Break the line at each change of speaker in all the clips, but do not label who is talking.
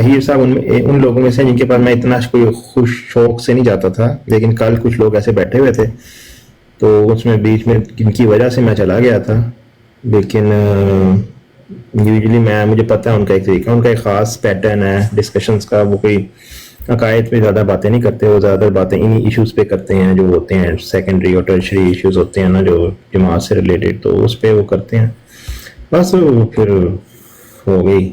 ظہیر صاحب ان لوگوں میں سے جن کے پاس میں اتنا کوئی خوش شوق سے نہیں جاتا تھا، لیکن کل کچھ لوگ ایسے بیٹھے ہوئے تھے تو اس میں بیچ میں جن کی وجہ سے میں چلا گیا تھا. لیکن یوزلی مجھے پتہ ہے ان کا ایک طریقہ، ان کا ایک خاص پیٹرن ہے ڈسکشنز کا. وہ کوئی عقائد پہ زیادہ باتیں نہیں کرتے، وہ زیادہ باتیں انہی ایشوز پہ کرتے ہیں جو ہوتے ہیں سیکنڈری اور ٹرشری ایشوز ہوتے ہیں نا، جو جماعت سے ریلیٹڈ، تو اس پہ وہ کرتے ہیں. بس پھر ہو گئی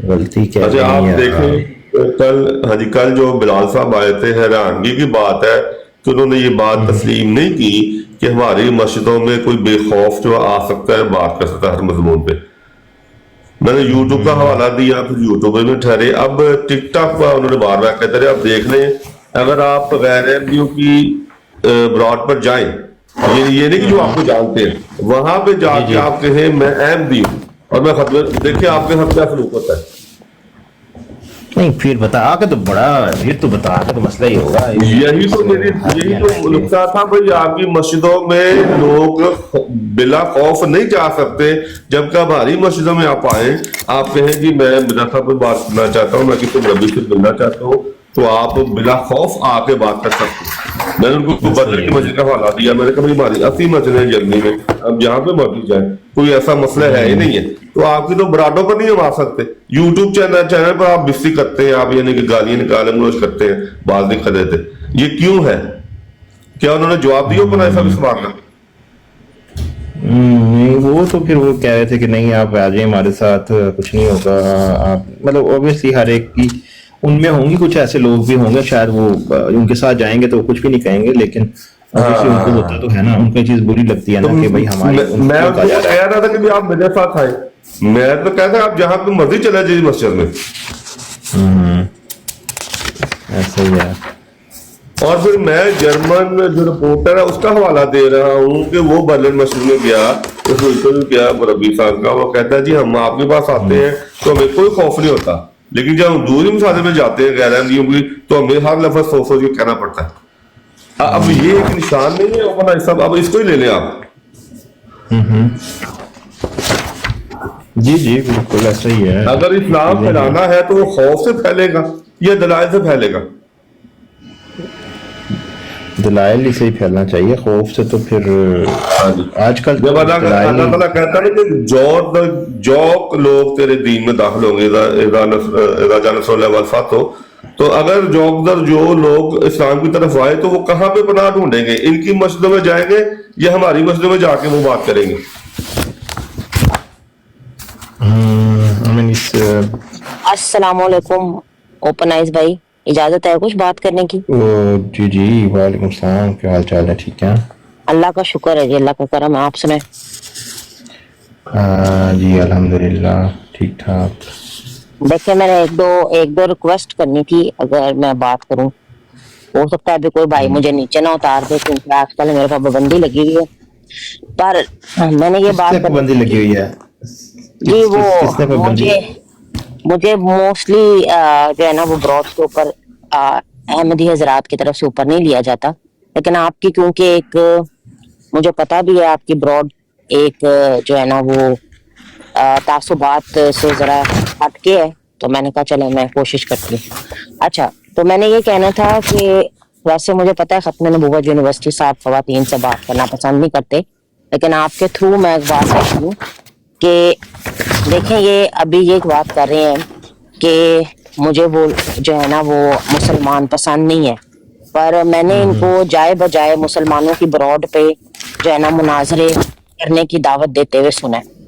غلطی. کیا
اچھا آپ دیکھیں کل جو بلال صاحب آئے تھے، حیرانگی کی بات ہے کہ انہوں نے یہ بات تسلیم نہیں کی کہ ہماری مسجدوں میں کوئی بے خوف جو آ سکتا ہے، بات کر سکتا ہے ہر مضمون پہ. میں نے یوٹیوب کا حوالہ دیا، پھر یوٹیوب پہ بھی ٹھہرے. اب ٹک ٹاک پر انہوں نے بار بار کہتے رہے اب دیکھ لیں، اگر آپ غیر احمدیوں کی براڈ پر جائیں، یہ نہیں کہ جو آپ کو جانتے ہیں، وہاں پہ جا کے آپ کہیں میں احمدی ہوں اور میں ختم، دیکھیں آپ کے ساتھ کیا سلوک ہوتا ہے.
نہیں پھر بتا کے تو بڑا، پھر تو بتا کے تو مسئلہ ہی ہوگا.
یہی تو نقطہ تھا بھائی، آپ کی مسجدوں میں لوگ بلا خوف نہیں جا سکتے، جبکہ ہماری مسجدوں میں آپ آئیں، آپ کہیں جی میں مدرسہ پہ بات کرنا چاہتا ہوں، میں کسی نبی سے ملنا چاہتا ہوں، تو آپ بلا خوف آ کے بات کر سکتے ہیں. میں نے ان کو بدر کی مسجد کا حوالہ دیا، میں نے کہا ہماری 80 مسجدیں جلدی میں، اب جہاں پہ مرضی جائیں، کوئی ایسا مسئلہ ہے ہی نہیں ہے. تو آپ کی تو برادوں پر نہیں ہم آ سکتے. یوٹیوب چینل پر آپ بستی کرتے ہیں، آپ یعنی کہ گالیاں نکالے ملوچ کرتے ہیں، بعض نہیں کھڑے تھے. یہ کیوں ہے؟ کیا انہوں نے جواب دیا اوپن ایسا بھی سوال کا؟
نہیں وہ تو پھر وہ کہہ رہے تھے کہ نہیں آپ آ جائیں ہمارے ساتھ، کچھ نہیں ہوگا. آپ مطلب اوبیسلی ہر ایک کی ان میں ہوں گی، کچھ ایسے لوگ بھی ہوں گے شاید وہ ان کے ساتھ جائیں گے تو کچھ بھی نہیں کہیں گے، لیکن ان کو ہوتا تو ہے نا، ان کو یہ چیز بری لگتی ہے نا کہ بھائی ہماری.
میں ان کو کہہ رہا تھا کہ آپ میرے ساتھ آئیں، میں تو کہتا ہوں آپ جہاں پہ مرضی چلے جائیے مسجد میں.
ایسا ہی ہے.
اور پھر میں جرمن جو رپورٹر ہے اس کا حوالہ دے رہا ہوں کہ وہ برلن مسجد میں گیا، اس میں کیا مربی صاحب کا، وہ کہتا ہے جی ہم آپ کے پاس آتے ہیں تو ہمیں کوئی خوف نہیں ہوتا، لیکن جب ہم دوسری مساجد میں جاتے ہیں غیر احمدیوں کی تو ہمیں ہر لفظ سوچ سوچ کے کہنا پڑتا ہے. اب یہ ایک نشان نہیں ہے اوپن صاحب، اب اس کو ہی لے لیں آپ.
جی جی بالکل ایسا ہی ہے.
اگر اسلام پھیلانا ہے تو وہ خوف سے پھیلے گا یا دلائل سے پھیلے گا؟
دلائل ہی سے ہی پھیلنا چاہیے، خوف سے تو پھر آج کل
جب اللہ تعالیٰ کہتا ہے کہ جو لوگ تیرے دین میں داخل ہوں گے اذا جاء نصر اللہ والفتح، تو اگر جو لوگ اسلام کی طرف آئے تو وہ کہاں پہ پناہ ڈھونڈیں گے؟ ان کی مسجدوں میں جائیں گے یا ہماری مسجدوں میں جا کے وہ بات کریں گے؟
السلام علیکم اوپن آئز بھائی، اجازت ہے کچھ بات کرنے کی؟
جی جی وعلیکم السلام، کیا حال چال ہے؟ ٹھیک ہے
اللہ کا شکر ہے جی، اللہ کا کرم ہے. آپ سنیں؟
جی الحمدللہ ٹھیک ٹھاک.
دیکھیں میں نے ایک دو ریکویسٹ کرنی تھی، اگر میں بات کروں. ہو سکتا ہے ابھی کوئی بھائی مجھے نیچے نہ اتار دے کیونکہ آج کل میرے پاس پابندی لگی ہوئی ہے، پر میں نے یہ
کس
بات
نے پابندی لگی ہوئی ہے؟
جی
کس نے پابندی؟
مجھے موسٹلی جو ہے نا وہ براڈ کے اوپر احمدی حضرات کی طرف سے اوپر نہیں لیا جاتا، لیکن آپ کی کیونکہ ایک مجھے پتا بھی ہے آپ کی براڈ ایک جو ہے نا وہ تعصبات سے ذرا ہٹ کے ہے، تو میں نے کہا چلے میں کوشش کرتی ہوں. اچھا تو میں نے یہ کہنا تھا کہ ویسے مجھے پتا ہے ختم نبوت یونیورسٹی صاحب خواتین سے بات کرنا پسند نہیں کرتے، لیکن آپ کے تھرو میں ایک بات کرتی ہوں کہ دیکھیں یہ ابھی یہ بات کر رہے ہیں کہ مجھے وہ جو ہے نا وہ مسلمان پسند نہیں ہے، پر میں نے ان کو جائے بجائے مسلمانوں کی براڈ پہ جو ہے نا مناظرے کرنے کی دعوت دیتے ہوئے سنا ہے.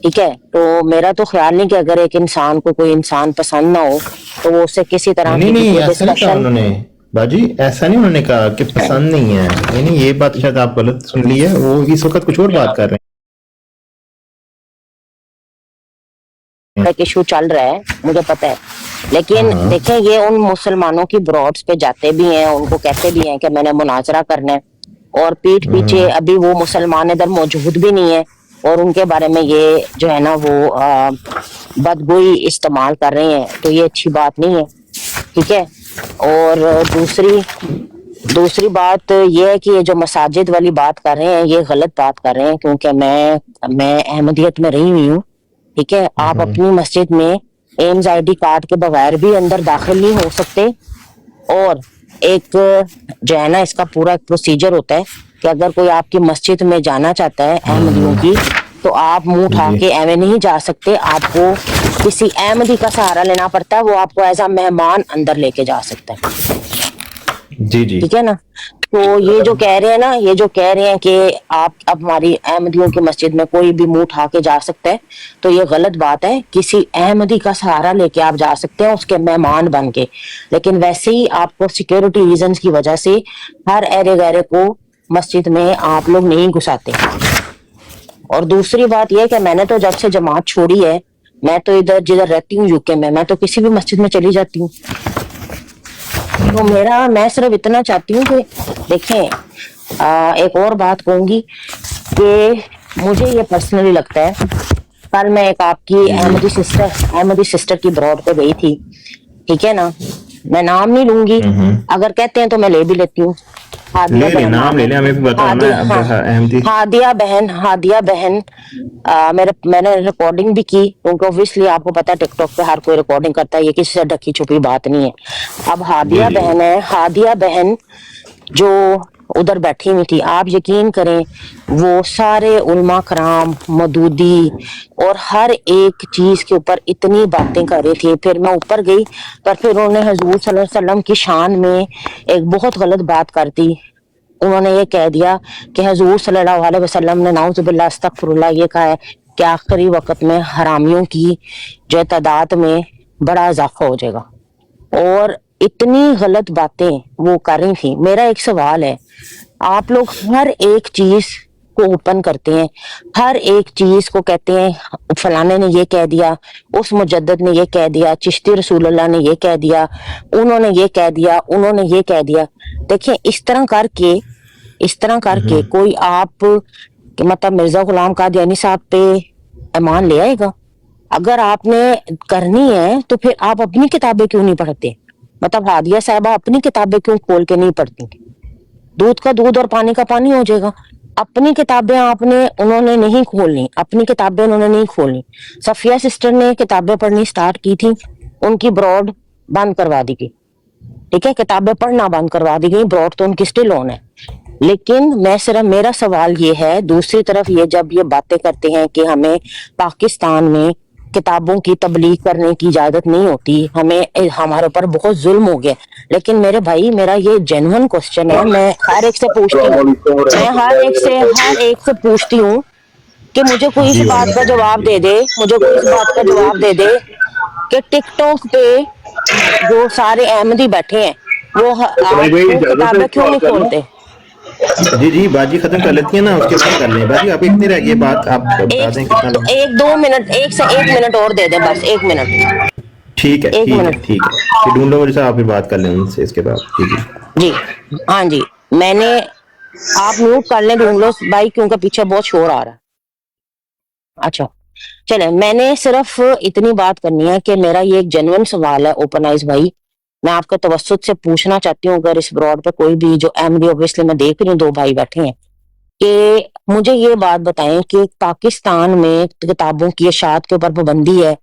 ٹھیک ہے، تو میرا تو خیال نہیں کہ اگر ایک انسان کو کوئی انسان پسند نہ ہو تو وہ اسے کسی طرح کی
نہیں ایسا نہیں کہا
ڈسکشن.
انہوں نے باجی، ایسا نہیں انہوں نے کہا کہ پسند نہیں ہے. نہیں یہ بات شاید آپ غلط سن لی ہے، وہ اس وقت کچھ اور بات کر رہے ہیں.
ایک ایشو چل رہا ہے مجھے پتا ہے، لیکن دیکھیں یہ ان مسلمانوں کی براڈز پہ جاتے بھی ہیں، ان کو کہتے بھی ہیں کہ میں نے مناظرہ کرنا ہے، اور پیٹھ پیچھے ابھی وہ مسلمان ادھر موجود بھی نہیں ہے اور ان کے بارے میں یہ جو ہے نا وہ بدگوئی استعمال کر رہے ہیں، تو یہ اچھی بات نہیں ہے. ٹھیک ہے، اور دوسری بات یہ ہے کہ یہ جو مساجد والی بات کر رہے ہیں یہ غلط بات کر رہے ہیں، کیونکہ میں احمدیت میں رہی ہوئی ہوں. ٹھیک ہے، آپ اپنی مسجد میں एम्स आईडी कार्ड के बगैर भी अंदर दाखिल नहीं हो सकते। और एक जो है ना इसका पूरा प्रोसीजर होता है कि अगर कोई आपकी मस्जिद में जाना चाहता है अहमदियों की, तो आप मुंह उठा के एवं नहीं जा सकते, आपको किसी अहमदी का सहारा लेना पड़ता है, वो आपको एज अ मेहमान अंदर लेके जा सकता है।
जी जी
ठीक है ना। तो ये जो कह रहे हैं ना, ये जो कह रहे हैं कि आप अब हमारी अहमदियों की मस्जिद में कोई भी मुंह उठा के जा सकता है, तो ये गलत बात है। किसी अहमदी का सहारा लेके आप जा सकते हैं, उसके मेहमान बन के, लेकिन वैसे ही आपको सिक्योरिटी रीजंस की वजह से हर अहरे गहरे को मस्जिद में आप लोग नहीं घुसाते। और दूसरी बात यह कि मैंने तो जब से जमात छोड़ी है, मैं तो इधर जिधर रहती हूँ यूके में, मैं तो किसी भी मस्जिद में चली जाती हूँ। तो मैं सिर्फ इतना चाहती हूँ कि देखें, एक और बात कहूंगी कि मुझे ये पर्सनली लगता है, कल मैं एक आपकी अहमदी सिस्टर की ब्रॉड पे गई थी, ठीक है ना, मैं नाम नहीं लूंगी, अगर कहते हैं तो मैं ले भी लेती हूँ।
नाम ले ले, हमें भी बताओ ना। अहमदी
हादिया बहन, मैंने रिकॉर्डिंग भी की, क्योंकि ऑब्वियसली आपको पता है टिकटॉक पे हर कोई रिकॉर्डिंग करता है, ये किसी से ढकी छुपी बात नहीं है। अब हादिया बहन है, हादिया बहन जो उधर बैठी हुई थी, आप यकीन करें वो सारे उलमा कराम मदूदी और हर एक चीज के ऊपर इतनी बातें कर रही थी। फिर मैं ऊपर गई, पर फिर उन्होंने हजूर सल्लल्लाहु अलैहि वसल्लम की शान में एक बहुत गलत बात कर दी। उन्होंने ये कह दिया कि हजूर सल्लल्लाहु अलैहि वसल्लम ने नाउजुबिल्लाह अस्तगफिरुल्लाह ये कहा है कि आखिरी वक्त में हरामियों की जो तादाद में बड़ा इजाफा हो जाएगा। और इतनी गलत बातें वो कर रही थी। मेरा एक सवाल है, आप लोग हर एक चीज को ओपन करते हैं, हर एक चीज को कहते हैं फलाने ने ये कह दिया, उस मुजद्दद ने ये कह दिया, चिश्ती रसूलुल्लाह ने ये कह दिया, उन्होंने ये कह दिया, उन्होंने ये कह दिया। देखिए इस तरह करके कोई आप मतलब मिर्जा गुलाम कादियानी साहब पे ईमान ले आएगा? अगर आपने करनी है तो फिर आप अपनी किताबें क्यों नहीं पढ़ते? मतलब हादिया साहबा अपनी किताबें क्यों खोल के नहीं पढ़ती? दूध का दूध और पानी का पानी हो जाएगा। अपनी किताबें उन्होंने नहीं खोलनी, अपनी किताबें उन्होंने नहीं खोलनी। सफिया सिस्टर ने किताबें पढ़नी स्टार्ट की थी, उनकी ब्रॉड बंद करवा दी गई, ठीक है, किताबें पढ़ना बंद करवा दी गई, ब्रॉड तो उनकी स्टिल ऑन है। लेकिन मेरा सवाल ये है, दूसरी तरफ ये जब ये बातें करते हैं कि हमें पाकिस्तान में किताबों की तबलीग करने की इजाजत नहीं होती, हमारे ऊपर बहुत जुल्म हो गया, लेकिन मेरे भाई मेरा ये जेन्युइन क्वेश्चन है, मैं हर एक से पूछती हूँ कि मुझे कोई इस बात का जवाब दे दे, कि टिकटॉक पे जो सारे अहमदी बैठे हैं वो किताबें क्यों नहीं खोलते?
जी बाजी खत्म कर लेती है ना, उसके बाद कर लें। बाजी आप इतनी रह गई बात, आप बता दें कितना
तो एक मिनट और दे दें, बस 1 मिनट।
ठीक है फिर ढूंढो मुझे, आप भी बात कर लें उनसे इसके बाद।
जी हाँ जी, आप म्यूट कर लें, ढूंढ लो भाई, क्योंकि पीछे बहुत शोर आ रहा है। अच्छा चले, मैंने सिर्फ इतनी बात करनी है कि मेरा ये एक जेन्युइन सवाल है ओपन आइज भाई, मैं आपके तवस्सुत से पूछना चाहती हूँ, अगर इस ब्रॉड पे कोई भी जो अहमदी, ऑब्वियसली मैं देख रही हूँ 2 भाई बैठे हैं, कि मुझे ये बात बताएं कि पाकिस्तान में किताबों की इशाअत के ऊपर पाबंदी है,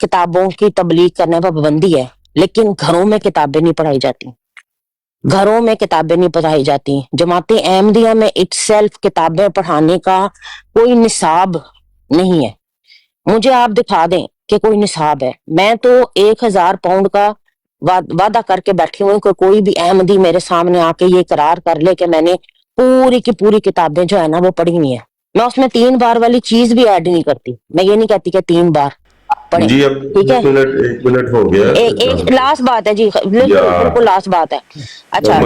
किताबों की तबलीग करने पर पाबंदी है, लेकिन घरों में किताबें नहीं पढ़ाई जाती। जमाती अहमदिया में इटसेल्फ किताबें पढ़ाने का कोई निसाब नहीं है। मुझे आप दिखा दें कि कोई निसाब है। मैं तो 1000 पाउंड का वादा करके बैठी हूँ कि कोई भी अहमदी मेरे सामने आके ये करार कर ले कि मैंने पूरी की पूरी किताबें जो है ना वो पढ़ी हुई है। मैं उसमें 3 बार वाली चीज भी ऐड नहीं करती, मैं ये नहीं कहती कि 3 बार पढ़े।
जी अब
ठीक है,
1 मिनट हो गया,
एक लास्ट बात है जी, बिल्कुल लास्ट बात है। अच्छा,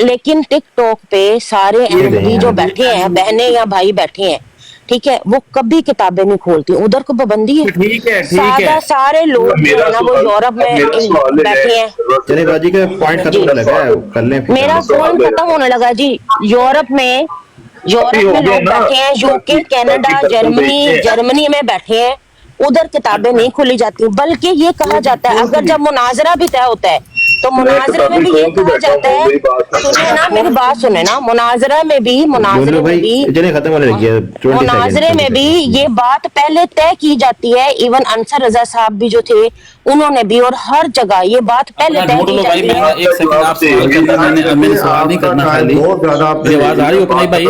लेकिन टिकटॉक पे सारे अहमदी जो बैठे हैं, बहनें या भाई बैठे हैं, ठीक है, वो कभी किताबें नहीं खोलती, उधर को पाबंदी है।
ठीक है
सारे लोग जो है ना वो यूरोप में बैठे हैं।
चले बाजी का पॉइंट खत्म होने लगा है, कर लें।
मेरा पॉइंट खत्म होने लगा जी। यूरोप में लोग बैठे हैं, यूके, कनाडा, जर्मनी में बैठे हैं, उधर किताबें नहीं खोली जाती, बल्कि ये कहा जाता है अगर जब मुनाजरा भी तय होता है तो मुनाजरे में भी ये कहा जाता है, सुने ना मेरी बात, सुने ना, मुनाजरा में भी
बोलो भाई, चलिए खत्म होने लगी है, 20
मुनाजरे
सेकंड।
में भी ये बात पहले तय की जाती है। इवन अंसर रजा साहब भी जो थे उन्होंने भी, और हर जगह ये बात पहले तय की जाती है।
एक सेकंड आप सवाल करना, मैंने सवाल नहीं करना खाली।
बहुत ज्यादा
मेरी आवाज आ रही है उपनाई भाई?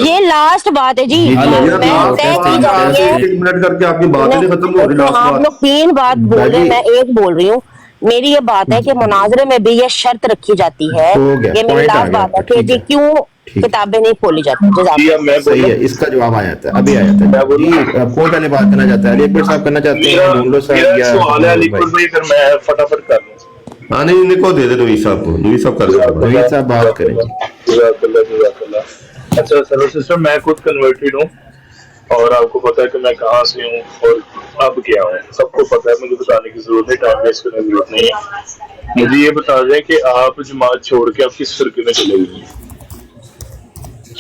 ये लास्ट बात है जी,
हेलो,
मैं तय की जाती है।
1 मिनट करके आपकी बातें नहीं खत्म हो रही,
तो
लास्ट
आप
बात।
लोग 3 बात बोले,
बाजी।
मैं 1 बोल रही हूँ। मेरी ये बात है कि मुनाजरे में भी ये शर्त रखी जाती है,
हो गया,
ये मेरी
पॉइंट आ
लास्ट
गया,
बात है कि
ठीक
जी
है।
क्यों
ठीक।
किताबें नहीं खोली जाती। जज़ाकल्लाह।
मैं
सही है, इसका जवाब आ जाता है, अभी आ जाता है जी। अब कौन पहले बात करना चाहता है? अली अकबर साहब करना चाहते हैं, ढूंढ लो साहब,
मेरा
या
सवाल है
भाई?
अलीपुर भाई, फिर मैं फटाफट कर लूं।
हाँ नहीं, इनको दे दे नवीद साहब को, नवीद साहब कर दे।
नवीद साहब बात करें।
जज़ाकल्लाह। अच्छा सर सिस्टर, मैं खुद कन्वर्टेड हूँ और आपको पता है कि मैं कहाँ से हूँ और अब क्या हूँ, सबको पता है, मुझे बताने की जरूरत नहीं, टाइम वेस्ट करने की जरूरत नहीं है। मुझे ये बता दें कि आप जमात छोड़ के आप किस फिरके में चले गए?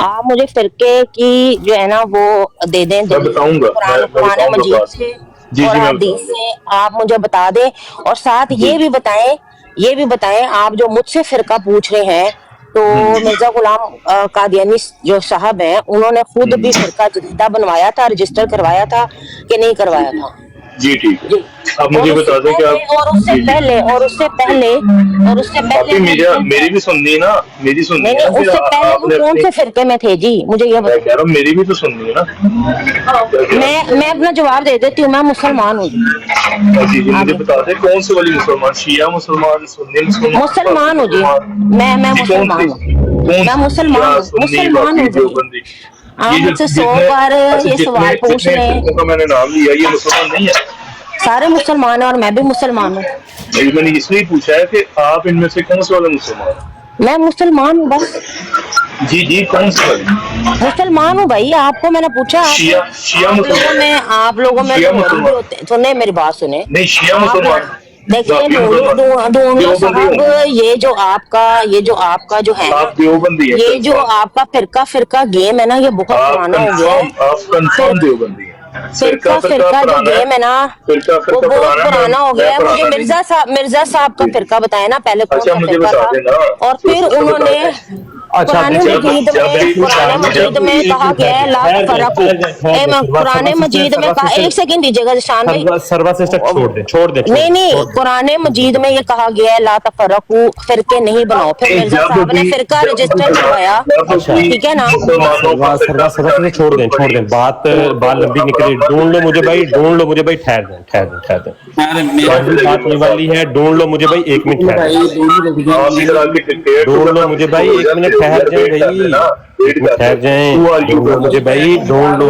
आप मुझे फिरके की जो है ना वो दे दें,
मैं बताऊंगा, मैं
कुरान
बताऊंगा
मजीद
बात।
से
जी,
और
मैं
हदीस
बताऊंगा।
से आप मुझे बता दें, और साथ ये भी बताएं आप जो मुझसे फिरका पूछ रहे हैं, तो मिर्जा गुलाम कादियानी जो साहब हैं, उन्होंने खुद भी फिरका जदीदा बनवाया था, रजिस्टर करवाया था कि नहीं करवाया था?
जी ठीक है।
जी।
अब मुझे
और उससे
बता दें कि
पहले-
आप
और उससे
जी, जी।
पहले और उससे
आपकी मेरी भी सुननी है ना, मेरी सुननी
नहीं
है
नहीं,
ना,
उससे
फिर
पहले
आपने
वो कौन से फिरके में थे जी, मुझे ये
मैं
बताओ।
कह रहा हूँ मेरी भी तो सुननी है ना। क्या कह रहा हूँ?
मैं अपना जवाब दे देती हूँ, मैं मुसलमान हूँ जी।
जी जी, मुझे बता दें कौन से वाली मुसलमान, शिया मुसलमान, सुन्नी मुसलमान?
मुसलमान हूँ जी, मैं
जी, कौन
मुसलमान
सी?
हूँ,
कौन
मैं
सी?
मुसलमान
शिया,
हूँ,
सुन्नी,
मुसलमान
बाकी
हूँ जी।
देवबंदी?
आप
ये जो
मुझसे 100
जितने-
बार
अच्छा,
ये सवाल पूछ
जितने
रहे हैं।
फिरकों का मैंने नाम लिया, ये मुसलमान नहीं है?
सारे मुसलमान हैं और मैं भी मुसलमान हूँ।
नहीं, मैंने इसलिए पूछा है कि आप इनमें से कौन से वाला मुसलमान?
मैं मुसलमान हूँ, बस
जी जी, कौन से वाले?
मुसलमान हूँ भाई। आपको मैंने पूछा,
शिया मुसलमान।
आप लोगों में
शिया
तो और भी
मुसलमान।
होते हैं। सुने मेरी बात, सुने
नहीं, शिया
आप
मुसलमान।
देखिए,
बाकी
ढूंढ लो
मुसलमान।
साहब,
देवबंदी
ये जो आपका जो है ना,
आप देवबंदी है,
ये जो
confirm।
आपका फिरका गेम है ना, ये बहुत
आप
पुराना हो गया है।
आप कंफर्म देवबंदी हैं।
फिरका जो गेम है ना, वो बहुत पुराना हो गया है। मुझे मिर्जा साहब का फिरका बताया ना पहले, कौन
अच्छा,
सा
मुझे
फिरका
बता
था,
देना।
और फिर
तो
उन्होंने पुराने मजीद में कहा गया है ला तफर्रकू। पुराने मजीद में कहा, एक सेकंड दीजिएगा जशान भाई,
सर्वा सिस्टर छोड़ दे
नहीं, पुराने मजीद में ये कहा गया है ला तफर्रकू, फिरके नहीं बनाओ। फिर मिर्जा साहब ने फिरका रजिस्टर करवाया, ठीक है ना।
सर्वा सिस्टर छोड़ दें, बात लंबी निकली। ढूंढ लो मुझे भाई, ठहर दें।
अरे मेरा
बात होने वाली है, ढूंढ लो मुझे भाई, 1 मिनट ठहर
भाई,
दें।
दोनों रुक जाओ।
ढूंढ लो मुझे भाई, 1 मिनट ठहर जाए भाई, 1 मिनट ठहर जाए। ढूंढ लो मुझे भाई, ढूंढ लो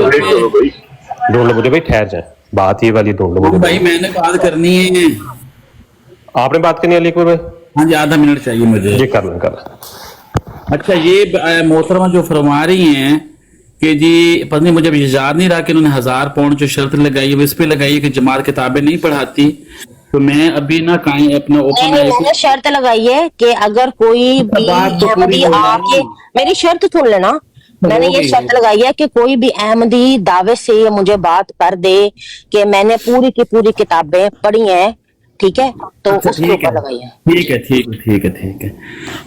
मुझे भाई, ठहर जाए। बात ये वाली ढूंढ लो मुझे
भाई
भाई।
मैंने बात करनी है।
आपने बात करनी है अली अकबर भाई?
हाँ जी, आधा मिनट चाहिए मुझे।
जी कर लें।
अच्छा, ये मोहतरमा जो फरमा रही हैं कि जी पता नहीं, मुझे अभी याद नहीं रहा कि उन्होंने 1000 पाउंड जो शर्त लगाई है वो इस पे लगाई है कि जमात किताबें नहीं पढ़ाती। तो मैं अभी ना कहीं अपना
नहीं,
ओपन
मैंने शर्त लगाई है कि अगर कोई भी
बात तो पूरी
अहमदी
हो
आके,
जाए।
मेरी शर्त सुन लेना, मैंने ये
होगी।
शर्त लगाई है कि कोई भी अहमदी दावे से ये मुझे बात कर दे कि मैंने पूरी की पूरी किताबें पढ़ी हैं, ठीक है, तो
अच्छा,
उसके
ठीक है,
ऊपर लगाई है।
ठीक है।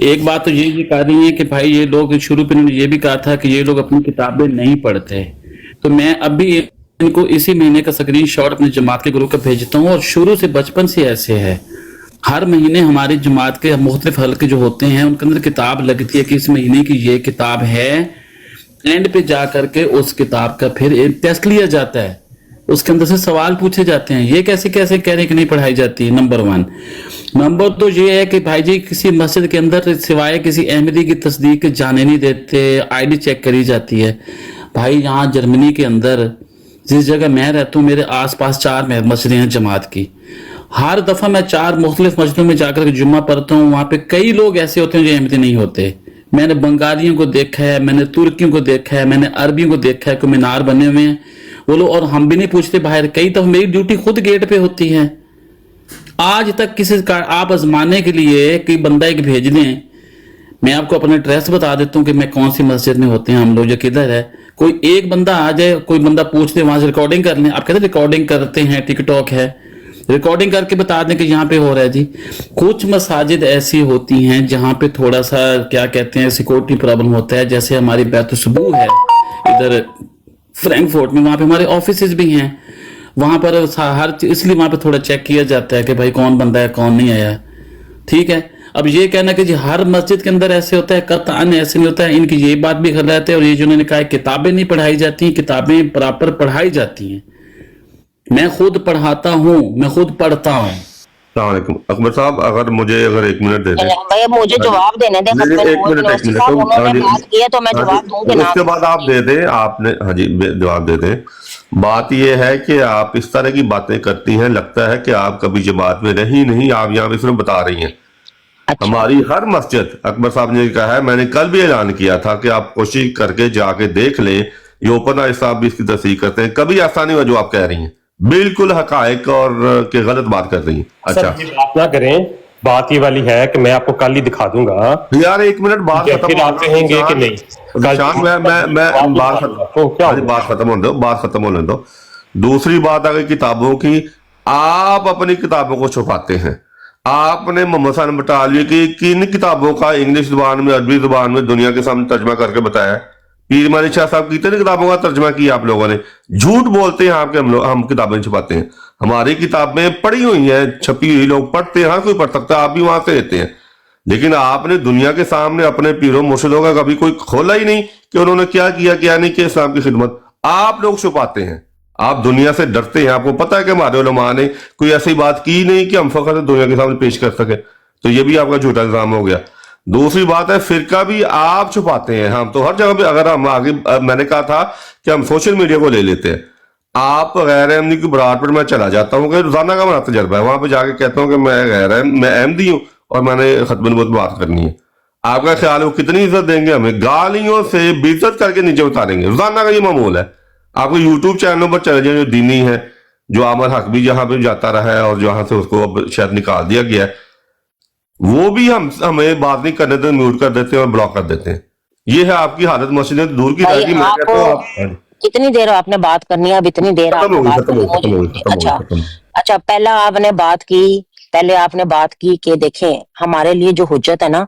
एक बात तो ये कह रही है कि भाई ये लोग शुरू में इन्होंने ये भी कहा था कि ये लोग अपनी किताबें नहीं पढ़ते। तो मैं अभी इनको इसी महीने का स्क्रीन शॉट अपने जमात के ग्रुप का भेजता हूँ, और शुरू से बचपन से ऐसे है। हर महीने हमारी जमात के मुख्तलिफ हल्के जो होते हैं उनके अंदर किताब लगती है कि इस महीने की ये किताब है। एंड पे जा करके उस किताब का फिर एक टेस्ट लिया जाता है, उसके अंदर से सवाल पूछे जाते हैं। ये कैसे कैसे कह रहे हैं कि नहीं पढ़ाई जाती? नंबर 1। नंबर 2 ये है कि भाई जी किसी मस्जिद के अंदर सिवाय किसी अहमदी की तस्दीक के जाने नहीं देते, आईडी चेक करी जाती है। भाई यहाँ जर्मनी के अंदर जिस जगह मैं रहता हूँ, मेरे आसपास 4 मस्जिदें हैं जमात की। हर दफा मैं 4 मुख्तलिफ मस्जिदों में जाकर जुम्मा पढ़ता हूँ, वहां पे कई लोग ऐसे होते हैं जो अहमदी नहीं होते। मैंने बंगालियों को देखा है, मैंने तुर्कियों को देखा है, मैंने अरबियों को देखा है कि मीनार बने हुए हैं वो लोग, और हम भी नहीं पूछते बाहर। कई दफा मेरी ड्यूटी खुद गेट पे होती है। आज तक किसी का आप आजमाने के लिए कि बंदा एक भेज दें, मैं आपको अपना एड्रेस बता देता हूँ कि मैं कौन सी मस्जिद में होते हैं हम लोग, जो किधर है। कोई एक बंदा आ जाए, कोई बंदा पूछ दे, वहां से रिकॉर्डिंग कर लें। आप कहते हैं रिकॉर्डिंग करते हैं, टिकटॉक है, रिकॉर्डिंग करके बता दें कि यहाँ पे हो रहा है जी। कुछ मसाजिद ऐसी होती हैं जहाँ पे थोड़ा सा क्या कहते हैं सिक्योरिटी प्रॉब्लम होता है, जैसे हमारी बैतुसबू है इधर फ्रैंकफर्ट में, वहाँ पे हमारे ऑफिसेज भी हैं, वहाँ पर हर इसलिए वहाँ पे थोड़ा चेक किया जाता है कि भाई कौन बंदा है कौन नहीं आया, ठीक है। अब ये कहना कि जी हर मस्जिद के अंदर ऐसे होता है, कतई ऐसे नहीं होता है, इनकी ये बात भी गलत है। और ये जो उन्होंने कहा किताबें नहीं पढ़ाई जाती, किताबें प्रॉपर पढ़ाई जाती हैं, मैं खुद पढ़ाता हूँ, मैं खुद पढ़ता हूँ।
अस्सलाम वालेकुम अकबर साहब, अगर 1 मिनट दे दें।
भैया मुझे जवाब देने दे,
एक मिनट
उन्होंने बात की है तो मैं जवाब दूंगी ना।
उसके बाद आप दे दें, आपने हाँ जी जवाब दे दें। बात यह है कि आप इस तरह की बातें करती हैं, लगता है कि आप कभी जमात में रही नहीं, आप यहाँ पे सिर्फ बता रही हैं।
अच्छा।
हमारी हर मस्जिद, अकबर साहब ने कहा है, मैंने कल भी ऐलान किया था कि आप कोशिश करके जाके देख लें, ये ओपन आई साहब भी इसकी तस्दीक करते हैं, कभी ऐसा नहीं हुआ जो आप कह रही हैं, बिल्कुल हकायक और के गलत बात कर रही हैं। अच्छा
सर ये बात ना करें, बात ये वाली है कि मैं आपको कल ही दिखा दूंगा
यार, 1 मिनट बात खत्म,
फिर आप कहेंगे कि नहीं
निशान, मैं बात खत्म होने दो। दूसरी बात आ गई किताबों की, आप अपनी किताबों को छुपाते हैं। आपने मोहम्मद हसन बटालवी की किन किताबों का इंग्लिश जुबान में, अरबी जुबान में दुनिया के सामने तर्जमा करके बताया? पीर मालिक शाह साहब की कितनी किताबों का तर्जमा किया आप लोगों ने? झूठ बोलते हैं आपके, हम किताबें छुपाते हैं। हमारी किताबें पढ़ी हुई हैं, छपी हुई, लोग पढ़ते हैं, कोई पढ़ सकता है, आप भी वहां से लेते हैं। लेकिन आपने दुनिया के सामने अपने पीरों मुर्शिदों का कभी कोई खोला ही नहीं कि उन्होंने क्या किया क्या नहीं किया इस्लाम की खिदमत। आप लोग छुपाते हैं, आप दुनिया से डरते हैं। आपको पता है कि हमारे उलमा ने कोई ऐसी बात की नहीं कि हम फखर दुनिया के सामने पेश कर सके, तो ये भी आपका झूठा इल्जाम हो गया। दूसरी बात है, फिरका भी आप छुपाते हैं। हम तो हर जगह पे, अगर हम आगे, मैंने कहा था कि हम सोशल मीडिया को ले लेते हैं। आप गैर अहमदी की बरात पर मैं चला जाता हूँ कि रोजाना का मेरा तजर्बा है, वहां पर जाके कहता हूँ कि मैं अहमदी हूँ और मैंने खत्म नबूवत बात करनी है। आपका ख्याल है वो कितनी इज्जत देंगे हमें? गालियों से बेइज्जत करके नीचे उतारेंगे। रोजाना का ये मामूल है। आपको यूट्यूब चैनलों पर चले जाए जो दीनी है, जो आमर हक भी जहां पे जाता रहा है और जहां से उसको अब शायद निकाल दिया गया है, वो भी हमें बात नहीं करने देते, म्यूट कर देते हैं और ब्लॉक कर देते हैं। ये है आपकी हालत मस्जिद दूर की रहेगी। मैं कहता हूं आप
कितनी देर आपने बात करनी है? अब इतनी देर अच्छा अच्छा, पहले आपने बात की कि देखें हमारे लिए जो हुज्जत है ना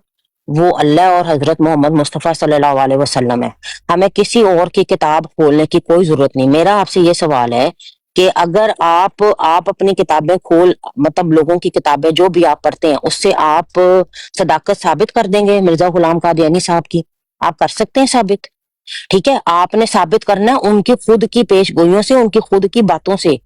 वो अल्लाह और हजरत मोहम्मद मुस्तफ़ा सल्लल्लाहु अलैहि वसल्लम है। हमें किसी और की किताब खोलने की कोई जरूरत नहीं। मेरा आपसे ये सवाल है कि अगर आप अपनी किताबें मतलब लोगों की किताबें जो भी आप पढ़ते हैं उससे आप सदाकत साबित कर देंगे मिर्जा गुलाम कादियानी साहब की? आप कर सकते हैं साबित, ठीक है। आपने साबित करना है उनकी खुद की पेशगोइयों से, उनकी खुद की बातों से,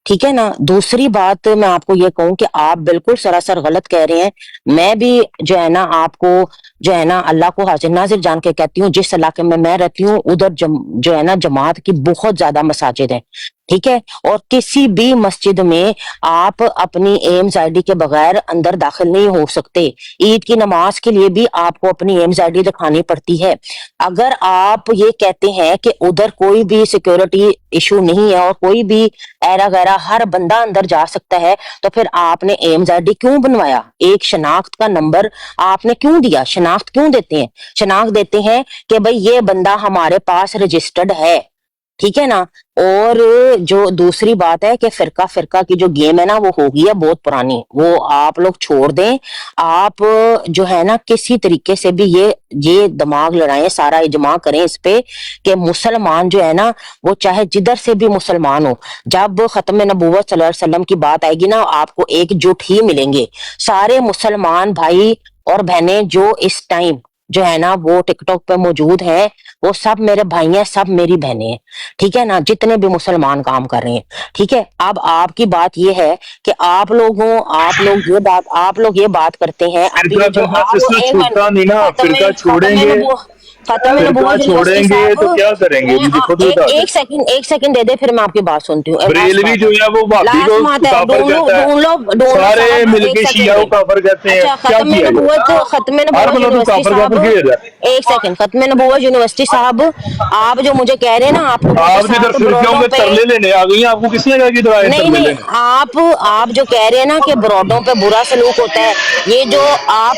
ठीक है ना। दूसरी बात मैं आपको ये कहूं कि आप बिल्कुल सरासर गलत कह रहे हैं। मैं भी जो है ना आपको जो है ना अल्लाह को हाजिर नाजिर जान के कहती हूँ, जिस इलाके में मैं रहती हूँ उधर जो है ना जमात की बहुत ज्यादा मसाजिद है, ठीक है। और किसी भी मस्जिद में आप अपनी एम्स आईडी के बगैर अंदर दाखिल नहीं हो सकते। ईद की नमाज के लिए भी आपको अपनी एम्स आईडी दिखानी पड़ती है। अगर आप ये कहते हैं कि उधर कोई भी सिक्योरिटी इशू नहीं है और कोई भी ऐरा गैरा हर बंदा अंदर जा सकता है, तो फिर आपने एम्स आईडी क्यों बनवाया? एक शनाख्त का नंबर आपने क्यों दिया? शनाख्त क्यों देते हैं? शनाख्त देते हैं कि भाई ये बंदा हमारे पास रजिस्टर्ड है, ठीक है ना। और जो दूसरी बात है कि फिरका की जो गेम है ना वो हो गई है बहुत पुरानी, वो आप लोग छोड़ दें। आप जो है ना किसी तरीके से भी ये दिमाग लड़ाएं, सारा इजमा करें इस पे कि मुसलमान जो है ना वो चाहे जिधर से भी मुसलमान हो, जब खत्म नबूवत सल्लल्लाहु अलैहि वसल्लम की बात आएगी ना आपको एकजुट ही मिलेंगे। सारे मुसलमान भाई और बहनें जो इस टाइम जो है ना वो टिकटॉक पे मौजूद हैं, वो सब मेरे भाई हैं, सब मेरी बहनें हैं, ठीक है ना। जितने भी मुसलमान काम कर रहे हैं, ठीक है। अब आपकी बात ये है कि आप लोग ये बात करते हैं अभी जो
छोड़ेंगे तो क्या करेंगे? मुझे खुद बता दो।
एक सेकंड दे दे, फिर मैं आपकी बात सुनती हूँ।
बरेलवी जो है वो भाभी को काफर कहता है, सारे मिलके शिया को काफर कहते हैं। क्या किया?
एक सेकंड, खत्म नबूवत यूनिवर्सिटी साहब, आप जो मुझे कह रहे हैं ना, आप
जिधर फिरकियों में तरले लेने आ गई, आपको किसने कहा कि
नहीं, आप जो कह रहे हैं ना कि बरोडों पे बुरा सलूक होता है, ये जो आप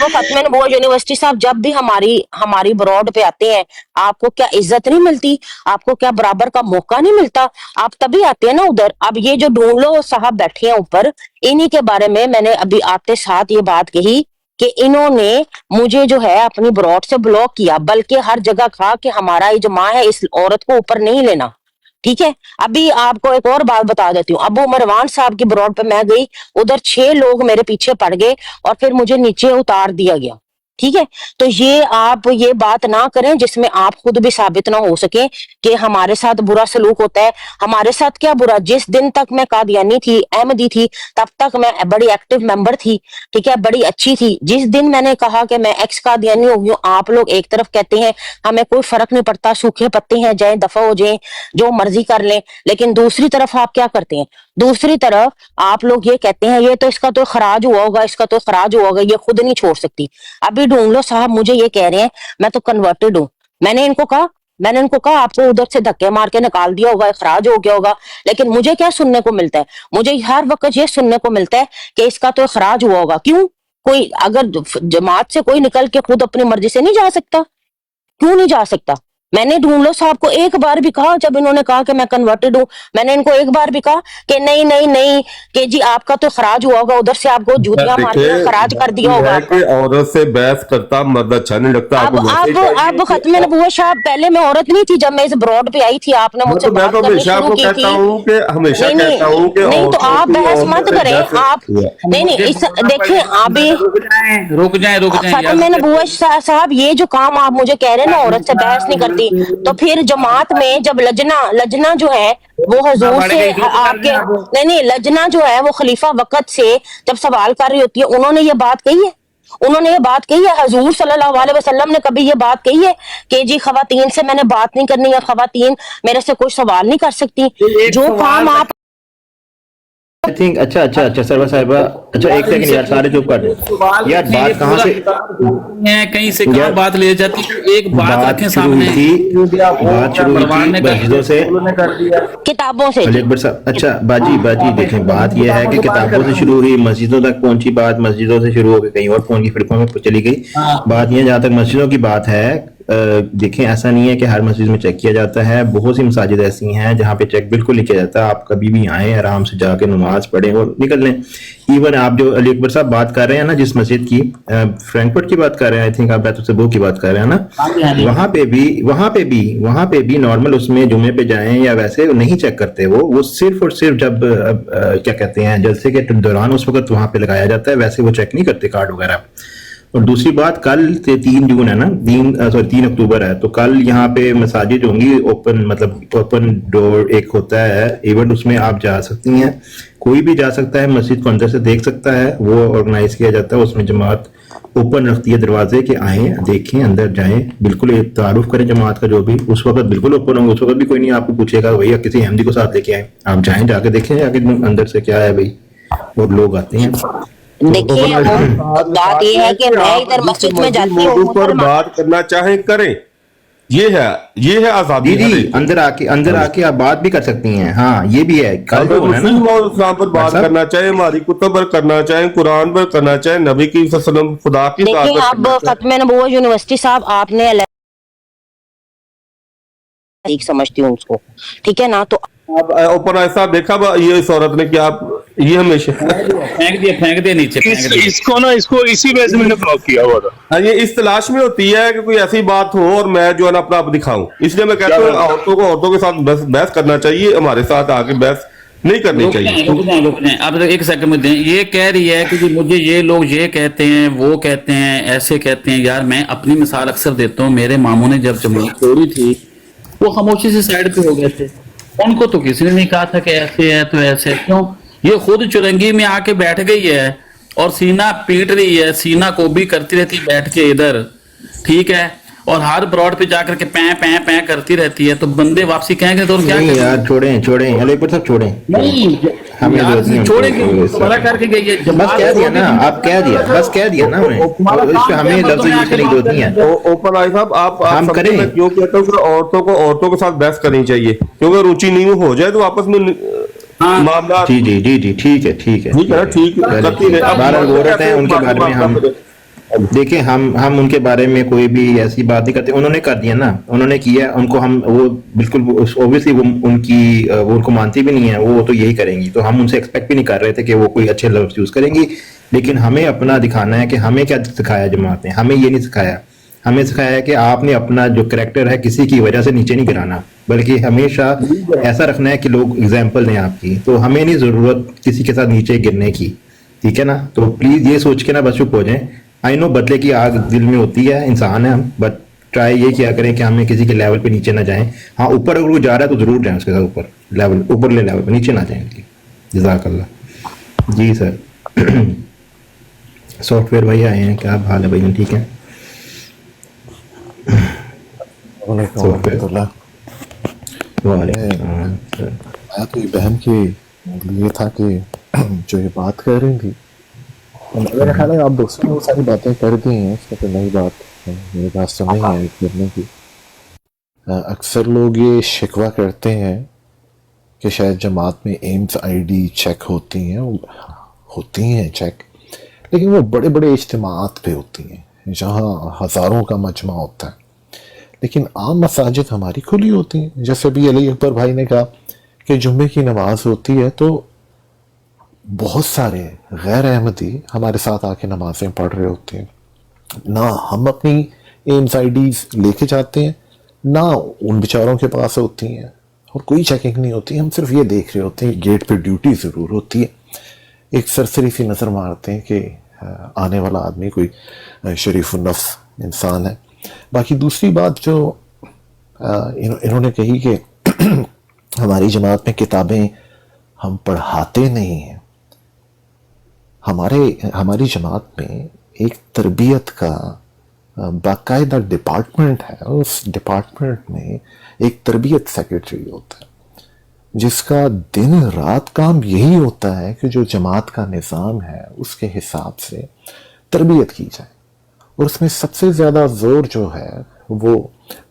खत्म नबूवत यूनिवर्सिटी साहब, जब भी हमारी ब्रॉड पे आते हैं, आपको क्या इज्जत नहीं मिलती? आपको क्या बराबर का मौका नहीं मिलता? आप तभी आते हैं ना उधर। अब ये जो ढूंढ लो साहब बैठे हैं ऊपर, इन्हीं के बारे में मैंने अभी आपके साथ ये बात कही कि इन्होंने मुझे जो है अपनी ब्रॉड से ब्लॉक किया, बल्कि हर जगह कहा कि हमारा इजमा है इस औरत को ऊपर नहीं लेना। ठीक है, अभी आपको एक और बात बता देती हूँ। अबू मरवान साहब की ब्रॉड पे मैं गई, उधर 6 लोग मेरे पीछे पड़ गए और फिर मुझे नीचे उतार दिया गया। ठीक है, तो ये आप ये बात ना करें जिसमें आप खुद भी साबित ना हो सके कि हमारे साथ बुरा सलूक होता है। हमारे साथ क्या बुरा? जिस दिन तक मैं कादियानी थी, अहमदी थी, तब तक मैं बड़ी एक्टिव मेंबर थी। ठीक है, बड़ी अच्छी थी। जिस दिन मैंने कहा कि मैं एक्स कादियानी हो गई हूँ, आप लोग एक तरफ कहते हैं हमें कोई फर्क नहीं पड़ता, सूखे पत्ते हैं, जाए दफा हो जाए, जो मर्जी कर लें, लेकिन दूसरी तरफ आप क्या करते हैं? दूसरी तरफ आप लोग ये कहते हैं ये तो इसका तो खराज हुआ होगा, इसका तो खराज हुआ होगा, ये खुद नहीं छोड़ सकती। अभी ढूंढ लो साहब, मुझे ये कह रहे हैं मैं तो कन्वर्टेड हूँ। मैंने इनको कहा आपको उधर से धक्के मार के निकाल दिया होगा, खराज हो गया होगा, लेकिन मुझे क्या सुनने को मिलता है? मुझे हर वक्त ये सुनने को मिलता है कि इसका तो खराज हुआ होगा। क्यों? कोई अगर जमात से कोई निकल के खुद अपनी मर्जी से नहीं जा सकता? क्यों नहीं जा सकता? मैंने ढूंढ लो साहब को एक बार भी कहा, जब इन्होंने कहा कि मैं कन्वर्टेड हूँ, मैंने इनको एक बार भी कहा कि नहीं नहीं नहीं कि जी आपका तो खराज हुआ होगा, उधर से आपको जूतियां मार के खराज कर दिया होगा।
औरत से बहस करता मर्द अच्छा नहीं लगता।
अब खत्म नबूवत साहब, पहले मैं औरत नहीं थी, जब मैं इस ब्रॉड पे आई थी आपने मुझसे बात करनी शुरू की थी। नहीं तो आप बहस मत करें आप। नहीं देखिए अभी
रुक जाए
खत्म नबूवत साहब, ये जो काम आप मुझे कह रहे हैं ना औरत से बहस नहीं करती, तो फिर जमात में जब लजना जो है वो हजूर से आपके नहीं लजना जो है वो खलीफा वक्त से जब सवाल कर रही होती है, उन्होंने ये बात कही है, हजूर सल्लल्लाहु अलैहि वसल्लम ने कभी ये बात कही है कि जी खवातीन से मैंने बात नहीं करनी है, खवातीन मेरे से कोई सवाल नहीं कर सकती? जो काम आप
आई थिंक अच्छा सरवा साहिबा, अच्छा एक सेकंड यार, सारे चुप कर दो यार। बात कहाँ से
कहीं से कहाँ बात ले जाती है? एक बात रखें सामने
बात शुरू हुई थी मस्जिदों से,
किताबों से।
अच्छा बाजी देखें, बात यह है कि किताबों से शुरू हुई, मस्जिदों तक पहुंची बात, मस्जिदों से शुरू होकर कहीं और पहुंच गई, फिरकों में चली गई बात। यह जहाँ तक मस्जिदों की बात है, देखें ऐसा नहीं है कि हर मस्जिद में चेक किया जाता है। बहुत सी मसाजिद ऐसी हैं जहाँ पे चेक बिल्कुल नहीं किया जाता। आप कभी भी आएँ, आराम से जाके नमाज पढ़ें और निकल लें। इवन आप जो अली अकबर साहब बात कर रहे हैं ना, जिस मस्जिद की फ्रैंकफर्ट की बात कर रहे हैं, आई थिंक आप बैतुल सबो की बात कर रहे हैं ना, वहां पे भी नॉर्मल उसमें जुमे पे जाएं या वैसे नहीं चेक करते। वो सिर्फ और सिर्फ जब क्या कहते हैं जलसे के दौरान उस वक्त वहां पे लगाया जाता है, वैसे वो चेक नहीं करते कार्ड वगैरह। और दूसरी बात, कल से 3 जून है ना, 3 अक्टूबर है, तो कल यहाँ पे मसाजिद होंगी ओपन, मतलब ओपन डोर एक होता है इवेंट, उसमें आप जा सकती हैं, कोई भी जा सकता है, मस्जिद को अंदर से देख सकता है। वो ऑर्गेनाइज किया जाता है, उसमें जमात ओपन रखती है दरवाजे के, आए देखें, अंदर जाएं, बिल्कुल तारुफ करें जमात का जो भी। उस वक्त बिल्कुल ओपन होंगे, उस वक्त भी कोई नहीं आपको पूछेगा भैया किसी अहमदी को साथ लेके आए, आप जाएं, जाके देखें जाके अंदर से क्या है भाई, और लोग आते हैं।
देखिए बात ये है कि मैं इधर मस्जिद में जाती हूँ,
पर बात करना चाहे करें, ये है आजादी।
दीदी अंदर आके आप बात भी कर सकती हैं। हाँ ये भी है, कल तो है ना,
इस्लाम पर बात करना चाहे, हमारी कुतुब पर करना चाहे, कुरान पर करना चाहे, नबी की वसल्लम खुदा की।
देखिए अब खत्म नबूवत यूनिवर्सिटी साहब, आपने ठीक समझती हूँ उसको, ठीक है ना? तो
अब ओपन ऐसा देखा ये इस औरत ने क्या, ये हमेशा
फेंक दिया नीचे,
इसको इसी वजह से मैंने ब्लॉक किया हुआ था।
ये इस तलाश में होती है कि कोई ऐसी बात हो और मैं जो है ना अपना आप दिखाऊं। इसलिए मैं कहता हूँ औरतों के साथ बहस करना चाहिए, हमारे साथ आके बहस नहीं करनी चाहिए।
रुक जाए आप एक सेकंड में दें। ये कह रही है कि मुझे ये लोग ये कहते हैं, वो कहते हैं, ऐसे कहते हैं। यार मैं अपनी मिसाल अक्सर देता हूँ, मेरे मामू ने जब जमात तोड़ी थी वो खामोशी से साइड पे हो गए थे, उनको तो किसी ने नहीं कहा था कि ऐसे है तो ऐसे। क्यों? ये खुद चुरंगी में आके बैठ गई है और सीना पीट रही है, सीना को भी करती रहती बैठ के इधर, ठीक है, और हर ब्रॉड पे जाकर के पैं पैं पैं करती रहती है। तो बंदे वापसी कहेंगे तो क्या
नहीं यार, छोड़ें अली पर सब छोड़ें,
नहीं
हमें
छोड़ेंगे, बड़ा करके गई है।
बस कह दिया ना, आप कह दिया ना उन्हें, इस पे हमें लफ्ज़ यूज़ करने की जरूरत नहीं है।
ओपन आई साहब, आप
हम करें।
मैं क्यों कहता हूँ कि औरतों के साथ बहस करनी चाहिए, क्योंकि रुचि नहीं हो जाए तो आपस में मामला।
जी ठीक है।
ठीक है, ठीक है।
बारह औरत हैं, उनके बारे में हम دیکھیں ہم ان کے بارے میں کوئی بھی ایسی بات نہیں کرتے. انہوں نے کر دیا نا, انہوں نے کیا, ان کو ہم وہ بالکل اوبیسلی وہ ان کی وہ ان کو مانتی بھی نہیں ہے, وہ تو یہی کریں گی. تو ہم ان سے ایکسپیکٹ بھی نہیں کر رہے تھے کہ وہ کوئی اچھے لفظ یوز کریں گی. لیکن ہمیں اپنا دکھانا ہے کہ ہمیں کیا سکھایا جماعت نے. ہمیں یہ نہیں سکھایا, ہمیں سکھایا ہے کہ آپ نے اپنا جو کریکٹر ہے کسی کی وجہ سے نیچے نہیں گرانا, بلکہ ہمیشہ ایسا رکھنا ہے کہ لوگ اگزامپل دیں آپ کی. تو ہمیں نہیں ضرورت کسی کے ساتھ نیچے گرنے کی, ٹھیک ہے نا. تو پلیز یہ سوچ کے نا بس چپ ہو جائیں. آئی نو بدلے کی آگ دل میں ہوتی ہے, انسان ہے ہم, بٹ ٹرائی یہ کیا کریں کہ ہمیں کسی کے لیول پہ نیچے نہ جائیں. ہاں اوپر اگر وہ جا رہا ہے تو ضرور جائیں اس کے ساتھ اوپر لیول, اوپرلے لیول پہ, نیچے نہ جائیں. جزاک اللہ. جی سر. سافٹ ویئر بھائی آئے ہیں, کیا حال ہے بھائی؟ ٹھیک ہے.
وعلیکم
سافٹ ویئر.
ورحمۃ اللہ.
وعلیکم
میں
السلام سر.
میں تو یہ بہن کی یہ تھا کہ جو یہ بات کر رہی تھی, میرا خیال ہے آپ دوستوں نے وہ ساری باتیں کر دی ہیں, اس میں تو نئی بات میرے پاس تو نہیں ہے کرنے کی. اکثر لوگ یہ شکوہ کرتے ہیں کہ شاید جماعت میں ایمز آئی ڈی چیک ہوتی ہیں چیک, لیکن وہ بڑے بڑے اجتماعات پہ ہوتی ہیں جہاں ہزاروں کا مجمع ہوتا ہے. لیکن عام مساجد ہماری کھلی ہوتی ہیں. جیسے بھی علی اکبر بھائی نے کہا کہ جمعے کی نماز ہوتی ہے تو بہت سارے غیر احمدی ہمارے ساتھ آ کے نمازیں پڑھ رہے ہوتے ہیں. نہ ہم اپنی ایمز آئی ڈیز لے کے جاتے ہیں, نہ ان بیچاروں کے پاس ہوتی ہیں, اور کوئی چیکنگ نہیں ہوتی. ہم صرف یہ دیکھ رہے ہوتے ہیں. گیٹ پہ ڈیوٹی ضرور ہوتی ہے, ایک سرسری سی نظر مارتے ہیں کہ آنے والا آدمی کوئی شریف النفس انسان ہے. باقی دوسری بات جو انہوں نے کہی کہ ہماری جماعت میں کتابیں ہم پڑھاتے نہیں ہیں. ہماری جماعت میں ایک تربیت کا باقاعدہ ڈپارٹمنٹ ہے. اس ڈپارٹمنٹ میں ایک تربیت سیکرٹری ہوتا ہے جس کا دن رات کام یہی ہوتا ہے کہ جو جماعت کا نظام ہے اس کے حساب سے تربیت کی جائے. اور اس میں سب سے زیادہ زور جو ہے وہ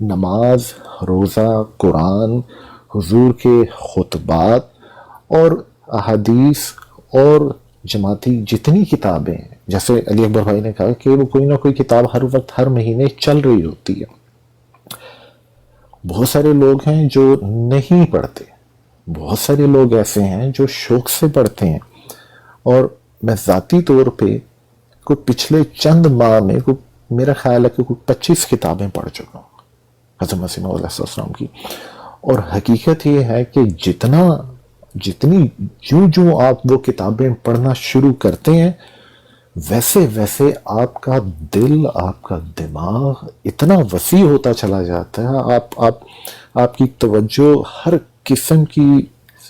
نماز, روزہ, قرآن, حضور کے خطبات اور احادیث اور جماعتی جتنی کتابیں ہیں. جیسے علی اکبر بھائی نے کہا کہ وہ کوئی نہ کوئی کتاب ہر وقت ہر مہینے چل رہی ہوتی ہے. بہت سارے لوگ ہیں جو نہیں پڑھتے, بہت سارے لوگ ایسے ہیں جو شوق سے پڑھتے ہیں. اور میں ذاتی طور پہ کوئی پچھلے چند ماہ میں میرا خیال ہے کہ کوئی 25 کتابیں پڑھ چکا ہوں حضرت مسیح موعود علیہ السلام کی. اور حقیقت یہ ہے کہ جتنی جو آپ وہ کتابیں پڑھنا شروع کرتے ہیں ویسے ویسے آپ کا دل, آپ کا دماغ اتنا وسیع ہوتا چلا جاتا ہے. آپ کی توجہ ہر قسم کی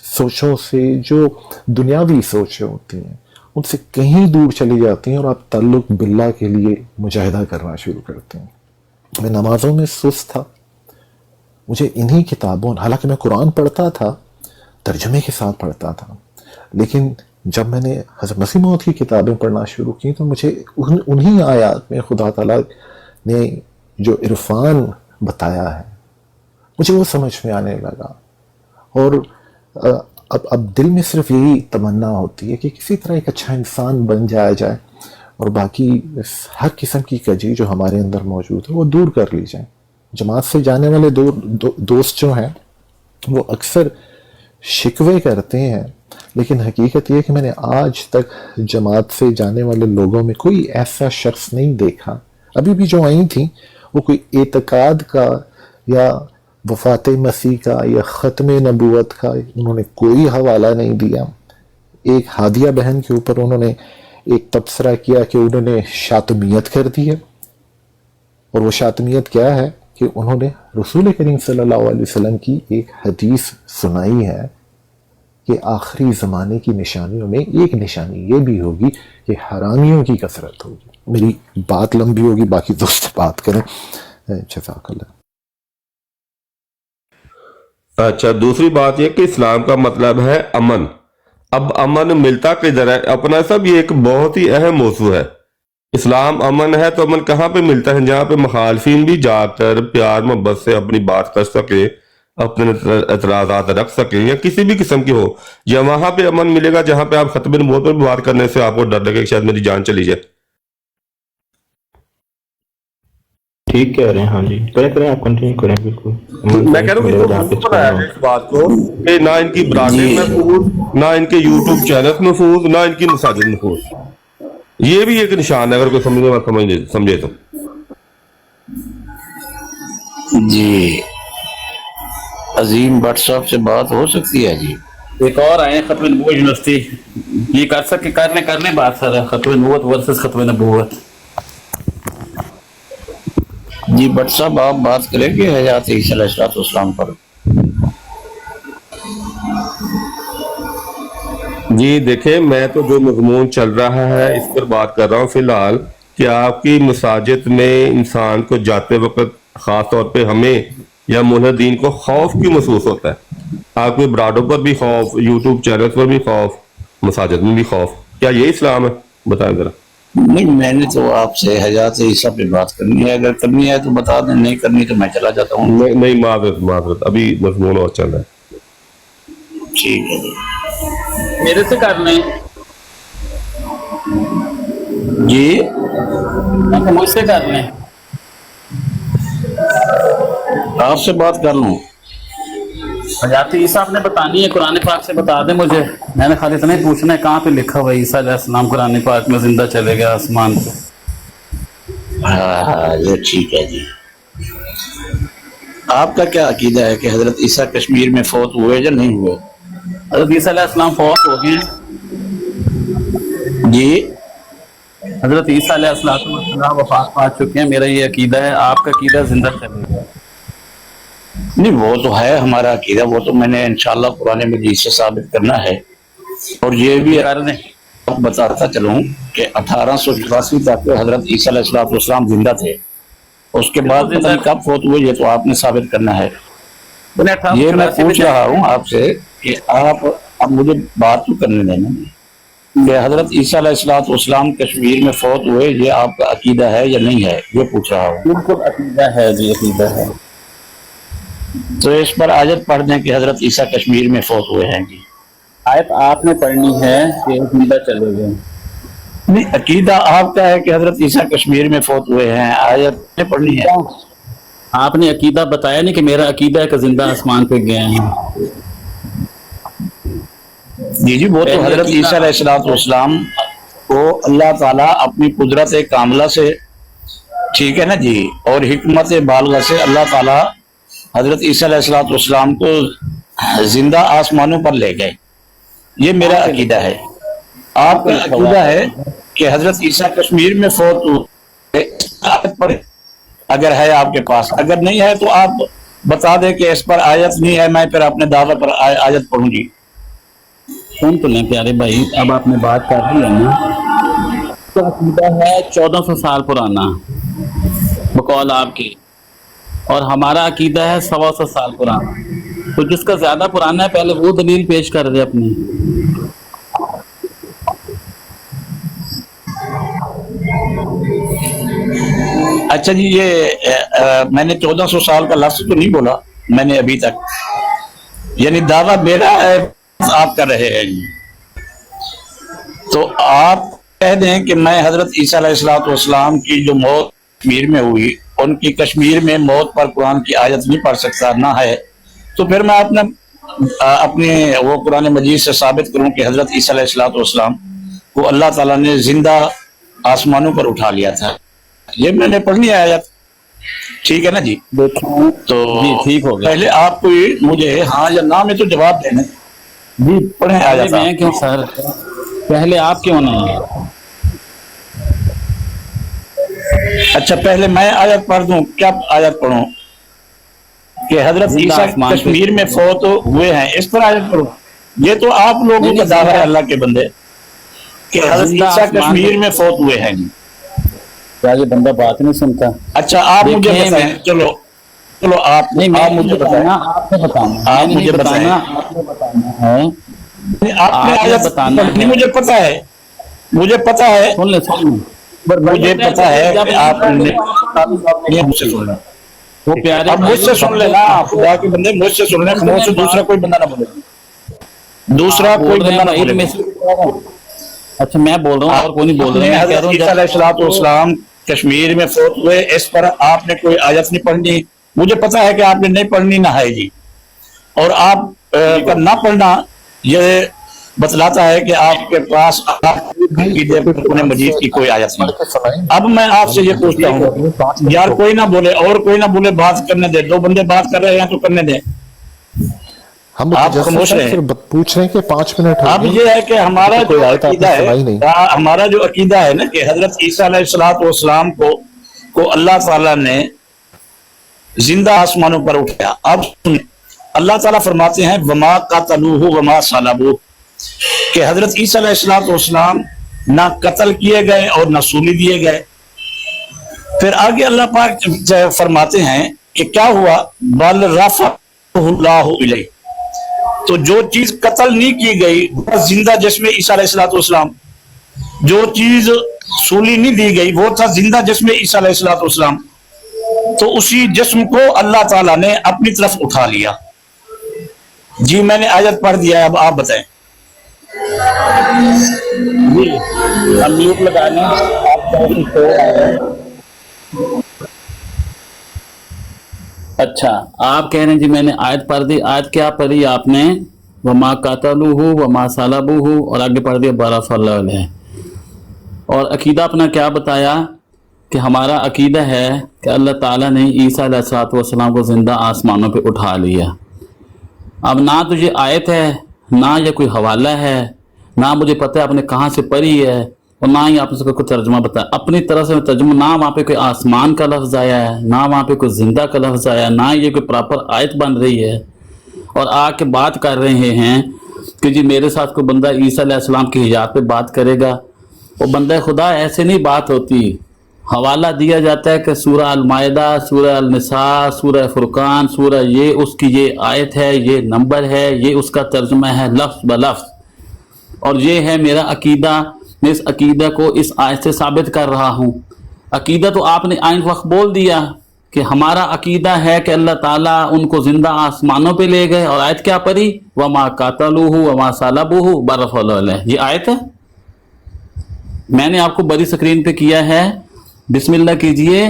سوچوں سے, جو دنیاوی سوچیں ہوتی ہیں, ان سے کہیں دور چلی جاتی ہیں اور آپ تعلق باللہ کے لیے مجاہدہ کرنا شروع کرتے ہیں. میں نمازوں میں سست تھا, مجھے انہی کتابوں, حالانکہ میں قرآن پڑھتا تھا, ترجمے کے ساتھ پڑھتا تھا, لیکن جب میں نے حضرت مسیح موعود کی کتابیں پڑھنا شروع کی تو مجھے انہی آیات میں خدا تعالیٰ نے جو عرفان بتایا ہے مجھے وہ سمجھ میں آنے لگا. اور اب دل میں صرف یہی تمنا ہوتی ہے کہ کسی طرح ایک اچھا انسان بن جائے اور باقی ہر قسم کی کجی جو ہمارے اندر موجود ہے وہ دور کر لی جائے. جماعت سے جانے والے دوست جو ہیں وہ اکثر شکوے کرتے ہیں, لیکن حقیقت یہ کہ میں نے آج تک جماعت سے جانے والے لوگوں میں کوئی ایسا شخص نہیں دیکھا, ابھی بھی جو آئی تھیں وہ کوئی اعتقاد کا یا وفات مسیح کا یا ختم نبوت کا انہوں نے کوئی حوالہ نہیں دیا. ایک ہادیہ بہن کے اوپر انہوں نے ایک تبصرہ کیا کہ انہوں نے شاطمیت کر دی ہے, اور وہ شاطمیت کیا ہے کہ انہوں نے رسول کریم صلی اللہ علیہ وسلم کی ایک حدیث سنائی ہے کہ آخری زمانے کی نشانیوں میں ایک نشانی یہ بھی ہوگی کہ حرامیوں کی کثرت ہوگی. میری بات لمبی ہوگی, باقی دوست بات کریں. جزاک اللہ.
اچھا, دوسری بات یہ کہ اسلام کا مطلب ہے امن. اب امن ملتا کدھر ہے؟ اپنا سب یہ ایک بہت ہی اہم موضوع ہے. اسلام امن ہے تو امن کہاں پہ ملتا ہے؟ جہاں پہ مخالفین بھی جا کر پیار محبت سے اپنی بات کر سکے, اپنے اعتراضات رکھ سکیں یا کسی بھی قسم کی ہو, یا وہاں پہ امن ملے گا جہاں پہ آپ ختم نبوت پر بات کرنے سے آپ کو ڈر لگے کہ شاید میری جان چلی جائے.
ठीक कह रहे हैं, हाँ जी, करें आप कंटिन्यू करें, बिल्कुल।
मैं कह रहा हूँ कि महफूज बनाया है इस बात को कि ना इनकी ब्रांडें महफूज, ना इनके यूट्यूब चैनल महफूज, ना इनकी मसाजिद महफूज। ये भी एक निशान है, अगर कोई समझे तो।
जी अजीम भट्ट साहब से बात हो सकती है जी?
एक और आए खत्म नबूवत यूनिवर्सिटी, ये कर लें बात सर, खत्म नबूवत वर्सेस खत्म नबूवत।
जी भट्ट साहब आप बात करेंगे हज़रत ईसा अलैहिस्सलाम पर?
जी देखें, मैं तो जो मज़मून चल रहा है इस पर बात कर रहा हूँ फिलहाल, कि आपकी मसाजिद में इंसान को जाते वक्त ख़ास तौर पे हमें या मुनदीन को खौफ क्यों महसूस होता है? आपके ब्राडों पर भी खौफ, यूट्यूब चैनल पर भी खौफ, मसाजिद में भी खौफ, क्या ये इस्लाम है? बताएं जरा।
नहीं, मैंने तो आपसे हज़रत ईसा पे बात करनी है, अगर करनी है तो बता दें, नहीं करनी तो मैं चला जाता हूँ।
नहीं, माजरत, अभी मज़मून और चल रहा है।
ठीक है जी।
मेरे से कर लें
जी,
मुझसे कर लें,
आपसे बात कर लूँ?
हज़रत ईसा आपने बतानी है, कुरान पाक से बता दें मुझे। मैंने खाली इतना ही पूछना है कहाँ पे लिखा हुआ है ईसा अलैहिस्सलाम कुरान पाक में जिंदा चले गया आसमान पे?
हाँ, ये ठीक है जी। आपका क्या अकीदा है कि हजरत ईसा कश्मीर में फौत हुए या नहीं हुए?
हज़रत ईसा अलैहिस्सलाम फौत हो गए
जी,
हज़रत ईसा अलैहिस्सलाम वफात पा चुके हैं, मेरा ये अकीदा है। आपका अकीदा जिंदा चले गया?
नहीं, वो तो है हमारा अकीदा, वो तो मैंने इंशाअल्लाह कुरान मजीद से साबित करना है। और ये भी
कर दें,
बताता चलूं कि 1884 तक हजरत ईसा अलैहिस्सलाम जिंदा थे, उसके बाद पता नहीं कब फौत हुए, ये तो आपने साबित करना है। ये मैं पूछ रहा हूँ आपसे कि आप अब मुझे बात तो करने देना कि हजरत ईसा अलैहिस्सलाम कश्मीर में फौत हुए, ये आपका अकीदा है या नहीं है, ये पूछ रहा हूँ।
बिल्कुल अकीदा है जी, अकीदा है।
तो इस पर आयत पढ़ दें कि हजरत ईसा कश्मीर में फौत हुए हैं जी।
आयत आपने पढ़नी है कि जिंदा चले गए?
नहीं, अकीदा आपका है कि हजरत ईसा कश्मीर में फौत हुए हैं, आयत ने पढ़नी है।
आपने अकीदा बताया नहीं कि मेरा अकीदा है कि जिंदा आसमान पे गए हैं।
जी, वो तो हजरत ईसा अलैहिस्सलाम को अल्लाह ताला अपनी कुदरत कामला से, ठीक है ना जी, और हिकमत बालगा से अल्लाह ताला हजरत ईसा अलैहिस्सलाम को जिंदा आसमानों पर ले गए। ये मेरा अकीदा है। आपका अकीदा है कि हजरत ईसा कश्मीर में फौत हुए, अगर है आपके पास, अगर नहीं है तो आप बता दें कि इस पर आयत नहीं है, मैं फिर अपने दावे पर आयत पढ़ूं जी।
सुन तो लें प्यारे भाई, अब आपने बात कर दी है ना, तो अकीदा है 1400 साल पुराना बकौल आपकी, और हमारा अकीदा है 125 साल पुराना। तो जिसका ज्यादा पुराना है पहले वो दलील पेश कर दे अपनी।
अच्छा जी, ये मैंने 1400 साल का लफ्ज तो नहीं बोला मैंने अभी तक, यानी दावा मेरा है, आप कर रहे हैं जी। तो आप कह दें कि मैं हजरत ईसा अलैहिस्सलाम की जो मौत कश्मीर में हुई, उनकी कश्मीर में मौत पर कुरान की आयत नहीं पढ़ सकता ना है, तो फिर मैं अपने वो कुरान मजीद से साबित करूं कि हजरत ईसा अलैहिस्सलाम को अल्लाह ताला ने जिंदा आसमानों पर उठा लिया था। ये मैंने पढ़नी है आयत, ठीक है ना जी?
देखो
तो
जी, ठीक हो गया।
पहले आप मुझे हाँ या ना में तो जवाब देना जी, पढ़े आयत।
मैं क्यों सर, पहले आप क्यों नहीं?
अच्छा, पहले मैं आयत पढ़ दूं? क्या आयत पढ़ूं कि हजरत ईसा कश्मीर में फौत हुए हैं, इस पर आयत पढ़ूं? ये तो आप लोगों का दावा है अल्लाह के बंदे कि हजरत ईसा कश्मीर में फौत हुए हैं।
क्या ये बंदा बात नहीं सुनता?
अच्छा, आप मुझे बताएं, चलो आप
नहीं,
आप मुझे बताएं,
आपने बताना,
आप मुझे बताना,
आपने बताना है,
आपने आयत बताना है। मुझे पता है, मुझे पता है,
सुन ले,
मुझे पता है कि आपने मुझसे सुनना।
वो प्यारे
अब मुझसे सुन लेना, खुदा के बंदे मुझसे सुन ले, मुझसे दूसरा कोई बंदा ना बोले, दूसरा कोई बंदा ना बोले।
अच्छा, मैं बोल रहा हूँ और कोई नहीं बोल रहा।
हजरत ईसा अलैहिस्सलाम कश्मीर में फौत हुए, इस पर आपने कोई आयत नहीं पढ़नी। मुझे पता है कि आपने नहीं पढ़नी ना है जी, और आप का ना पढ़ना ये बतलाता है कि आपके पास कुरान मजीद की कोई आयत नहीं। अब मैं आपसे ये पूछता हूँ यार, कोई ना बोले और कोई ना बोले, बात करने दे, दो बंदे बात कर रहे हैं तो करने दे।
हम
आप
जैसे
खामोश रहे।
फिर पूछ रहे हैं कि 5 मिनट हो
अब
गए।
ये है कि हमारा
कोई
जो
आयत आपने
अकीदा है,
सुनाई नहीं।
हमारा जो अकीदा है ना कि हजरत ईसा अलैहिस्सलाम को अल्लाह ताला ने जिंदा आसमानों पर उठाया। अब सुनिए, अल्लाह ताला फरमाते हैं वमा कतलूहु वमा सलबूहु, कि हजरत ईसा अलैहिस्सलाम ना कत्ल किए गए और ना सूली दिए गए। फिर आगे अल्लाह पाक फरमाते हैं कि क्या हुआ, बल रफ़अहु इलैहि, तो जो चीज कत्ल नहीं की गई वो जिंदा जिस्म ईसा अलैहिस्सलाम, जो चीज सूली नहीं दी गई वो था जिंदा जिस्म ईसा अलैहिस्सलाम, तो उसी जिस्म को अल्लाह ताला ने अपनी तरफ उठा लिया। जी मैंने आयत पढ़ दिया है, अब आप बताएं। जी अब म्यूट लगाना,
अच्छा, आप कह रहे हैं जी मैंने आयत पढ़ दी। आयत क्या पढ़ी आपने? वमा कतलूहु वमा सलबूहु, और आगे पढ़ दिया बरफ़अल्लाहु अलैहि। और अकीदा अपना क्या बताया कि हमारा अकीदा है कि अल्लाह ताला ने ईसा अलैहिस्सलाम को ज़िंदा आसमानों पे उठा लिया। अब ना तो ये आयत है, ना ये कोई हवाला है, ना मुझे पता है आपने कहाँ से पढ़ी है, और ना ही आपने कोई तर्जुमा बताया। अपनी तरफ से तर्जुमा, ना वहाँ पे कोई आसमान का लफ्ज़ आया है, ना वहाँ पे कोई जिंदा का लफ्ज़ आया है, ना ये कोई प्रॉपर आयत बन रही है। और आके बात कर रहे हैं कि जी मेरे साथ कोई बंदा ईसा अलैहिस्सलाम की हिजाब पे बात करेगा। वो बंदा खुदा, ऐसे नहीं बात होती। हवाला दिया जाता है कि सूरह अल-माइदा, सूरह अल-निसा, सूरह फुरकान, सूरह ये उसकी ये आयत है, ये नंबर है, ये उसका तर्जुमा है लफ्ज़ ब लफ्ज़, और ये है मेरा अकीदा। मैं इस अकीदा को इस आयत से साबित कर रहा हूँ। अकीदा तो आपने आइन वक्त बोल दिया कि हमारा अकीदा है कि अल्लाह ताला उनको जिंदा आसमानों पे ले गए, और आयत क्या पढ़ी? वमा कतलूहु वमा सलबूहु बरफ़अल्लाहु अलैहि। ये आयत है, मैंने आपको बड़ी स्क्रीन पे किया है। बिस्मिल्लाह कीजिए,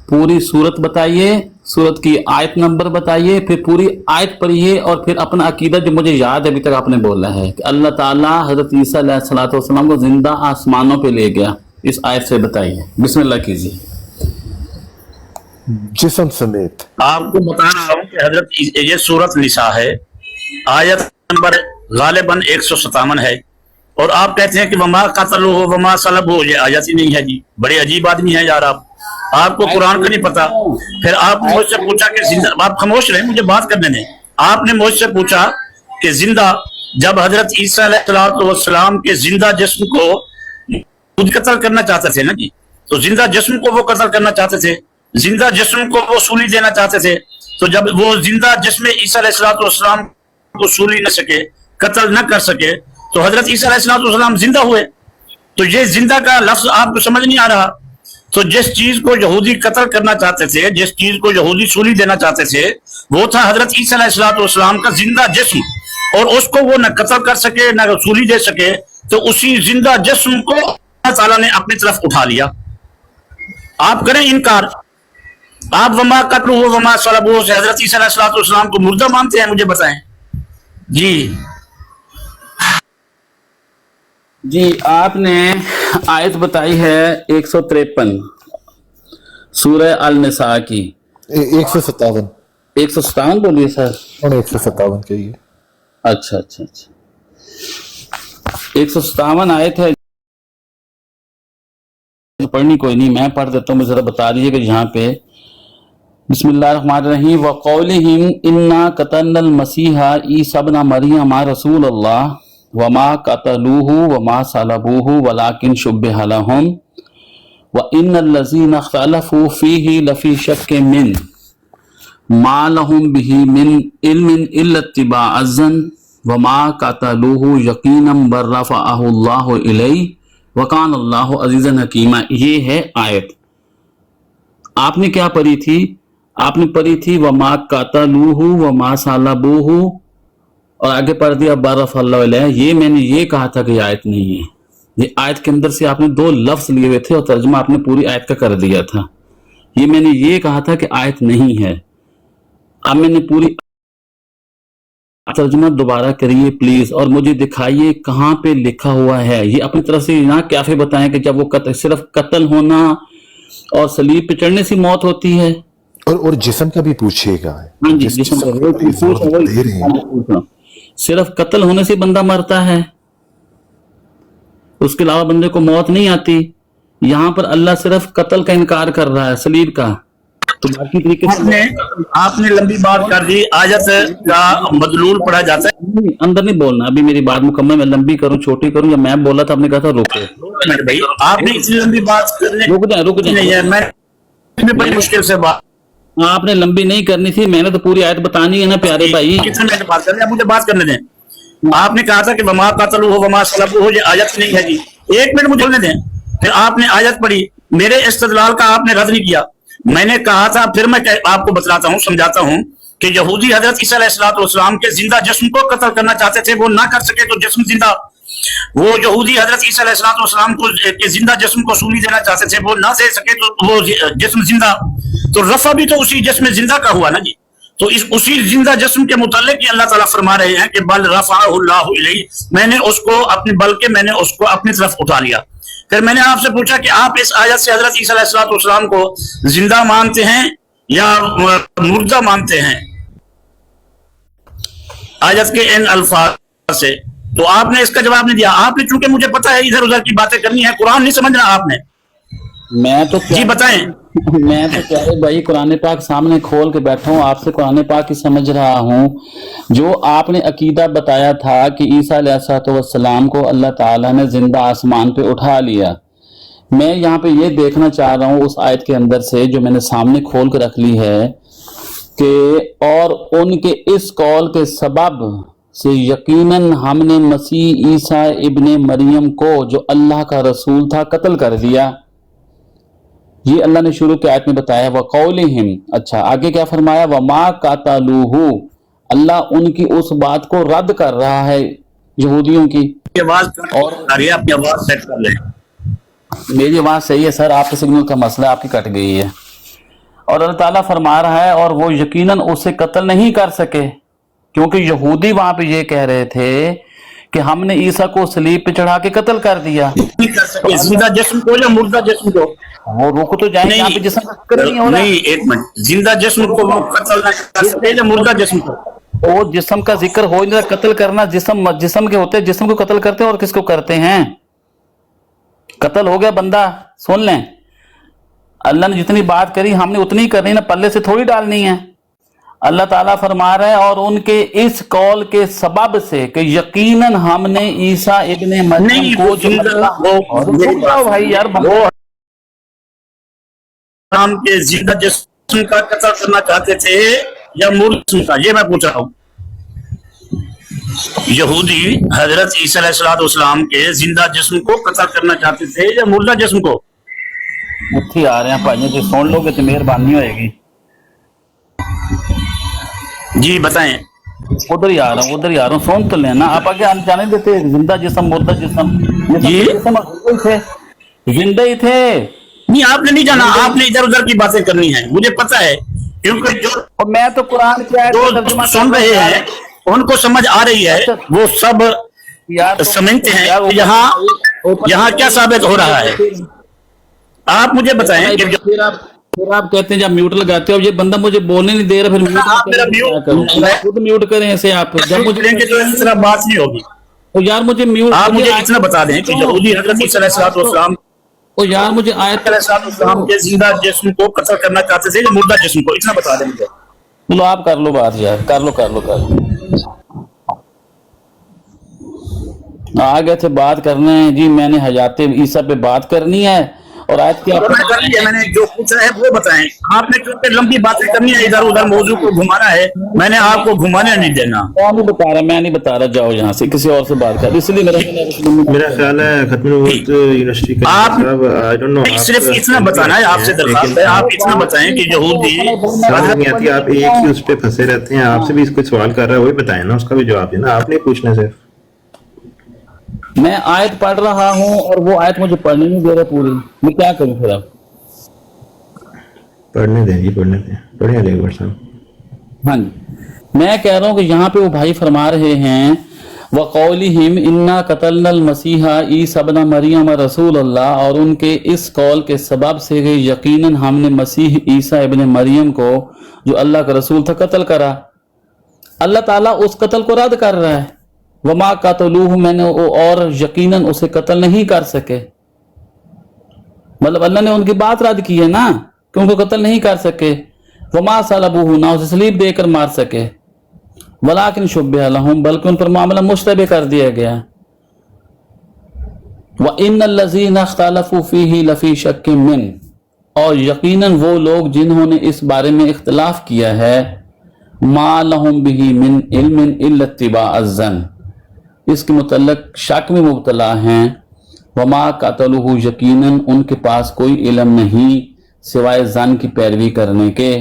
पूरी सूरत बताइए, सूरत की आयत नंबर बताइए, फिर पूरी आयत पढ़िए, और फिर अपना अकीदा जो मुझे याद है अभी तक आपने बोला है कि अल्लाह ताला हजरत ईसा अलैहिस्सलाम को जिंदा आसमानों पे ले गया। इस आयत से बताइए, बिस्मिल्लाह कीजिए।
जिस्म समेत।
आपको बता रहा हूँ कि हजरत ये सूरत निसा है, आयत नंबर गालिबन 157 है, और आप कहते हैं कि वमा कतलूहु वमा सलबूहु, ये आयत ही नहीं है जी। बड़े अजीब आदमी है यार आप, आपको कुरान का नहीं पता। फिर आप मुझसे पूछा कि जिंदा, आप खामोश रहे, मुझे बात करने दें। आपने मुझसे पूछा कि जिंदा, जब हजरत ईसा अलैहिस्सलाम के जिंदा जिस्म को खुद कत्ल करना चाहते थे ना जी, तो जिंदा जिस्म को वो कत्ल करना चाहते थे, जिंदा जिस्म को वो सूली देना चाहते थे। तो जब वो जिंदा जिस्म ईसा अलैहिस्सलाम को सूली न सके, कत्ल न कर सके, तो हजरत ईसा अलैहिस्सलाम जिंदा हुए। तो ये जिंदा का लफ्ज आपको समझ नहीं आ रहा। तो जिस चीज को यहूदी कत्ल करना चाहते थे, जिस चीज को यहूदी सूली देना चाहते थे, वो था हजरत ईसा अलैहिस्सलाम का जिंदा जिस्म, और उसको वो न कत्ल कर सके न सूली दे सके, तो उसी जिंदा जिस्म को अल्लाह ताला ने अपनी तरफ उठा लिया। आप करें इनकार, आप वमा कतलूहु वमा सलबूहु से हजरत ईसा अलैहिस्सलाम को मुर्दा मानते हैं? मुझे बताएं जी।
जी आपने आयत बताई है 153 सूरह अल-निसा की।
157
157 बोलिए सर।
157 कहिए।
अच्छा अच्छा अच्छा, 157 आयत है, पढ़नी कोई नहीं, मैं पढ़ देता हूँ, मुझे जरा बता दीजिए कि यहाँ पे बिस्मिल्लाहिर्रहमानिर्रहीम व कौलिहिम इन्ना कतलनल मसीहा ईसा इब्न मरियम रसूलुल्लाह वमा कतलूहु वमा सलबूहु वलाकिन शुब्बिह लहुम व इन्नल लज़ीना इख्तलफू फीही लफी शक्किन मिन मा लहुम बिही मिन इल्मिन इल्ला इत्तिबाअ अज़्ज़न वमा कतलूहु यकीनन बल रफ़अहु अल्लाहु इलैहि व काना अल्लाहु अज़ीज़न हकीमा। ये है आयत। आपने क्या पढ़ी थी? आपने पढ़ी थी वमा कतलूहु वमा सलबूहु, और आगे पढ़ दिया बरफ़अल्लाहु अलैहि। ये मैंने ये कहा था कि आयत नहीं है। ये आयत के अंदर से आपने 2 लफ्ज लिए हुए थे और तर्जुमा आपने पूरी आयत का कर दिया था। ये मैंने ये कहा था कि आयत नहीं है। अब मैंने पूरी तर्जुमा दोबारा करिए प्लीज और मुझे दिखाइए कहाँ पे लिखा हुआ है। ये अपनी तरफ से ना कैफे बताएं कि जब वो सिर्फ कत्ल होना और सलीब पे चढ़ने से मौत होती है।
और जिस्म का भी पूछिएगा।
हाँ जी, जिस्म का
दे रहे हैं।
सिर्फ कत्ल होने से बंदा मरता है, उसके अलावा बंदे को मौत नहीं आती। यहाँ पर अल्लाह सिर्फ कत्ल का इनकार कर रहा है, सलीब का। तो बाकी तरीके से
आपने लंबी बात कर दी। आयत का मदलूल पढ़ा जाता है।
अंदर नहीं बोलना, अभी मेरी बात मुकम्मल, मैं लंबी करूं छोटी करूं, जब मैं बोला था आपने कहा था रुको।
भाई आपने इतनी लंबी बात करने
रुक जाए
नहीं है, मैं बड़ी मुश्किल से बात,
आपने लंबी नहीं करनी थी, मैंने तो पूरी आयत बतानी है ना प्यारे भाई।
कितने मिनट बात कर रहे हैं, मुझे बात करने दें। आपने कहा था कि वमा कतलू हो वमा सलबू हो, ये आयत नहीं है जी। 1 मिनट मुझे बोलने दें। फिर आपने आयत पढ़ी, मेरे इस्तेदलाल का आपने रद्द नहीं किया। मैंने कहा था, फिर मैं आपको बतलाता हूँ, समझाता हूँ कि यहूदी हजरत ईसा अलैहिस्सलाम के जिंदा जिस्म को कत्ल करना चाहते थे, वो ना कर सके तो जिस्म जिंदा, वो यहूदी हजरत ईसा अलैहिस्सलाम को के जिंदा जिस्म को सूली देना चाहते थे, वो ना दे सके तो वो जिस्म जिंदा, तो रफा भी तो उसी जिस्म जिंदा का हुआ ना जी। तो इस उसी जिंदा जिस्म के मुतालिक अल्लाह ताला फरमा रहे हैं कि बल रफअहुल्लाहु इलैहि, मैंने उसको अपने बल के मैंने उसको अपनी तरफ उठा लिया। फिर मैंने आपसे पूछा कि आप इस आयत से हजरत ईसा अलैहिस्सलाम को जिंदा मानते हैं या मुर्दा मानते हैं, आयत के इन अल्फाज से। तो आपने इसका जवाब नहीं दिया। आपने, चूंकि मुझे पता है इधर उधर की बातें करनी है, कुरान नहीं समझना आपने।
मैं तो
जी बताएं।
मैं तो प्यारे भाई कुरान पाक सामने खोल के बैठा हूँ, आपसे कुरान पाक ही समझ रहा हूँ। जो आपने अकीदा बताया था कि ईसा अलैहिस्सलाम को अल्लाह ताला ने जिंदा आसमान पे उठा लिया, मैं यहाँ पे ये देखना चाह रहा हूँ उस आयत के अंदर से जो मैंने सामने खोल के रख ली है कि और उनके इस कौल के सबब से यकीनन हमने मसीह ईसा इब्ने मरियम को जो अल्लाह का रसूल था कत्ल कर दिया। ये अल्लाह ने शुरू की आयत में बताया। वक़ौलिहिम, अच्छा आगे क्या फरमाया, वमा कातलूहु, अल्लाह उनकी उस बात को रद्द कर रहा है यहूदियों की।
आवाज और अपनी आवाज सेट कर लें।
मेरी आवाज सही है सर, आपके सिग्नल का मसला, आपकी कट गई है। और अल्लाह ताला फरमा रहा है और वो यकीनन उसे कत्ल नहीं कर सके, क्योंकि यहूदी वहां पे ये कह रहे थे कि हमने ईसा को सलीब पे चढ़ा के कत्ल कर दिया।
नहीं कर सके जिंदा जिस्म को या मुर्दा जिस्म को,
वो रुक तो जाए, यहाँ पे जिस्म का जिक्र नहीं हो रहा।
नहीं 1 मिनट, जिंदा जिस्म को वो कत्ल ना कर सके या मुर्दा जिस्म को,
वो जिस्म का जिक्र हो नहीं रहा। कत्ल करना जिस्म के होते हैं, जिस्म को कत्ल करते हैं और किसको करते हैं, कत्ल हो गया बंदा। सुन लें, अल्लाह ने जितनी बात करी हमने उतनी ही करनी ना, पल्ले से थोड़ी डालनी है। अल्लाह ताला फरमा रहा है और उनके इस कौल के सबब से कि यकीनन हमने ईसा इब्ने मरियम को जो भाई यार
नाम के जिंदा जिस्म का कत्ल करना चाहते थे या मुर्दा का, ये मैं पूछ रहा हूँ। यहूदी हजरत ईसा अलैहिस्सलाम के जिंदा जिस्म को कत्ल करना चाहते थे या मुर्दा जिस्म को?
मुट्ठी आ रहे हैं भाई, जो सुन लोगे तो मेहरबानी होएगी।
जी बताएं।
उधर ही आ रहा हूँ, सुन तो लेना। आप आगे जाने देते, जिंदा जिस्म मुर्दा जिस्म,
जी
थे, जिंदा ही थे।
नहीं आपने नहीं जाना, आपने इधर उधर की बातें करनी है, मुझे पता है, क्योंकि जो
और मैं तो कुरान
जो सुन रहे हैं उनको समझ आ रही है, वो सब
यार
समझते हैं यहाँ क्या साबित हो रहा है। आप मुझे बताएं कि
फिर आप कहते हैं जब म्यूट लगाते हो, ये बंदा मुझे बोलने नहीं दे रहा, फिर
आप मेरा
खुद म्यूट करें ऐसे। आप जब मुझे
तो इस तरह बात नहीं होगी।
तो यार मुझे म्यूट,
आप मुझे इतना बता दें कि यहूदी हजरत ईसा अलैहिस्सलाम
और यार मुझे आयत
अलैहिस्सलाम के जिंदा जिस्म को कत्ल करना चाहते थे या मुर्दा जिस्म को, इतना बता दें मुझे।
चलो आप कर लो बात यार, कर लो। आ गए थे बात करने जी, मैंने हयात ईसा पे बात करनी है और आज की
मैंने जो पूछा है वो बताएं। आपने क्योंकि लंबी बातें करनी है, इधर उधर मौजू को घुमाना है, मैंने आपको घुमाने नहीं देना।
मैं नहीं बता रहा, जाओ यहाँ से किसी और से बात कर। इसलिए
मेरा ख्याल है खत्म यूनिवर्सिटी का
आप आई डोंट नो, सिर्फ इतना बताना है आपसे दरख्वास्त है, आप इतना बताएं कि यहूदी
आप एक ही उस पे फंसे रहते हैं। आपसे भी इसको सवाल कर रहा है, वही बताएं ना, उसका भी जवाब देना, आपने पूछना सिर्फ।
میں آیت پڑھ رہا ہوں اور وہ آیت مجھے پڑھنے نہیں دے رہے پوری، میں کیا کروں پھر اب؟
پڑھنے دیں جی، پڑھنے دیں، پڑھیں علی اکبر صاحب۔
ہاں جی، میں کہہ رہا ہوں کہ یہاں پہ وہ بھائی فرما رہے ہیں وَقَوْلِهِمْ إِنَّا قَتَلْنَا الْمَسِيحَ عِيسَى ابْنَ مَرْيَمَ رسول اللہ، اور ان کے اس قول کے سبب سے کہ یقیناً ہم نے مسیح عیسیٰ ابن مریم کو جو اللہ کا رسول تھا قتل کرا۔ اللہ تعالیٰ اس قتل کو رد کر رہا ہے، وما قتلوہ، میں نے اور یقیناً اسے قتل نہیں کر سکے، مطلب اللہ نے ان کی بات رد کی ہے نا کہ ان کو قتل نہیں کر سکے، وما صلبوہ، نہ اسے صلیب دے کر مار سکے، ولیکن شبہ لہم، بلکہ ان پر معاملہ مشتبہ کر دیا گیا۔ وَإِنَّ الَّذِينَ اخْتَلَفُوا فِيهِ لَفِي شَكٍّ مِّنْهُ، اور یقیناً وہ لوگ جنہوں نے اس بارے میں اختلاف کیا ہے، مَا لَهُمْ بِهِ مِنْ عِلْمٍ إِلَّا اتِّبَاعَ الظَّنِّ، اس کے متعلق شک میں مبتلا ہیں، وَمَا قَتَلُوهُ، یقیناً ان کے پاس کوئی علم نہیں سوائے ظن کی پیروی کرنے کے،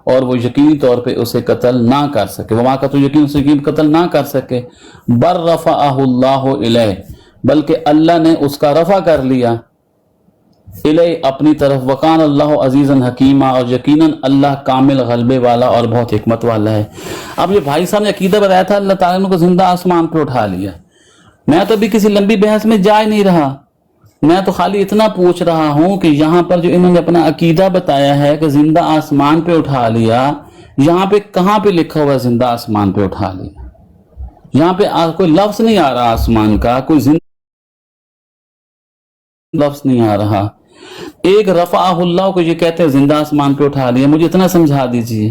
اور وہ یقینی طور پہ اسے قتل نہ کر سکے، وما کا تو یقین اسے قتل نہ کر سکے، بر رفعہ اللہ الیہ، بلکہ اللہ نے اس کا رفع کر لیا، الیہ اپنی طرف، وکان اللہ عزیزا حکیما، اور یقیناً اللہ کامل غلبے والا اور بہت حکمت والا ہے۔ اب یہ بھائی صاحب نے عقیدہ بتایا تھا اللہ تعالیٰ نے ان کو زندہ آسمان پہ اٹھا لیا، میں تو ابھی کسی لمبی بحث میں جا ہی نہیں رہا، میں تو خالی اتنا پوچھ رہا ہوں کہ یہاں پر جو انہوں نے اپنا عقیدہ بتایا ہے کہ زندہ آسمان پہ اٹھا لیا، یہاں پہ کہاں پہ لکھا ہوا ہے زندہ آسمان پہ اٹھا لیا؟ یہاں پہ کوئی لفظ نہیں آ رہا آسمان کا، کوئی زندہ لفظ نہیں آ رہا۔ ایک رفعہ اللہ کو یہ کہتے ہیں زندہ آسمان پہ اٹھا لیا، مجھے اتنا سمجھا دیجئے،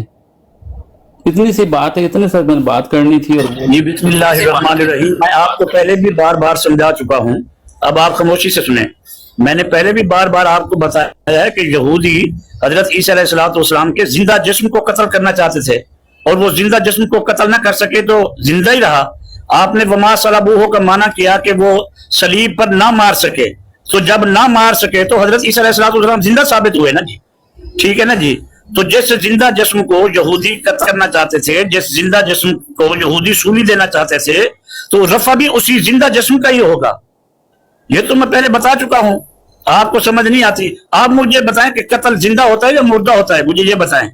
اتنی سی بات ہے، اتنے سے میں نے بات کرنی تھی۔ اور
جی بسم اللہ الرحمن الرحیم، میں آپ کو پہلے بھی بار بار سمجھا چکا ہوں، اب آپ خاموشی سے سنیں۔ میں نے پہلے بھی بار بار آپ کو بتایا ہے کہ یہودی حضرت عیسیٰ علیہ السلام کے زندہ جسم کو قتل کرنا چاہتے تھے، اور وہ زندہ جسم کو قتل نہ کر سکے تو زندہ ہی رہا۔ آپ نے وما صلبوہ کا معنی کیا کہ وہ صلیب پر نہ مار سکے، تو جب نہ مار سکے تو حضرت عیسیٰ علیہ السلام زندہ ثابت ہوئے نا جی، ٹھیک ہے نا جی۔ تو جس زندہ جسم کو یہودی قتل کرنا چاہتے تھے، جس زندہ جسم کو یہودی سولی دینا چاہتے تھے، تو رفع بھی اسی زندہ جسم کا ہی ہوگا۔ یہ تو میں پہلے بتا چکا ہوں، آپ کو سمجھ نہیں آتی۔ آپ مجھے بتائیں کہ قتل زندہ ہوتا ہے یا مردہ ہوتا ہے، مجھے یہ بتائیں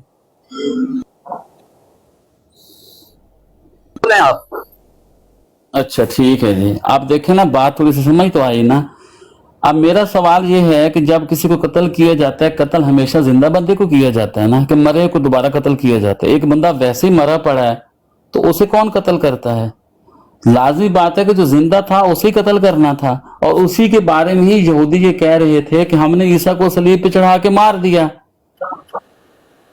آپ۔
اچھا ٹھیک ہے جی، آپ دیکھیں نا بات تھوڑی سی سمجھ تو آئی نا۔ اب میرا سوال یہ ہے کہ جب کسی کو قتل کیا جاتا ہے، قتل ہمیشہ زندہ بندے کو کیا جاتا ہے نا، کہ مرے کو دوبارہ قتل کیا جاتا ہے؟ ایک بندہ ویسے ہی مرا پڑا ہے تو اسے کون قتل کرتا ہے؟ لازمی بات ہے کہ جو زندہ تھا اسے قتل کرنا تھا، اور اسی کے بارے میں ہی یہودی یہ کہہ رہے تھے کہ ہم نے عیسیٰ کو صلیب پہ چڑھا کے مار دیا،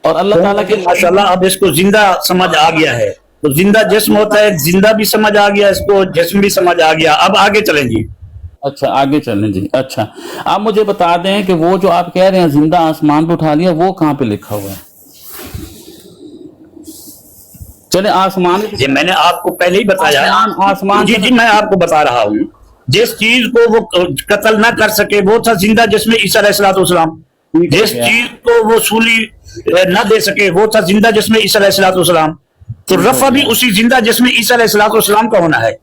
اور اللہ تعالیٰ کے
ماشاءاللہ اب اس کو زندہ سمجھ آ گیا ہے، تو زندہ جسم ہوتا ہے، زندہ بھی سمجھ آ گیا، اس کو جسم بھی سمجھ آ گیا۔ اب آگے چلیں جی۔
اچھا آگے چلیں جی۔ اچھا آپ مجھے بتا دیں کہ وہ جو آپ کہہ رہے ہیں زندہ آسمان پہ اٹھا لیا، وہ کہاں پہ لکھا ہوا ہے؟ چلے آسمان،
یہ میں نے آپ کو پہلے ہی بتایا،
آسمان
جی جی میں آپ کو بتا رہا ہوں، جس چیز کو وہ قتل نہ کر سکے وہ تھا زندہ جسم عیسیٰ علیہ السلام، جس چیز کو وہ سولی نہ دے سکے وہ تھا زندہ جسم عیسیٰ علیہ السلام، تو رفع بھی اسی زندہ جسم عیسیٰ علیہ السلام کا ہونا ہے۔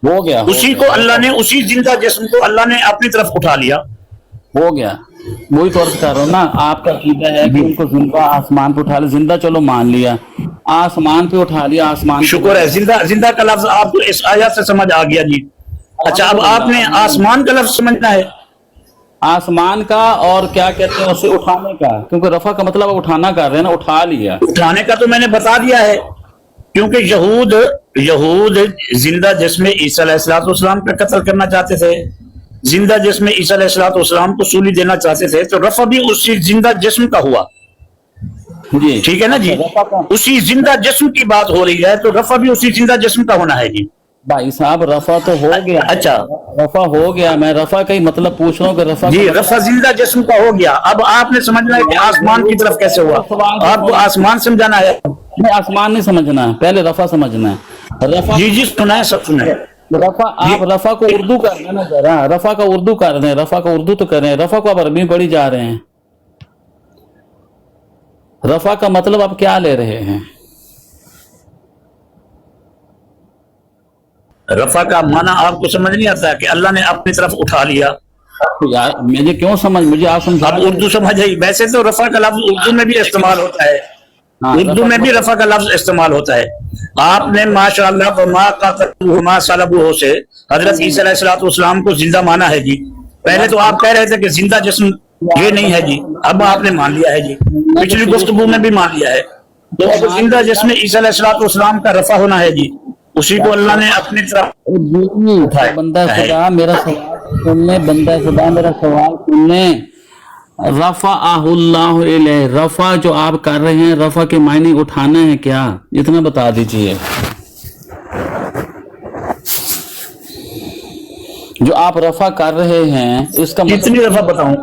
ہو گیا،
اسی کو اللہ نے، اسی زندہ جسم کو اللہ نے اپنی طرف اٹھا لیا۔
ہو گیا، وہی طور سے کہہ رہا ہوں نا، آپ کا عقیدہ ہے کہ ان کو زندہ آسمان پہ اٹھا لیا، زندہ چلو مان لیا، آسمان پہ اٹھا لیا، آسمان
شکر ہے، زندہ کا لفظ آپ کو اس آیات سے سمجھ آ گیا جی۔ اچھا اب آپ نے آسمان کا لفظ سمجھنا ہے،
آسمان کا، اور کیا کہتے ہیں اسے اٹھانے کا، کیونکہ رفع کا مطلب اٹھانا کر رہے ہیں نا، اٹھا لیا۔
اٹھانے کا تو میں نے بتا دیا ہے، کیونکہ یہود زندہ جسم عیسیٰ علیہ السلام پہ قتل کرنا چاہتے تھے، زندہ جسم عیسیٰ علیہ السلام کو سولی دینا چاہتے تھے، تو رفع بھی اسی زندہ جسم کا ہوا،
جی
ٹھیک ہے نا جی۔ اسی زندہ جسم کی بات ہو رہی ہے، تو رفع بھی اسی زندہ جسم کا ہونا ہے جی۔
بھائی صاحب رفع تو ہو گیا،
اچھا
رفع ہو گیا، میں رفع کا ہی مطلب پوچھ رہا ہوں کہ رفع
جی، رفع زندہ جسم کا ہو گیا۔ اب آپ نے سمجھنا ہے کہ آسمان کی طرف کیسے ہوا، آپ کو آسمان سمجھانا ہے۔
نہیں آسمان نہیں سمجھنا ہے، پہلے رفع سمجھنا ہے۔ رفع
جی جی سنائیں، سب سنائیں۔
رفع، آپ رفع کو اردو کر دیں نا ذرا، رفع کا اردو کر دیں، رفع کا اردو تو کریں، رفع کو آپ عربی میں پڑھی جا رہے ہیں، رفع کا مطلب آپ کیا لے رہے ہیں؟
रफा का माना आपको समझ नहीं आता कि अल्लाह ने अपनी तरफ उठा लिया?
तो यार मुझे क्यों समझ, मुझे आप समझा।
अब उर्दू समझ आई। वैसे तो रफा का लफ्ज उर्दू में भी इस्तेमाल होता है,
हाँ,
उर्दू में भी रफा का लफ्ज इस्तेमाल होता है। आपने माशाअल्लाह मा का सलबू से हजरत ईसा अलैहिस्सलाम को जिंदा माना है जी। पहले तो आप कह रहे थे कि जिंदा जिस्म ये नहीं है जी, अब आपने मान लिया है जी, पिछली गुफ्तगू में भी मान लिया है। तो अब जिंदा जिस्म ईसा अलैहिस्सलाम का रफा होना है जी, उसी को अल्लाह ने अपनी तरफ उठाया।
बंदा खुदा मेरा सवाल सुनने, बंदा खुदा मेरा सवाल सुनने। रफा आहुल्लाह इलैह, रफा जो आप कर रहे हैं, रफा के मायने उठाना है क्या, इतना बता दीजिए। जो आप रफा कर रहे हैं इसका
कितनी दफा बताऊं?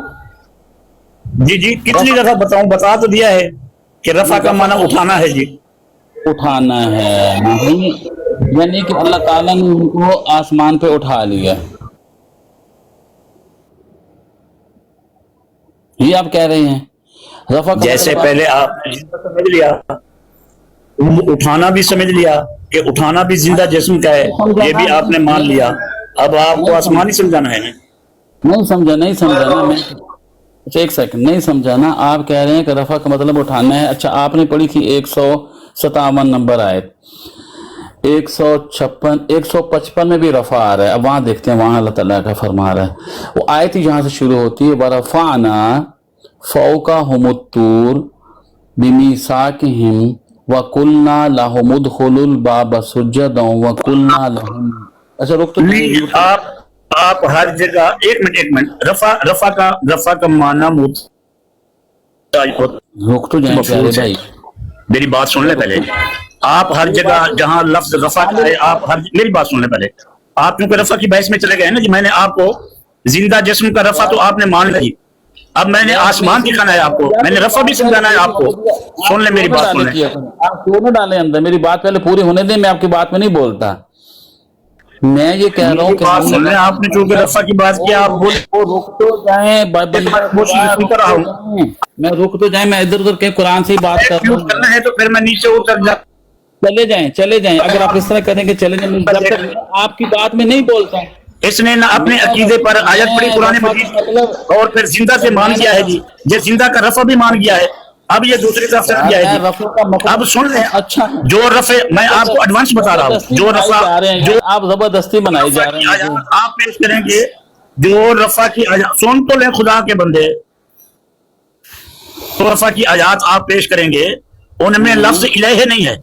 जी जी कितनी दफा बताऊं? बता तो दिया है कि रफा का माना उठाना है जी।
उठाना है नहीं, यानी कि अल्लाह ताला ने उनको आसमान पे उठा लिया, ये आप कह रहे हैं। रफा का
जैसे
मतलब
पहले आप समझ लिया, उठाना भी समझ लिया कि उठाना भी जिंदा जिस्म का है, ये भी आपने मान लिया। अब आपको आसमानी समझाना है।
नहीं समझा ना मैं। अच्छा एक सेकंड, नहीं समझा ना। आप कह रहे हैं कि रफा का मतलब उठाना है। अच्छा आपने पढ़ी थी 157 नंबर आयत, 155 में भी रफा आ रहा है। अब वहां देखते हैं, वहां अल्लाह ताला का फरमा रहा है। वो आयत ही जहां से शुरू होती है, वरफाना फौकाहुमुत्तूर बिमीसाकिहिम वकुलना लहुम उदखुलुल बाब सुज्जदन वकुलना लहुम। अच्छा रुक तो
नहीं, आप हर जगह एक मिनट रफा का माना
रुक तो जाए प्यारे भाई,
मेरी बात सुन ले पहले। आप हर जगह जहां लफ्ज रफा का है, आप हर मेरी बात सुन ले पहले। आप क्योंकि रफा की बहस में चले गए ना जी, मैंने आपको जिंदा जिस्म का रफा तो आपने मान ली, अब मैंने आसमान दिखाना है आपको, मैंने रफा भी समझाना है आपको। सुन ले मेरी बात, सुन ले।
आप क्यों ना डालें अंदर, मेरी बात पहले पूरी होने दें। मैं आपकी बात में नहीं बोलता, मैं ये कह रहा हूँ कि
आपने चूंकि रफा की बात किया, आप बोले
रुक तो जाए, मैं रुक तो जाए, मैं इधर उधर के कुरान से ही बात कर रहा हूँ।
करना है तो फिर मैं नीचे उतर जा।
चले जाएं। अगर आप इस तरह करेंगे चले जाएं, जब तक आपकी बात में नहीं बोलता।
इसने ना अपने अकीदे पर आयत पढ़ी कुरान मजीद और फिर जिंदा से मान गया है जी, ये जिंदा का रफा भी मान गया है। अब ये दूसरी तरफ से गया है जी। अब सुन ले, अच्छा जो रफे मैं आपको एडवांस बता रहा हूँ, जो रफा जो
आप जबरदस्ती बनाई जा रहे हैं,
आप पेश करेंगे जो रफा की सुन तो ले खुदा के बंदे, तो रफा की आयात आप पेश करेंगे, उनमें लफ्ज इलाह नहीं है,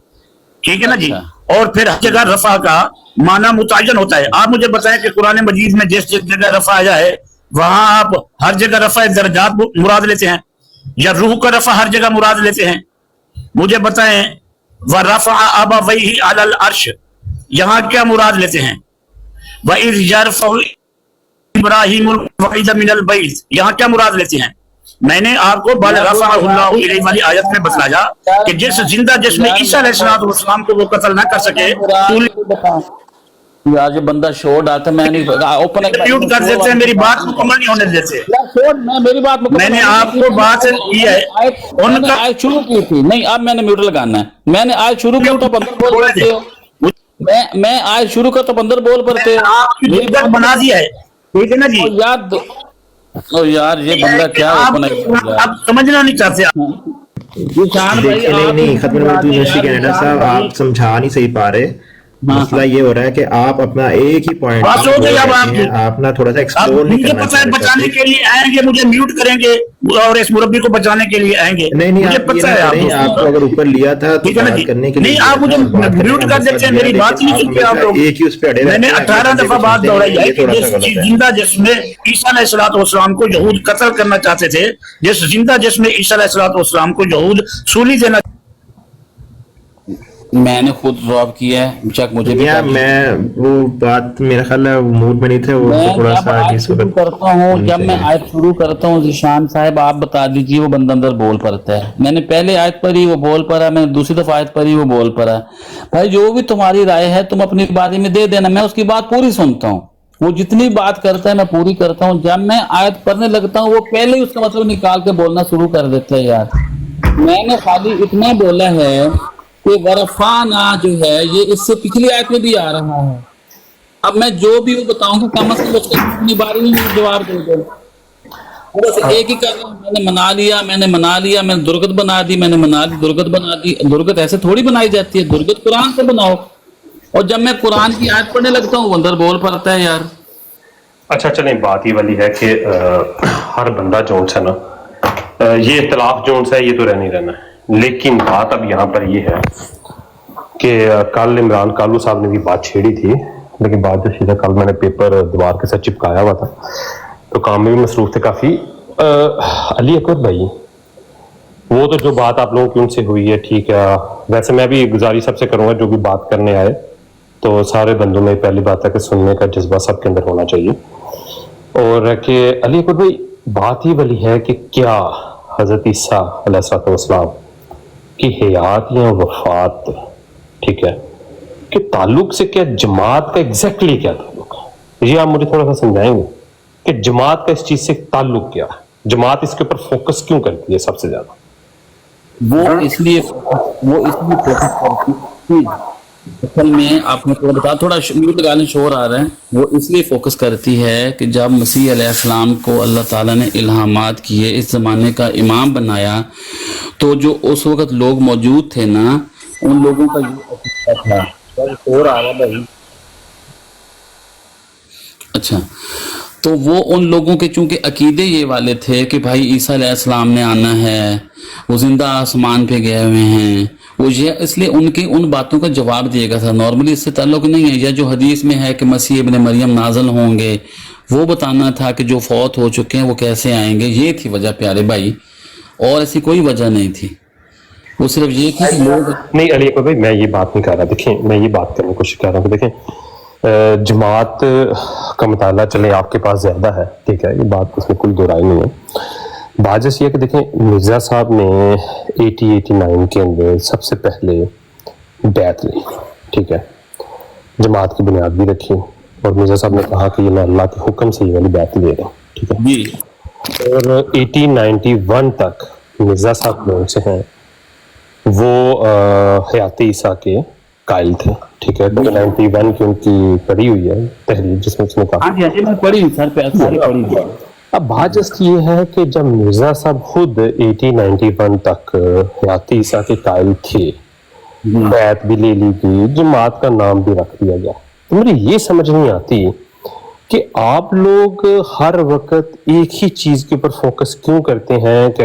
ठीक है ना जी। और फिर हर जगह रफा का माना मुतय्यन होता है। आप मुझे बताएं कि कुरान मजीद में जिस जगह रफा आया है वहां आप हर जगह रफा दर्जात मुराद लेते हैं या रूह का रफा हर जगह मुराद लेते हैं? मुझे बताएं, व रफा अबवैहि अलल अर्श, यहाँ क्या मुराद लेते हैं? व इज़ यरफ़उ इब्राहीमुल क़वाइद मिनल बैत, यहाँ क्या मुराद लेते हैं? मैंने आपको बल रफ़अहुल्लाहु इलैहि वाली आयत में बतलाया कि जिस जिंदा जिसमें ईसा अलैहिस्सलाम को वो कत्ल ना कर सके,
यार जो बंदा शोर डालता है, मैं नहीं ओपन
म्यूट कर देते हैं, मेरी बात मुकम्मल नहीं होने देते।
मैं मेरी बात
मैंने आपको बात की है,
उनका आज शुरू की थी नहीं, अब मैंने म्यूट लगाना है। मैंने आज शुरू किया तो बंदर बोल पड़ते हो, मैं आज शुरू कर तो बंदर बोल पड़ते हो,
मेरी बात बना दिया है, ठीक है ना जी।
यार ये बंदा क्या
आप समझना नहीं चाहते।
नहीं खत्म कनाडा साहब, आप समझा नहीं सही पा रहे। मसला ये हो रहा है कि आप अपना एक ही पॉइंट आप ना थोड़ा सा एक्सप्लोर नहीं करना चाह रहे।
बचाने के लिए आएंगे, मुझे म्यूट करेंगे और इस मुरब्बी को बचाने के लिए आएंगे।
नहीं मुझे पता है आपको अगर ऊपर लिया था तो बात करने के लिए
नहीं, आप मुझे म्यूट कर देते हैं, मेरी बात नहीं सुनते आप लोग।
एक ही उस पे अड़े,
मैंने 18 दफा बात दोहराई है कि जिंदा जिसमें ईसा अलैहिस्सलाम को यहूद कत्ल करना चाहते थे, जिस जिंदा जिसमें ईसा अलैहिस्सलाम को यहूद सूली देना,
मैंने खुद ड्रॉप किया है। चक मुझे भी
मैं वो बात मेरा ख्याल है मूड में नहीं थे, वो थोड़ा सा
शुरू करता हूँ। जब मैं आयत शुरू करता हूँ, जिशान साहब आप बता दीजिए वो बंदा अंदर बोल पड़ता है। मैंने पहले आयत पर ही वो बोल पड़ा, मैंने दूसरी दफा आयत पर ही वो बोल पड़ा। भाई जो भी तुम्हारी राय है तुम अपनी बारी में दे देना, मैं उसकी बात पूरी सुनता हूँ। वो जितनी बात करता है मैं पूरी करता हूँ। जब मैं आयत पढ़ने लगता हूँ वो पहले ही उसका मतलब निकाल के बोलना शुरू कर देता है। यार मैंने खाली इतना बोला है कि वरफाना जो है ये इससे पिछली आयत में भी आ रहा है। اب میں جو بھی وہ بتاؤں گا کم از کم اس کو اپنی باری میں جواب دے دو. بس ایک ہی کر رہا ہوں، میں نے منا لیا، میں نے درگت بنا دی، میں نے منا لی، درگت بنا دی. درگت ایسے تھوڑی بنائی جاتی ہے، درگت قرآن سے بناؤ. اور جب میں قرآن کی آیت پڑھنے لگتا ہوں وہ اندر بول پڑتا ہے یار.
اچھا چلیں، بات یہ والی ہے کہ ہر بندہ جونس ہے نا، یہ اختلاف جونس ہے یہ تو رہنا ہی رہنا ہے، لیکن بات اب یہاں پر یہ ہے کہ کل عمران کالو صاحب نے بھی بات چھیڑی تھی، لیکن بات جو سیدھا کل میں نے پیپر دیوار کے ساتھ چپکایا ہوا تھا تو کام میں بھی مصروف تھے کافی. علی اکبر بھائی، وہ تو جو بات آپ لوگوں کی ان سے ہوئی ہے ٹھیک ہے، ویسے میں بھی گزارش سب سے کروں گا جو بھی بات کرنے آئے تو سارے بندوں میں پہلی بات ہے کہ سننے کا جذبہ سب کے اندر ہونا چاہیے. اور کہ علی اکبر بھائی بات یہ والی ہے کہ کیا حضرت عیسیٰ علیہ السلام کی حیات یا وفات ٹھیک ہے کہ تعلق سے کیا جماعت کا ایگزیکٹلی کیا تعلق ہے؟ یہ آپ مجھے تھوڑا سا سمجھائیں گے کہ جماعت کا اس چیز سے تعلق کیا ہے، جماعت اس کے اوپر فوکس کیوں کرتی ہے سب سے زیادہ؟
وہ اس لیے فوکس کرتی ہے، اصل میں آپ نے بتا تھوڑا میوٹ لگا لیں، شور آ رہا ہے. وہ اس لیے فوکس کرتی ہے کہ جب مسیح علیہ السلام کو اللہ تعالیٰ نے الہامات کیے، اس زمانے کا امام بنایا، تو جو اس وقت لوگ موجود تھے نا، ان لوگوں کا یہ عقیدہ تھا. شور آ رہا ہے بھائی. اچھا، تو وہ ان لوگوں کے چونکہ عقیدے یہ والے تھے کہ بھائی عیسیٰ علیہ السلام نے آنا ہے، وہ زندہ آسمان پہ گئے ہوئے ہیں، وہ یہ اس لیے ان کی ان باتوں کا جواب دے گا تھا. نارملی اس سے تعلق نہیں ہے. یا جو حدیث میں ہے کہ مسیح ابن مریم نازل ہوں گے، وہ بتانا تھا کہ جو فوت ہو چکے ہیں وہ کیسے آئیں گے. یہ تھی وجہ پیارے بھائی، اور ایسی کوئی وجہ نہیں تھی. وہ صرف یہ تھی کہ لوگ
نہیں علی اکبر بھائی، میں یہ بات نہیں کر رہا. دیکھیں میں یہ بات کرنے کی کوشش کر رہا ہوں کہ دیکھیں جماعت کا مطالعہ چلے آپ کے پاس زیادہ ہے ٹھیک ہے، یہ بات اس میں کوئی دو رائے نہیں ہے. بات جیسے یہ کہ دیکھیں مرزا صاحب نے 89 کے اندر سب سے پہلے بیعت لی ٹھیک ہے، جماعت کی بنیاد بھی رکھی، اور مرزا صاحب نے کہا کہ یہ میں اللہ کے حکم سے یہ والی بیعت لے رہا ہوں ٹھیک ہے. اور 1891 تک مرزا صاحب لوگ سے ہیں وہ حیات عیسیٰ کے قائل تھے ٹھیک ہے. 91 کی ان کی پڑھی ہوئی ہے تحریر جس میں اس نے کہا.
میں پڑھی سر پہ ساری پڑھی.
اب بات جس کی یہ ہے کہ جب مرزا صاحب خود 1891 تک حیات عیسیٰ کے قائل تھے، بیعت بھی لے لی گئی، جماعت کا نام بھی رکھ دیا گیا، تو مجھے یہ سمجھ نہیں آتی کہ آپ لوگ ہر وقت ایک ہی چیز کے اوپر فوکس کیوں کرتے ہیں کہ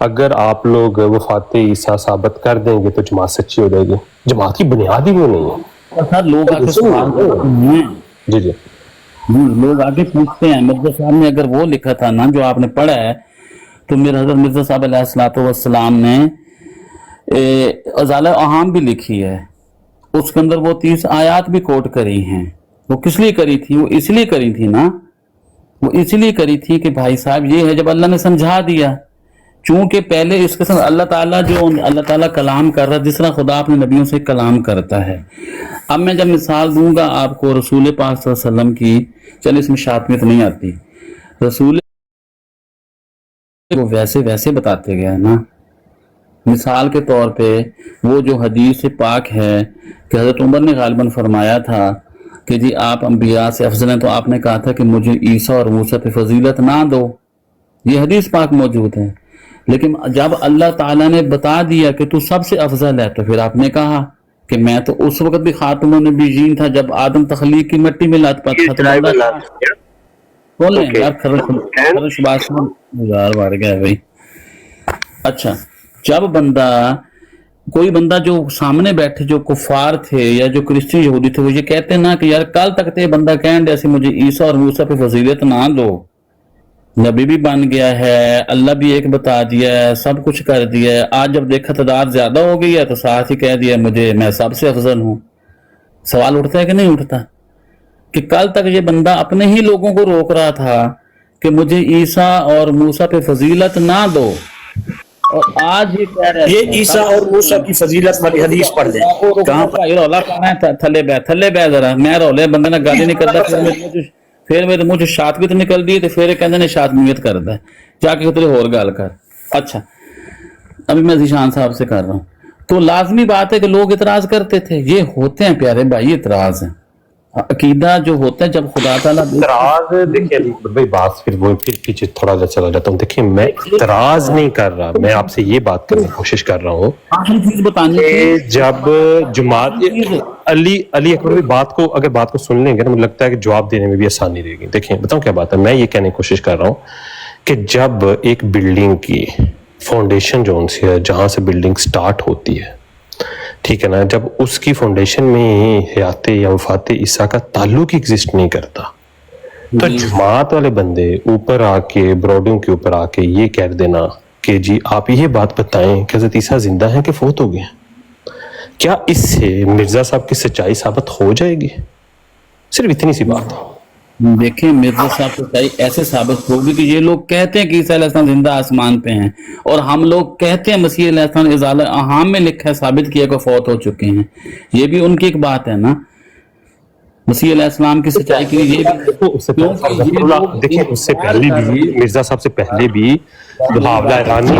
اگر آپ لوگ وفات عیسیٰ ثابت کر دیں گے تو جماعت سچی ہو جائے گی. جماعت کی بنیاد ہی وہ نہیں ہے.
سر لوگ آ کے سوال کرتے ہیں،
جی جی
لوگ آگے پوچھتے ہیں. مرزا صاحب نے اگر وہ لکھا تھا نا جو آپ نے پڑھا ہے، تو میرے حضرت مرزا صاحب علیہ السلام نے ازالہ اہام بھی لکھی ہے، اس کے اندر وہ 30 آیات بھی کوٹ کری ہیں. وہ کس لیے کری تھی؟ وہ اس لیے کری تھی نا، وہ اس لیے کری تھی کہ بھائی صاحب یہ ہے جب اللہ نے سمجھا دیا، چونکہ پہلے اس کے ساتھ اللہ تعالیٰ کلام کر رہا جس طرح خدا اپنے نبیوں سے کلام کرتا ہے. اب میں جب مثال دوں گا آپ کو رسول پاک صلی اللہ علیہ وسلم کی، چلے اس میں شاطمیت نہیں آتی، رسول کو ویسے بتاتے گئے نا. مثال کے طور پہ وہ جو حدیث پاک ہے کہ حضرت عمر نے غالباً فرمایا تھا کہ جی آپ انبیاء سے افضل ہیں، تو آپ نے کہا تھا کہ مجھے عیسیٰ اور موسیٰ پہ فضیلت نہ دو. یہ حدیث پاک موجود ہے. لیکن جب اللہ تعالیٰ نے بتا دیا کہ تو سب سے افضل ہے، تو پھر آپ نے کہا کہ میں تو اس وقت بھی خاتم النبیین تھا جب آدم تخلیق کی مٹی میں لات پاتا تھا. بولیں یار خرش بات ہزار بار گیا بھائی. اچھا، جب کوئی بندہ جو سامنے بیٹھے جو کفار تھے یا جو کرسچن یہودی تھے، وہ یہ کہتے ہیں نا کہ یار کل تک تے بندہ کہن دیا سی مجھے عیسیٰ اور موسیٰ پہ فضیلت نہ دو، نبی بھی بن گیا ہے، اللہ بھی ایک بتا دیا ہے، سب کچھ کر دیا ہے، آج جب دیکھا تعداد زیادہ ہو گئی ہے تو ساتھ ہی کہہ دیا میں سب سے افضل ہوں. سوال اٹھتا ہے کہ نہیں اٹھتا کہ کل تک یہ بندہ اپنے ہی لوگوں کو روک رہا تھا کہ مجھے عیسیٰ اور موسیٰ پہ فضیلت نہ دو، اور آج یہ کہہ رہے
یہ عیسیٰ اور موسیٰ کی فضیلت والی حدیث پڑھ دیں. کہاں پر
رولا کہنا ہے؟ تھلے بہ ذرا، میں رولے بندے نے گالی نہیں کرتا، پھر میرے منہ شاطمیت نکل دی تو پھر کہتے ہیں شاطمیت کرتا ہے، جا کے تیرے اور گال کر. اچھا، ابھی میں ذیشان صاحب سے کر رہا ہوں. تو لازمی بات ہے کہ لوگ اعتراض کرتے تھے، یہ ہوتے ہیں پیارے بھائی اعتراض ہیں. अकीदा जो होता है जब खुदा ताला
इतराज देखिए अली अकबर भाई, बात फिर पीछे थोड़ा सा चला जाता हूँ। देखिए मैं इतराज नहीं कर रहा, मैं आपसे ये बात करने की कोशिश कर रहा हूँ
आखिरी चीज बतानी
कि जब जुमात अली अकबर भाई बात को सुन लेंगे ना, मुझे लगता है कि जवाब देने में भी आसानी रहेगी। देखिए बताऊं क्या बात है, मैं ये कहने की कोशिश कर रहा हूँ कि जब एक बिल्डिंग की फाउंडेशन जोन से है, जहां से बिल्डिंग स्टार्ट होती है, ठीक है ना, जब उसकी फाउंडेशन में ही हयाते या वफाते ईसा का ताल्लुक एग्जिस्ट नहीं करता, तो जमात वाले बंदे ऊपर आके ब्रॉडिंग के ऊपर आके ये कह देना कि जी आप ये बात बताएं कि हज़रत ईसा जिंदा है कि फौत हो गए, क्या इससे मिर्जा साहब की सच्चाई साबित हो जाएगी? सिर्फ इतनी सी बात है।
देखें मिर्जा साहब सच्चाई ऐसे साबित होगी कि ये लोग कहते हैं कि ईसा अलैहिस्सलाम जिंदा आसमान पे हैं, और हम लोग कहते हैं मसीह अलैहिस्सलाम इज़ाला अहाम में लिखा है, साबित किया कि फौत हो चुके हैं। ये भी उनकी एक बात है ना, मसीह अलैहिस्सलाम की सच्चाई के लिए।
देखिए उससे पहले भी मिर्जा साहब से पहले भी मुहावरा ईरानी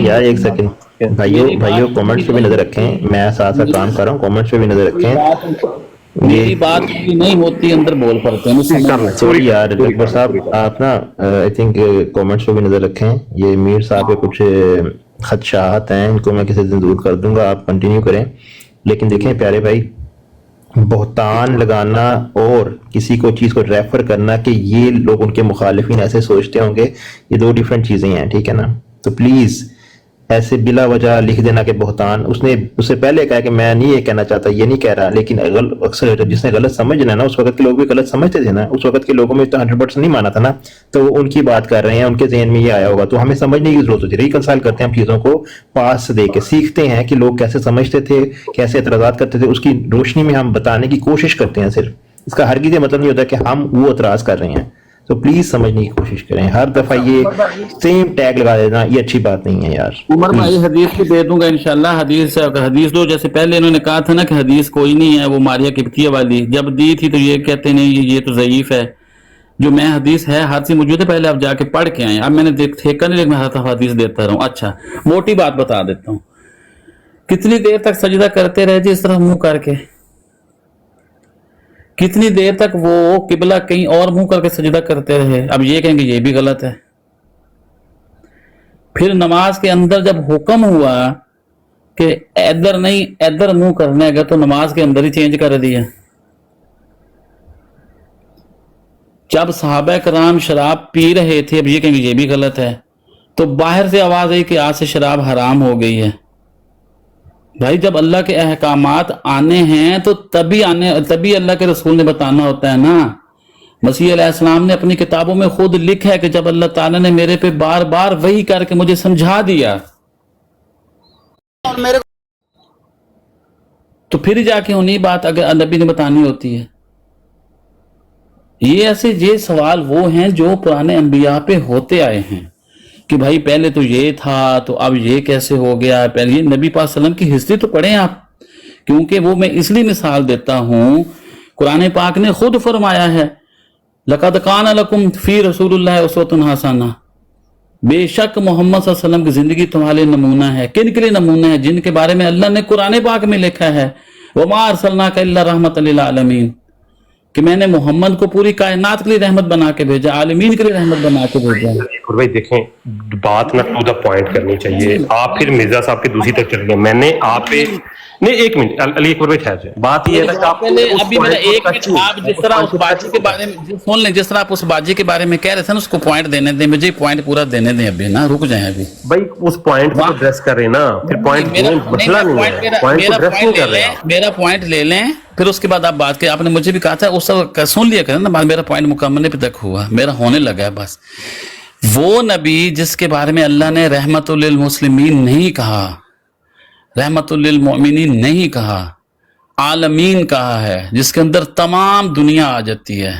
यार एक सेकंड भाइयों कमेंट्स पे भी नजर रखें, मैं साथ साथ काम कर रहा हूँ, कमेंट्स पे भी नजर रखें।
मेरी बात नहीं होती अंदर बोल पड़ते हैं।
सॉरी यार अकबर साहब, आप ना आई थिंक कमेंट्स पे भी नजर रखें। ये मीर साहब के कुछ खदशात हैं, इनको मैं किसी दिन दूर कर दूंगा, आप कंटिन्यू करें। लेकिन देखें प्यारे भाई, बहतान लगाना और किसी को चीज़ को रेफर करना कि ये लोग उनके मुखालिफिन ऐसे सोचते होंगे, ये दो डिफरेंट चीज़ें हैं, ठीक है ना। तो प्लीज़ ऐसे बिला वजह लिख देना कि बहतान, उससे पहले कहा कि मैं नहीं ये कहना चाहता, ये नहीं कह रहा, लेकिन अक्सर जिसने गलत समझना है ना, उस वक्त के लोग भी गलत समझते थे ना, उस वक्त के लोगों में तो 100% नहीं माना था ना, तो वो उनकी बात कर रहे हैं, उनके जहन में ये आया होगा, तो हमें समझने की जरूरत होती है। रिकंसाइल करते हैं हम चीज़ों को, पास दे के सीखते हैं कि लोग कैसे समझते थे, कैसे एतराज़ात करते थे, उसकी रोशनी में हम बताने की कोशिश करते हैं। सिर्फ इसका हरगिज़ मतलब नहीं होता कि हम वो एतराज़ कर रहे हैं। तो प्लीज समझने की कोशिश करें, हर दफा ये सेम टैग लगा देना ये अच्छी बात नहीं है यार।
उमर भाई हदीस भी दे दूंगा इंशाल्लाह। हदीस दो, जैसे पहले इन्होंने कहा था ना कि हदीस कोई नहीं है, वो मारिया किब्तिया वाली जब दी थी तो ये कहते नहीं ये तो ज़ईफ है। जो मैं हदीस है हाथ से मौजूद है, पहले आप जाके पढ़ के आए। अब मैंने ठेका नहीं, लेकिन मैं हदीस देता रहूं। अच्छा मोटी बात बता देता हूँ, कितनी देर तक सजदा करते रहे जी इस तरह मुंह करके, कितनी देर तक वो किबला कहीं और मुंह करके सजदा करते रहे। अब ये कहेंगे ये भी गलत है। फिर नमाज के अंदर जब हुक्म हुआ कि इधर नहीं इधर मुंह करने का, तो नमाज के अंदर ही चेंज कर दिया। जब सहाबा कराम शराब पी रहे थे, अब ये कहेंगे ये भी गलत है, तो बाहर से आवाज आई कि आज से शराब हराम हो गई है। भाई जब अल्लाह के अहकामात आने हैं तो तभी अल्लाह के रसूल ने बताना होता है ना। मसीह अलैहिस्सलाम ने अपनी किताबों में खुद लिखा है कि जब अल्लाह ताला ने मेरे पे बार बार वही करके मुझे समझा दिया, तो फिर जाके उन्हीं बात अगर नबी ने बतानी होती है। ये सवाल वो हैं जो पुराने अंबिया पे होते आए हैं कि भाई पहले तो ये था तो अब ये कैसे हो गया। पहले ये नबी पाक सल्लल्लाहु अलैहि वसल्लम की हिस्ट्री तो पढ़ें आप, क्योंकि वो मैं इसलिए मिसाल देता हूं, कुरान पाक ने खुद फरमाया है लक़द कान लकुम फी रसूलिल्लाहि उस्वतुन हसना, बेशक मोहम्मद सल्लल्लाहु अलैहि वसल्लम की जिंदगी तुम्हारे नमूना है। किन के लिए नमूना है? जिनके बारे में अल्लाह ने कुरान पाक में लिखा है वमा अरसलनाका इल्ला रहमतल लिल आलमीन, कि मैंने मोहम्मद को पूरी कायनात के लिए रहमत बना के भेजा, आलमीन के लिए रहमत बना के भेजा।
और भाई देखें बात ना टू द पॉइंट करनी चाहिए। आप फिर मिर्जा साहब की दूसरी तरफ चले गए। मैंने आप पे नहीं, एक मिनट अली अकबर भाई ठहर जाए। बात ये है कि आप
पहले अभी मेरा एक मिनट, आप जिस तरह उस बाजी के बारे में सुन लें, जिस तरह आप उस बाजी के बारे में कह रहे थे ना, उसको पॉइंट देने दें, मुझे पॉइंट पूरा देने दें। अभी ना रुक जाए, अभी
भाई उस पॉइंट को एड्रेस करें ना, फिर पॉइंट मसला नहीं है, पॉइंट को एड्रेस नहीं कर रहे हैं।
मेरा पॉइंट ले लें, फिर उसके बाद आप बात करें। आपने मुझे भी कहा था उस वक्त सुन लिया करें ना, मेरा पॉइंट मुकम्मल पे तक हुआ, मेरा होने लगा है बस। वो नबी जिसके बारे में अल्लाह ने रहमतुल लिल मुस्लिमीन नहीं कहा, रहमतुल लिल मोमिनीन नहीं कहा, आलमीन कहा है, जिसके अंदर तमाम दुनिया आ जाती है,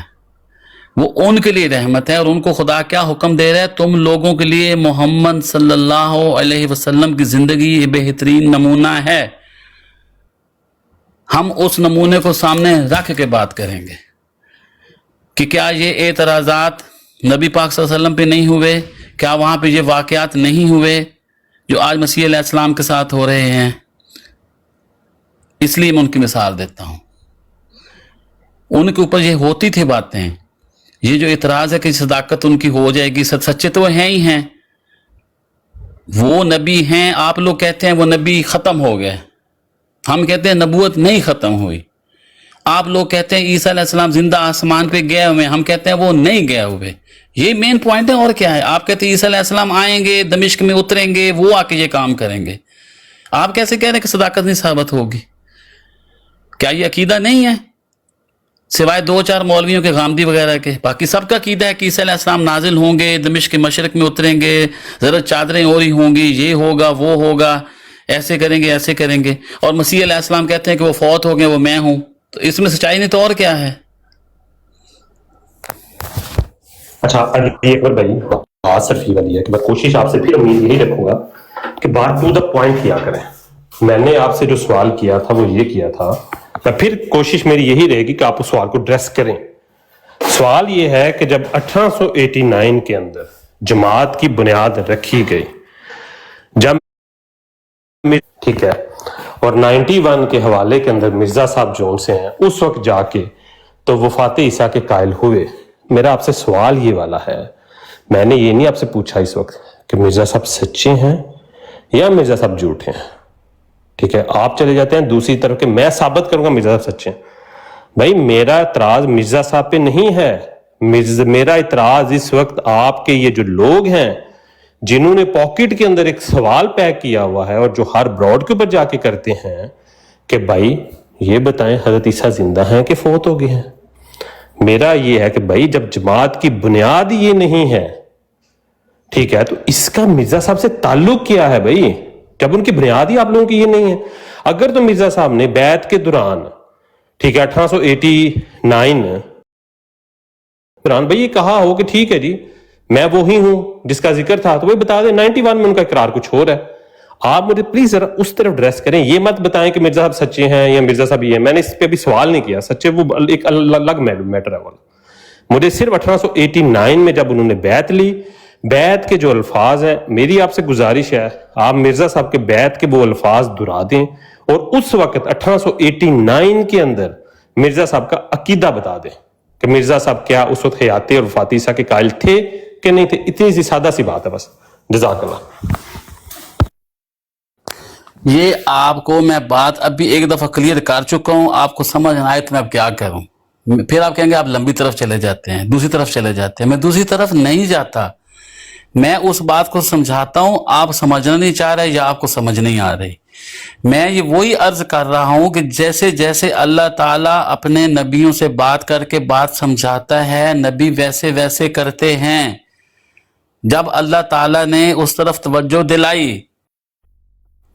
वो उनके लिए रहमत है। और उनको खुदा क्या हुक्म दे रहा है? तुम लोगों के लिए मोहम्मद सल्लल्लाहु अलैहि वसल्लम की जिंदगी बेहतरीन नमूना है। हम उस नमूने को सामने रख के बात करेंगे कि क्या ये एतराज़ात नबी पाक सल्लल्लाहु अलैहि वसल्लम पे नहीं हुए, क्या वहां पे ये वाकयात नहीं हुए जो आज मसीह अलैहिस्सलाम के साथ हो रहे हैं। इसलिए मैं उनकी मिसाल देता हूं। उनके ऊपर ये होती थी बातें। ये जो इतराज है कि सदाकत उनकी हो जाएगी, सच्चे तो वो हैं ही हैं, वो नबी हैं। आप लोग कहते हैं वो नबी खत्म हो गए, हम कहते हैं नबूवत नहीं खत्म हुई। आप लोग कहते हैं ईसा अलैहिस्सलाम जिंदा आसमान पे गए हुए, हम कहते हैं वो नहीं गए हुए। ये मेन पॉइंट है। और क्या है? आप कहते हैं ईसा अलैहिस्सलाम आएंगे, दमिश्क में उतरेंगे, वो आके ये काम करेंगे। आप कैसे कह रहे हैं कि सदाकत नहीं साबित होगी? क्या ये अकीदा नहीं है? सिवाय 2-4 मौलवियों के, गामदी वगैरह के, बाकी सबका अकीदा है कि ईसा अलैहिस्सलाम नाजिल होंगे, दमिश्क के मशरक में उतरेंगे, जरा चादरें ओढ़ी होंगी, ये होगा वो होगा, ऐसे करेंगे ऐसे करेंगे। और मसीह अलैहिस्सलाम कहते हैं कि वो फौत हो गए, वो मैं हूं। तो इसमें सच्चाई नहीं तो और क्या है?
अच्छा, अभी एक बार भाई बात सिर्फ ये वाली है कि मैं कोशिश आपसे फिर उम्मीद यही रखूंगा कि बात टू द पॉइंट किया करें। मैंने आपसे जो सवाल किया था वो ये किया था, मैं फिर कोशिश मेरी यही रहेगी कि आप उस सवाल को एड्रेस करें। सवाल ये है कि जब 1889 के अंदर जमात की बुनियाद रखी गई, जब ठीक है, और 91 के हवाले के अंदर मिर्जा साहब जोन से हैं, उस वक्त जाके तो वफात ईसा के कायल हुए। मेरा आपसे सवाल ये वाला है, मैंने ये नहीं आपसे पूछा इस वक्त कि मिर्जा साहब सच्चे हैं या मिर्जा साहब झूठे हैं। ठीक है, आप चले जाते हैं दूसरी तरफ के मैं साबित करूंगा मिर्जा साहब सच्चे हैं। भाई मेरा इतराज मिर्जा साहब पे नहीं है, मेरा इतराज इस वक्त आपके ये जो लोग हैं जिन्होंने पॉकेट के अंदर एक सवाल पैक किया हुआ है और जो हर ब्रॉड के ऊपर जाके करते हैं कि भाई ये बताएं हजरत ईसा जिंदा हैं कि फौत हो गए हैं। मेरा ये है कि भाई जब जमात की बुनियाद ये नहीं है, ठीक है, तो इसका मिर्जा साहब से ताल्लुक क्या है भाई? जब उनकी बुनियाद ही आप लोगों की ये नहीं है। अगर तो मिर्जा साहब ने बैत के दौरान, ठीक है, 1889 दौरान भाई ये कहा हो कि ठीक है जी मैं वो ही हूं जिसका जिक्र था, तो वही बता दें 91 में उनका इकरार कुछ और है। आप मुझे प्लीज जरा उस तरफ ड्रेस करें, ये मत बताएं कि मिर्जा साहब सच्चे हैं या मिर्जा साहब ये। मैंने इस पे भी सवाल नहीं किया, सच्चे वो एक अलग मैटर है वाला। मुझे सिर्फ 1889 में जब उन्होंने बैत ली, बैत के जो अल्फाज हैं, मेरी आपसे गुजारिश है आप मिर्जा साहब के बैत के वो अल्फाज दुहरा दें और उस वक्त 1889 के अंदर मिर्जा साहब का अकीदा बता दें कि मिर्जा साहब क्या उस वक्त हयाते और वफात ईसा के कायल थे कि नहीं थे। इतनी सी सादा सी बात है बस। जज़ाकल्लाह।
ये आपको मैं बात अभी एक दफा क्लियर कर चुका हूं, आपको समझ ना आए तो मैं अब क्या करूं? फिर आप कहेंगे आप लंबी तरफ चले जाते हैं, दूसरी तरफ चले जाते हैं। मैं दूसरी तरफ नहीं जाता, मैं उस बात को समझाता हूं। आप समझना नहीं चाह रहे या आपको समझ नहीं आ रही। मैं ये वही अर्ज कर रहा हूं कि जैसे जैसे अल्लाह ताला अपने नबियों से बात करके बात समझाता है, नबी वैसे वैसे करते हैं। जब अल्लाह ताला ने उस तरफ तवज्जो दिलाई,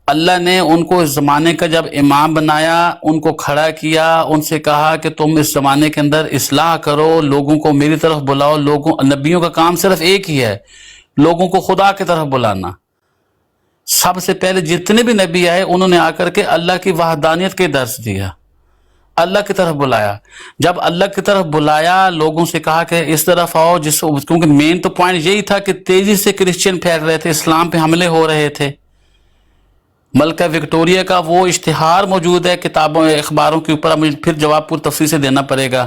अल्लाह ने उनको इस जमाने का जब इमाम बनाया, उनको खड़ा किया, उनसे कहा कि तुम इस जमाने के अंदर इस्लाह करो, लोगों को मेरी तरफ बुलाओ। लोगों, नबियों का काम सिर्फ एक ही है, लोगों को खुदा की तरफ बुलाना। सबसे पहले जितने भी नबी आए उन्होंने आकर के अल्लाह की वहदानियत के दर्स दिया, अल्लाह की तरफ बुलाया। जब अल्लाह की तरफ बुलाया, लोगों से कहा कि इस तरफ आओ, क्योंकि मेन तो पॉइंट यही था कि तेजी से क्रिश्चियन फैल रहे थे, इस्लाम पे हमले हो रहे थे। मलका विक्टोरिया का वो इश्तिहार मौजूद है किताबों अखबारों के ऊपर, मुझे फिर जवाब पूरी तफसील से देना पड़ेगा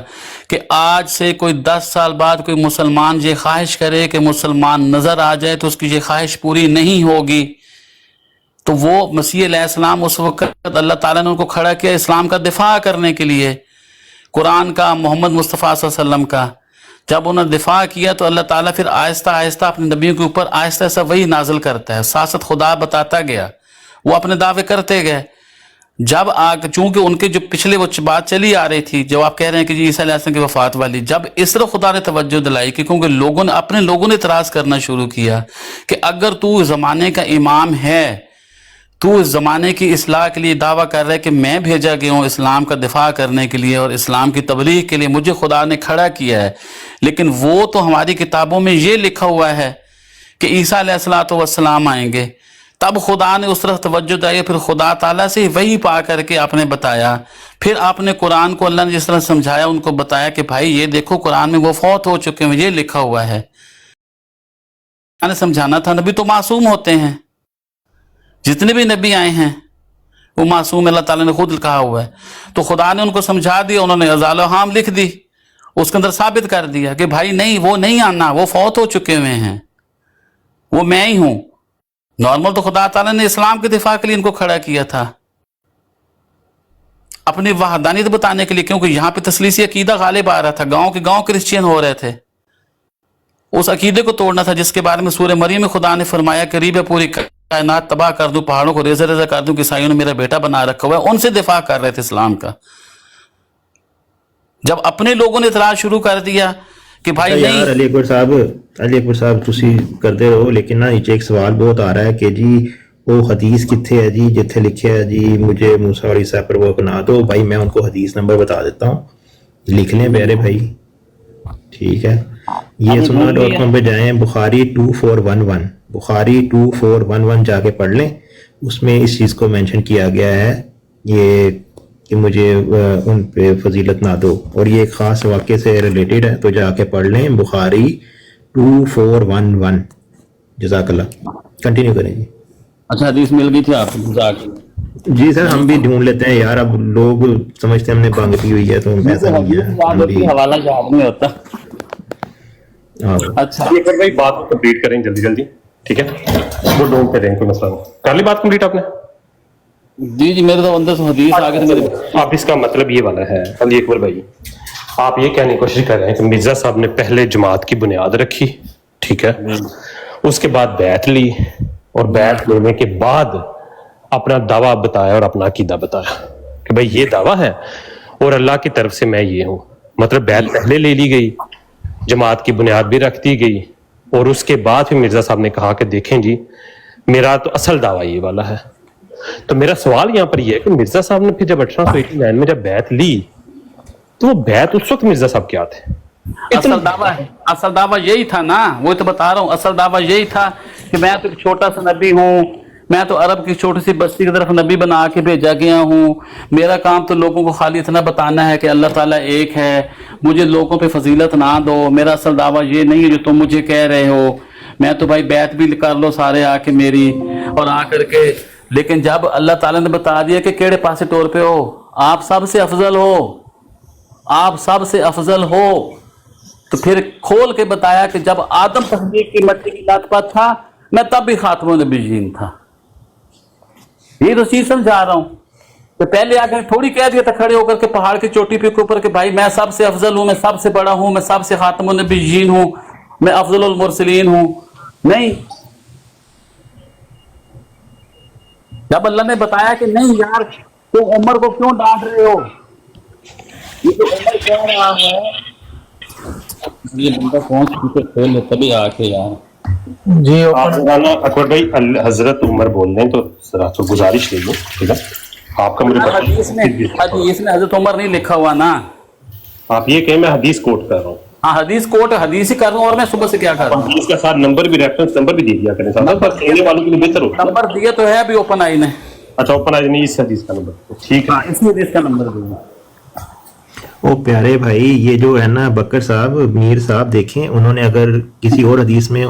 कि आज से कोई 10 साल बाद कोई मुसलमान ये ख्वाहिश करे कि मुसलमान नजर आ जाए तो उसकी ये ख्वाहिश पूरी नहीं होगी। तो वो मसीह अलैहिस्सलाम उस वक्त अल्लाह ताला ने उनको खड़ा किया इस्लाम का दिफा करने के लिए, कुरान का, मोहम्मद मुस्तफ़ा सल्लल्लाहु अलैहि वसल्लम का। जब उन्होंने दिफा किया तो अल्लाह ताला फिर आहिस्ता आहिस्ता अपने नबियों के ऊपर आहिस्ता आहिस्ता वही नाजिल करता है। साथ साथ खुदा बताता गया, वो अपने दावे करते गए। जब आग, चूंकि उनके जो पिछले वो बात चली आ रही थी, जो आप कह रहे हैं कि जी ईसा अलैहिस्सलाम की वफात वाली, जब इस तरह खुदा ने तवज्जो दिलाई कि क्योंकि लोगों ने अपने लोगों ने इतराज करना शुरू किया कि अगर तू इस जमाने का इमाम है, तू इस जमाने की इस्लाह के लिए दावा कर रहा है कि मैं भेजा गया हूँ इस्लाम का दिफा करने के लिए और इस्लाम की तबलीग के लिए, मुझे खुदा ने खड़ा किया है, लेकिन वो तो हमारी किताबों में ये लिखा हुआ है कि ईसा अलैहिस्सलातु वस्सलाम आएंगे। तब खुदा ने उस तरफ तवज्जो दी, फिर खुदा ताला से वही पा करके आपने बताया। फिर आपने कुरान को अल्लाह ने जिस तरह समझाया, उनको बताया कि भाई ये देखो कुरान में वो फौत हो चुके हैं, ये लिखा हुआ है। मैंने समझाना था, नबी तो मासूम होते हैं, जितने भी नबी आए हैं वो मासूम अल्लाह ताला ने खुद कहा हुआ है। तो खुदा ने उनको समझा दिया, उन्होंने अज़ाल हाम लिख दी, उसके अंदर साबित कर दिया कि भाई नहीं, वो नहीं आना, वो फौत हो चुके हुए हैं, वो मैं ही हूं। नॉर्मल तो खुदा ताला ने इस्लाम के दिफा के लिए इनको खड़ा किया था, अपनी वहदानियत बताने के लिए, क्योंकि यहाँ पे तसलीसी अकीदा गालिब आ रहा था, गांव के गांव क्रिश्चियन हो रहे थे। उस अकीदे को तोड़ना था जिसके बारे में सूरह मरियम में खुदा ने फरमाया, करीब है पूरी कायनात तबाह कर दूं, पहाड़ों को रेजा रेजा कर दूं, ईसाइयों ने मेरा बेटा बना रखा हुआ है। उनसे दिफा कर रहे थे इस्लाम का। जब अपने लोगों ने इतराज शुरू कर दिया कि भाई नहीं,
यार अली अकबर साहब तुसी करते रहो, लेकिन ना नीचे एक सवाल बहुत आ रहा है कि जी वो हदीस कितने है जी, जिथे लिखे है जी मुझे मूसा और ईसा पर वो बना दो। भाई मैं उनको हदीस नंबर बता देता हूँ, लिख लें प्यारे भाई, ठीक है। ये सुन्ना.com पे जाएं, बुखारी 2411, बुखारी 2411 जाके पढ़ लें, उसमें इस चीज़ को मेंशन किया गया है ये कि मुझे उन पे फजीलत ना दो, और ये एक ख़ास वाक़े से रिलेटेड है, तो जाके पढ़ लें बुखारी 2411। जज़ाकल्लाह, कंटिन्यू करें जी।
अच्छा हदीस मिल गई थी आपको जाके?
जी सर, हम भी ढूंढ लेते हैं यार, अब लोग समझते हैं हमने भंग पी हुई है तो ऐसा नहीं है, हम भी
हवाला याद नहीं होता।
अच्छा एक बार भाई बात को कंप्लीट करें जल्दी जल्दी, ठीक है? वो ढूंढते रहें, कोई मसला नहीं। कर ली बात कंप्लीट आपने?
जी जी, मेरे तो अंदर से हदीस आ गई मेरे।
आप इसका मतलब ये वाला है अली अकबर भाई, आप ये कहने की कोशिश कर रहे हैं कि मिर्जा साहब ने पहले जमात की बुनियाद रखी, ठीक है, उसके बाद बैत ली, और बैत लेने के बाद अपना दावा बताया और अपना अकीदा बताया कि भाई ये दावा है और अल्लाह की तरफ से मैं ये हूं। मतलब बैत पहले ले ली गई, जमात की बुनियाद भी रख दी गई, और उसके बाद फिर मिर्जा साहब ने कहा कि देखें जी मेरा तो असल दावा ये वाला है। तो मेरा सवाल यहाँ पर यह है कि मिर्जा साहब ने फिर जब 1889 में जब बैत ली, तो वो बैत उस वक्त मिर्जा साहब क्या थे?
असल दावा यही था ना, वो तो बता रहा हूँ, असल दावा यही था कि मैं तो एक छोटा सा नबी हूँ, मैं तो अरब की छोटी सी बस्ती की तरफ नबी बना के भेजा गया हूँ, मेरा काम तो लोगों को खाली इतना बताना है कि अल्लाह ताला एक है, मुझे लोगों पे फजीलत ना दो, मेरा असल दावा ये नहीं है जो तुम मुझे कह रहे हो। मैं तो भाई बैत भी कर लो सारे आके मेरी, और आकर के, लेकिन जब अल्लाह ताला ने बता दिया कि केड़े पासे तौर पे हो, आप सबसे अफजल हो, आप सबसे अफजल हो, तो फिर खोल के बताया कि जब आदम तस्दीक की मट्टी की लात पर था, मैं तब भी खातमुन नबीयीन था। ये तो चीज समझा रहा हूं। तो पहले आके थोड़ी कह दिया था खड़े होकर के पहाड़ की चोटी पे ऊपर के भाई मैं सबसे अफजल हूं, मैं सबसे बड़ा हूं, मैं सबसे खातमुन नबीयीन हूं, मैं अफजलुल मुरसलीन हूं। नहीं, जब अल्लाह ने बताया कि नहीं यार तुम उमर को क्यों डांट रहे हो, ये तो उमर कह रहा है, ये बंदा फोन खोल ले तभी आके यार।
जी अकबर भाई, हजरत उमर बोल रहे हैं तो जरा तो गुजारिश ले लो, ठीक है? आपका मुझे
हदीस में हजरत उमर नहीं लिखा हुआ ना,
आप ये कहें मैं हदीस कोट कर रहा हूँ।
हाँ हदीस कोट, हदीस ही कर रहा हूँ, और मैं सुबह से क्या कर रहा हूँ,
हदीस का साथ नंबर भी, रेफरेंस नंबर भी दे दिया करें साथ, पर सुनने वालों के लिए बेहतर होता है।
नंबर दिया तो है अभी ओपन आई ने।
अच्छा ओपन आई नहीं, इस हदीस का नंबर, ठीक है,
इस हदीस का नंबर दूंगा।
ओ प्यारे भाई, ये जो है ना बकर साहब, मीर साहब, देखें उन्होंने अगर किसी और हदीस में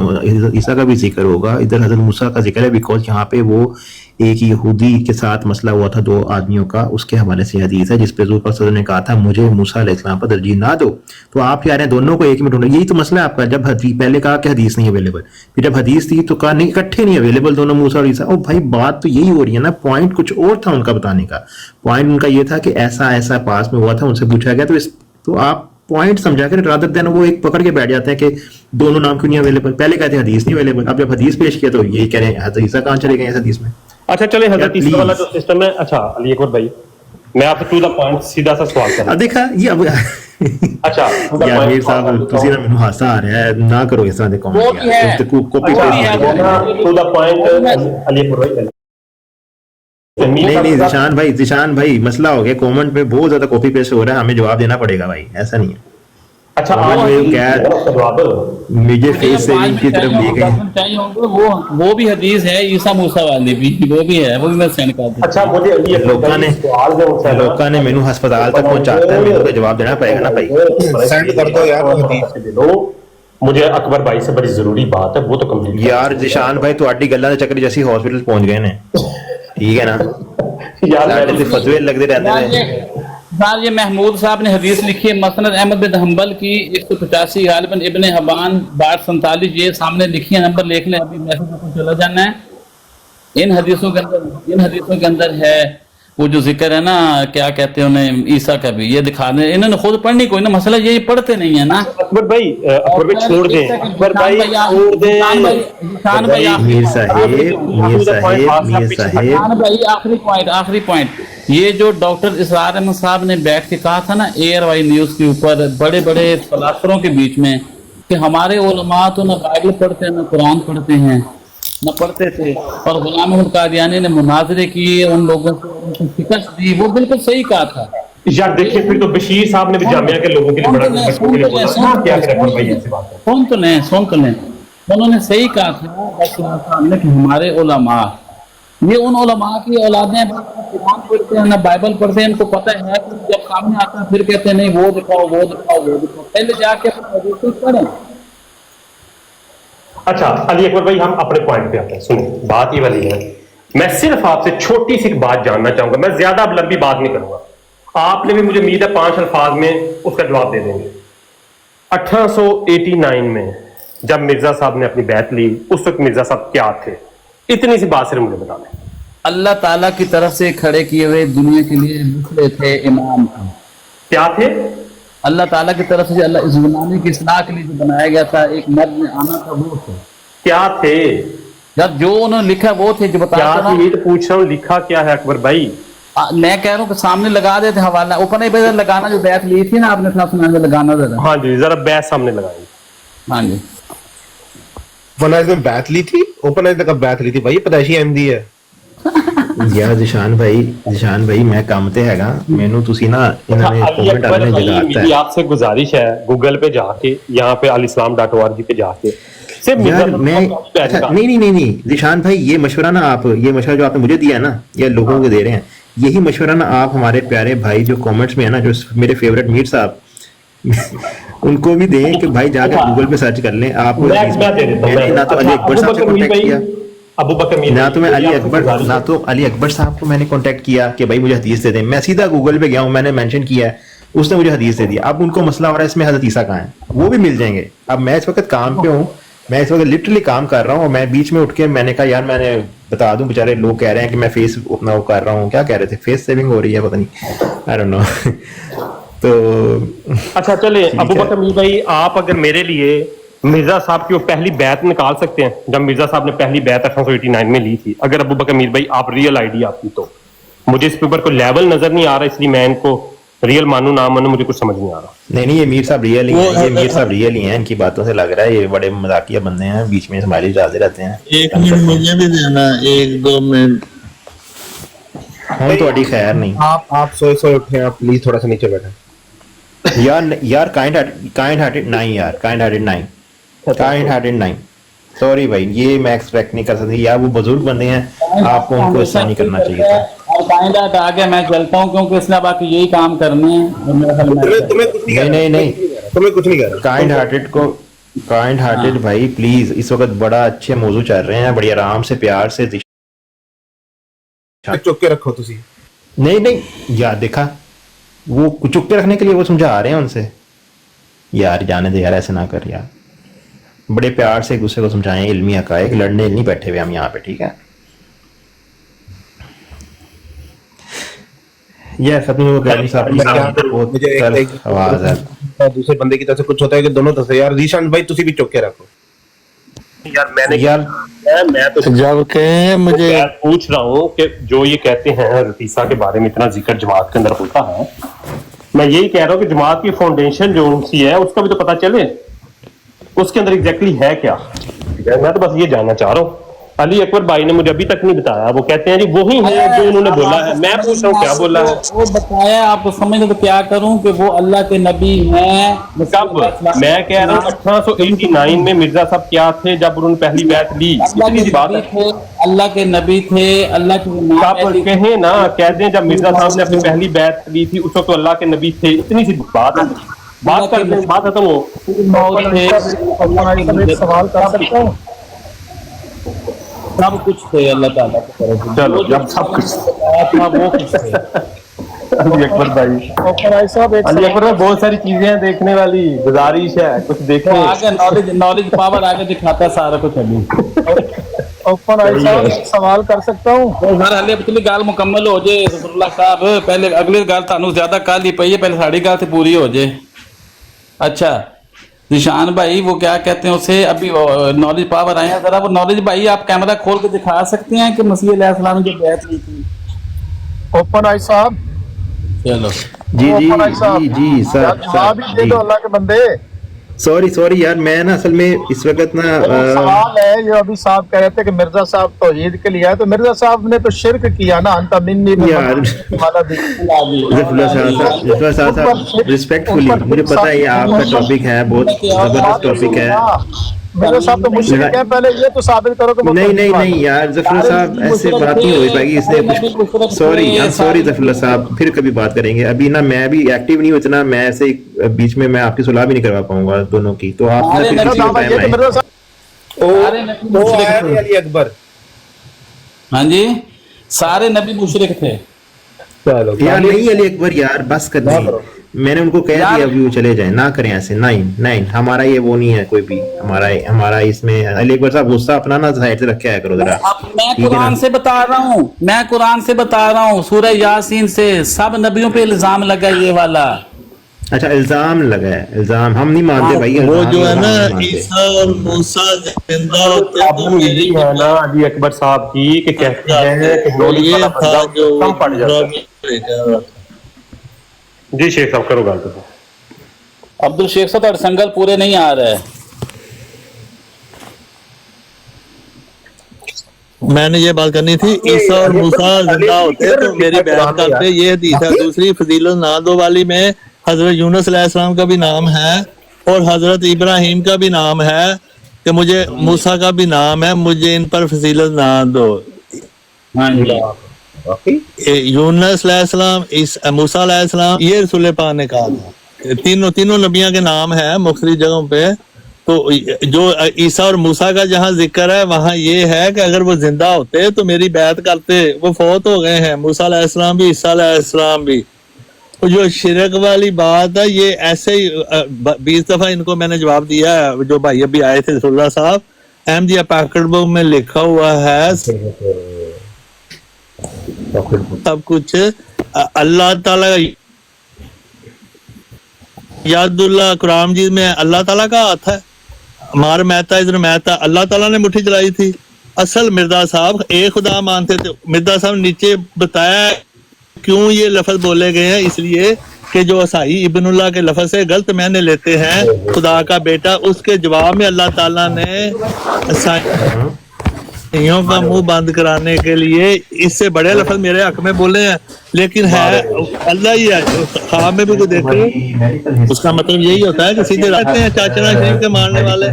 ईसा का भी जिक्र होगा, इधर हजरत मूसा का जिक्र है, बिकॉज यहाँ पे वो एक यहूदी के साथ मसला हुआ था दो आदमियों का, उसके हवाले से हदीस है जिसपे हुजूर पाक ने कहा था मुझे मूसा अलैहिस्सलाम पर तरजीह ना दो। तो आप कह रहे हैं दोनों को एक में ढूंढो, यही तो मसला है आपका। जब पहले कहा कि हदीस नहीं अवेलेबल, फिर जब हदीस थी तो कहा नहीं इकट्ठे नहीं अवेलेबल दोनों मूसा और ईसा। ओ भाई बात तो यही हो रही है ना, पॉइंट कुछ और था उनका बताने का। पॉइंट उनका ये था कि ऐसा ऐसा पास में हुआ था, उनसे पूछा गया, तो आप पॉइंट समझा कर रादर देन वो एक पकड़ के बैठ जाते हैं कि दोनों नाम क्यों नहीं अवेलेबल। पहले कहते हैं हदीस नहीं अवेलेबल, अब जब हदीस पेश किया तो यही कह रहे हैं हदीस कहाँ चले गए इस हदीस में।
अच्छा चले हजरत ईसा वाला जो सिस्टम है। अच्छा अली अकबर भाई, मैं आपसे टू द पॉइंट सीधा सा सवाल कर रहा हूं।
देखा ये अब
अच्छा
यार मीर साहब तुसी ना मेनू हासा आ रहा है, ना करो इस तरह दे कमेंट यार, तो copy paste
to the point Ali Akbar भाई।
नहीं जिशान भाई मसला हो गया, कमेंट पे बहुत ज्यादा कॉपी पेस्ट हो रहा है, हमें जवाब देना पड़ेगा भाई, ऐसा नहीं है।
अच्छा
मुझे फेस से की तरफ ले गए,
वो भी हदीस है, ईसा मूसा वाली भी वो भी है, वो भी मैं सेंड कर दूं।
अच्छा मुझे
लोगों ने मेनू अस्पताल तक पहुंचाता है, मेरे को जवाब देना पड़ेगा ना भाई,
सेंड कर दो यार।
मुझे अकबर भाई से बड़ी जरूरी बात है, वो तो कंप्लीट
यार जिशान भाई ਤੁਹਾਡੀ ਗੱਲਾਂ ਦੇ ਚੱਕਰ 'ਚ ਅਸੀਂ ਹਸਪੀਟਲ ਪਹੁੰਚ ਗਏ ਨੇ, ठीक है ना।
यार
साढ़े से फतवे लगते रहते हैं।
सर ये महमूद साहब ने हदीस लिखी है मसनद अहमद बिन हंबल की 185 गालिबन इब्ने हबान 1247, ये सामने लिखी है, नंबर लिख लें, अभी मैसेज को चला जाना है। इन हदीसों के अंदर है वो जो जिक्र है ना, क्या कहते हैं उन्हें, ईसा का भी, ये दिखा दें। इन्होंने खुद पढ़नी कोई ना, मसला ये पढ़ते नहीं है ना।
अकबर भाई छोड़ दें, अकबर भाई छोड़ दें।
मीर साहेब
भाई आखिरी पॉइंट, ये जो डॉक्टर इसरार अहमद साहब ने बैठ के कहा था ना ARY न्यूज के ऊपर बड़े बड़े फलासफरों के बीच में कि हमारे उलमा तो ना बाइबल पढ़ते हैं ना कुरान पढ़ते हैं, न पढ़ते थे, और गुलाम अहमद कादियानी ने मुनाजरे किए, उन लोगों को उनको शिकस्त दी। वो बिल्कुल सही कहा था
यार। देखिए फिर तो बशीर साहब ने भी जामिया के लोगों के लिए बड़ा बच्चों के लिए बोला था, क्या करें अकबर भाई ऐसी बात है।
सुन तो लें, उन्होंने सही कहा था कि हमारे उलमा, ये उन उलमा की औलादें कुरान पढ़ते हैं ना बाइबल पढ़ते हैं, इनको पता है कि जब सामने आता है फिर कहते हैं नहीं वो दिखाओ, पहले जाके पढ़ें।
अच्छा अली अकबर भाई, हम अपने पॉइंट पे आते हैं। सुनिए, बात ये वाली है, मैं सिर्फ आपसे छोटी सी बात जानना चाहूंगा, मैं ज्यादा लंबी बात नहीं करूंगा। आपने भी मुझे उम्मीद है 5 अल्फाज में उसका जवाब दे देंगे। 1889 में जब मिर्जा साहब ने अपनी बैत ली, उस वक्त मिर्जा साहब क्या थे? इतनी सी बात सिर्फ मुझे बता दें।
अल्लाह ताला की तरफ से खड़े किए हुए दुनिया के लिए मुसले थे, इमाम थे।
क्या थे?
अल्लाह ताला की तरफ से अल्लाह इस ज़माने की इस्लाह के लिए जो बनाया गया था, एक मर्द में आना था, वो थे।
क्या थे?
जब जो उन्होंने लिखा वो थे जो
क्या
बताया।
ये तो पूछ रहा हूँ, लिखा क्या है अकबर भाई?
मैं कह रहा हूँ कि सामने लगा देते हवाला, ऊपर नहीं बेहतर लगाना, जो बैत ली थी ना आपने सुना लगाना जरा।
हाँ जी, जरा बैत सामने लगाएंगे।
हाँ जी,
बैत ली थी, ओपन तक बैत ली थी भाई, पैदाइशी अहमदी है।
ਯਾਰ जिशान भाई मैं काम ते हैगा, मेनू तुसी ना इन्होंने कमेंट आने जगाता
मेरी
है।
आपसे गुजारिश है, गूगल पे जाके यहाँ पे alislam.org पे जाके सिर्फ
यार
मिर्जा
मैं
साहब का
अच्छा,
बैत का-
नहीं जिशान भाई, ये मशवरा ना आप, ये मशवरा जो आपने मुझे दिया है ना, या लोगों को दे रहे हैं, यही मशवरा ना आप हमारे प्यारे भाई जो कमेंट्स में है ना, जो मेरे फेवरेट मीर साहब उनको भी दें कि भाई जाकर गूगल पे सर्च कर लें। आप
मैं दे देता हूँ।
मैंने ना तो अली अकबर साहब से कॉन्टेक्ट किया,
अबू बकर मीर
ना तो मैं
भाई, आपसे
ना तो अली अकबर साहब को मैंने कांटेक्ट किया कि भाई मुझे हदीस दे दें। मैं सीधा गूगल पे गया हूँ, मैंने मेंशन किया है, उसने मुझे हदीस दे दी। अब उनको मसला हो रहा है इसमें हज़रत ईसा कहाँ है, वो भी मिल जाएंगे। अब मैं इस वक्त काम पे हूँ, मैं इस वक्त लिटरली काम कर रहा हूँ, और मैं बीच में उठ के मैंने कहा यार मैंने बता दूं, बेचारे लोग कह रहे हैं कि मैं फेस उतना वो कर रहा हूँ, क्या कह रहे थे, फेस सेविंग हो रही है, पता नहीं, आई डोंट नो। तो
अच्छा चले अबू बकर मीर भाई, आप अगर मेरे लिए मिर्जा साहब की वो पहली बैत निकाल सकते हैं जब मिर्जा साहब ने पहली बैत 1889 में ली थी, अगर अबू बकर मीर भाई आप रियल आईडी आपकी, तो मुझे इस पेपर को लेवल नजर नहीं आ रहा, इसलिए मैं इनको रियल मानू ना मानू मुझे कुछ समझ नहीं आ रहा।
नहीं ये मीर साहब रियल ही हैं, ये मीर साहब रियल ही हैं, इनकी बातों से लग रहा है ये बड़े मजाकिया बंदे हैं, बीच में स्माइली डालते रहते हैं।
1 मिनट मुझे भी देना, 1-2 मिनट।
हम तो अड़ी खैर नहीं।
आप सोए उठे, आप प्लीज थोड़ा सा नीचे बैठे।
यार काइंड हार्टेड 9 सॉरी भाई, ये मैं एक्सपेक्ट नहीं कर सकती यार, वो बुजुर्ग बंदे हैं, आपको उनको ऐसा नहीं करना चाहिए था।
और काइंड हार्ट आ गया, मैं चलता हूँ क्योंकि इसलिए बाकी यही काम करने हैं और मेरा ख्याल
नहीं
तुम्हें कुछ नहीं कर
काइंड हार्टेड भाई प्लीज, इस वक्त बड़ा अच्छे मौजू चल रहे हैं, बड़ी आराम से प्यार से
चुप के रखो तुसी।
नहीं यार देखा, वो चुप के रखने के लिए वो समझा रहे हैं उनसे, यार जाने दे यार, ऐसे ना कर यार, बड़े प्यार से एक दूसरे को समझाएं, इल्मी हकायक, लड़ने नहीं बैठे हुए हम यहाँ पे, ठीक है यार। सभी लोग आवाज है,
दूसरे बंदे की तरफ से कुछ होता है कि दोनों तरफ से, यार रीशान भाई तुसी भी चुप के रखो
यार। मैं तो
जब कहे मुझे
पूछ रहा हूँ कि जो ये कहते हैं रतीसा के बारे में इतना जिक्र जमात के अंदर होता है, मैं यही कह रहा हूँ कि जमात की फाउंडेशन जो उनकी है उसका भी तो पता चले, उसके अंदर एग्जैक्टली है क्या। मैं तो बस ये जानना चाह रहा हूँ। अली अकबर भाई ने मुझे अभी तक नहीं बताया, वो कहते हैं जी वही है जो उन्होंने बोला है, मैं पूछ रहा हूँ क्या बोला है।
वो बताया आपको समझ तो क्या करूं कि वो अल्लाह के नबी हैं।
कब? मैं कह रहा हूँ 1889 में मिर्जा साहब क्या थे जब उन्होंने पहली बैत ली, इतनी सी बात है।
अल्लाह के नबी थे, अल्लाह के
कब कहें ना, कह दें जब मिर्जा साहब ने अपनी पहली बैत ली थी उस वक्त तो अल्लाह के नबी थे, इतनी सी बात है, बात कर लें, बात खत्म हो।
सवाल कर सकता हूँ, सब कुछ थे अल्लाह ताला की तरफ से।
चलो जब सब कुछ
रहा था वो किससे?
अली अकबर भाई, अली अकबर में बहुत सारी चीजें हैं देखने वाली, गुजारिश है कुछ
तो
देखें।
आगे नॉलेज पावर आगे दिखाता है सारा कुछ अभी।
ओपन भाई साहब एक सवाल कर सकता हूँ?
तो सर हले पिछली गाल मुकम्मल हो जाए रसूलुल्लाह साहब, पहले अगली गाल थानू ज्यादा काल ही पई है, पहले साड़ी गाल से पूरी हो जाए। अच्छा निशान भाई वो क्या कहते हैं उसे, अभी नॉलेज पावर आए हैं, जरा वो नॉलेज भाई आप कैमरा खोल के दिखा सकते हैं कि मसीह अलैहिस्सलाम ने जो बैत ली थी?
ओपन भाई साहब
चलो
जी जी
ओपन भाई साहब,
जी जी सर
यार जवाब ही दे दो अल्लाह के बंदे।
सॉरी यार, मैं ना असल में इस वक्त ना
एक सवाल है, जो अभी साहब कह रहे थे कि मिर्जा साहब तौहीद के लिए आए, तो मिर्जा साहब ने तो शिरक किया ना, अंता मिन्नी
यार जफर साहब रिस्पेक्टफुली, मुझे पता है ये आपका टॉपिक है, बहुत जबरदस्त टॉपिक है।
मिर्जा साहब तो मुशरिक है, पहले ये तो साबित करो कि
नहीं यार जफर साहब ऐसे बात नहीं हो पाएगी, इसने कुछ सॉरी जफर साहब, फिर कभी बात करेंगे। अभी ना मैं भी एक्टिव नहीं हूँ इतना, मैं ऐसे बीच में मैं आपकी सुलह भी नहीं करवा पाऊंगा दोनों की, तो आप
अली अकबर।
हाँ जी सारे नबी मुशरिक थे
यार, नहीं अली अकबर यार बस कर दे, मैंने उनको कह दिया अभी वो चले जाए, ना करें ऐसे। नहीं हमारा ये वो नहीं है कोई भी, हमारा इसमें अली अकबर साहब गुस्सा अपना ना साइड से रखे आया करो जरा।
मैं कुरान से बता रहा हूँ, सूरह यासीन से, सब नबियों पे इल्जाम लगा ये वाला।
अच्छा इल्जाम लगा है, इल्जाम हम नहीं मानते भाई,
वो जो है ना ईसा और मूसा जिंदा होते
प्रॉब्लम यही है ना अली अकबर साहब की कि कहते हैं कि नॉलेज वाला बंदा कम पड़ जाता है। जी शेख साहब करो गाल।
अब्दुल शेख साहब संगल पूरे नहीं आ रहे।
मैंने ये बात करनी थी, ईसा और मूसा जिंदा होते तो मेरी बयान करते, ये हदीस है। दूसरी फजीलत ना दो वाली में हजरत यूनुस अलैहिस्सलाम का भी नाम है और हजरत इब्राहिम का भी नाम है, कि मुझे मूसा का भी नाम है, मुझे इन पर फजीलत ना दो। यूनुस अलैहिस्सलाम, मूसा अलैहिस्सलाम, ये रसूल पाक ने कहा था। तीनों नबियों के नाम है मुख्तलिफ जगहों पे। तो जो ईसा और मूसा का जहाँ जिक्र है वहाँ ये है कि अगर वो जिंदा होते तो मेरी बैत करते, वो फौत हो गए हैं, मूसा अलैहिस्सलाम भी ईसा अलैहिस्सलाम भी। तो जो शिरक वाली बात है ये ऐसे ही 20 दफा इनको मैंने जवाब दिया है, जो भाई अभी आए थे रसूलुल्लाह साहब, अहमदिया पैकेट बुक में लिखा हुआ है सब कुछ। अल्लाह ताला यादुल्लाह कुरान जी में अल्लाह ताला का हाथ है, मार महता इधर महता, अल्लाह ताला ने मुट्ठी चलाई थी। असल मिर्जा साहब एक खुदा मानते थे। मिर्जा साहब नीचे बताया क्यों ये लफ्ज बोले गए हैं, इसलिए कि जो असाई इब्नुल्लाह के लफ्ज से गलत मैंने लेते हैं खुदा का बेटा, उसके जवाब में अल्लाह ताला ने असाइयों का मुंह बंद कराने के लिए इससे बड़े लफ्ज मेरे हक में बोले हैं, लेकिन है अल्लाह ही है। ख्वाब में भी कोई देखे उसका मतलब यही होता है कि सीधे रहते हैं चाचना शरीफ के मारने वाले।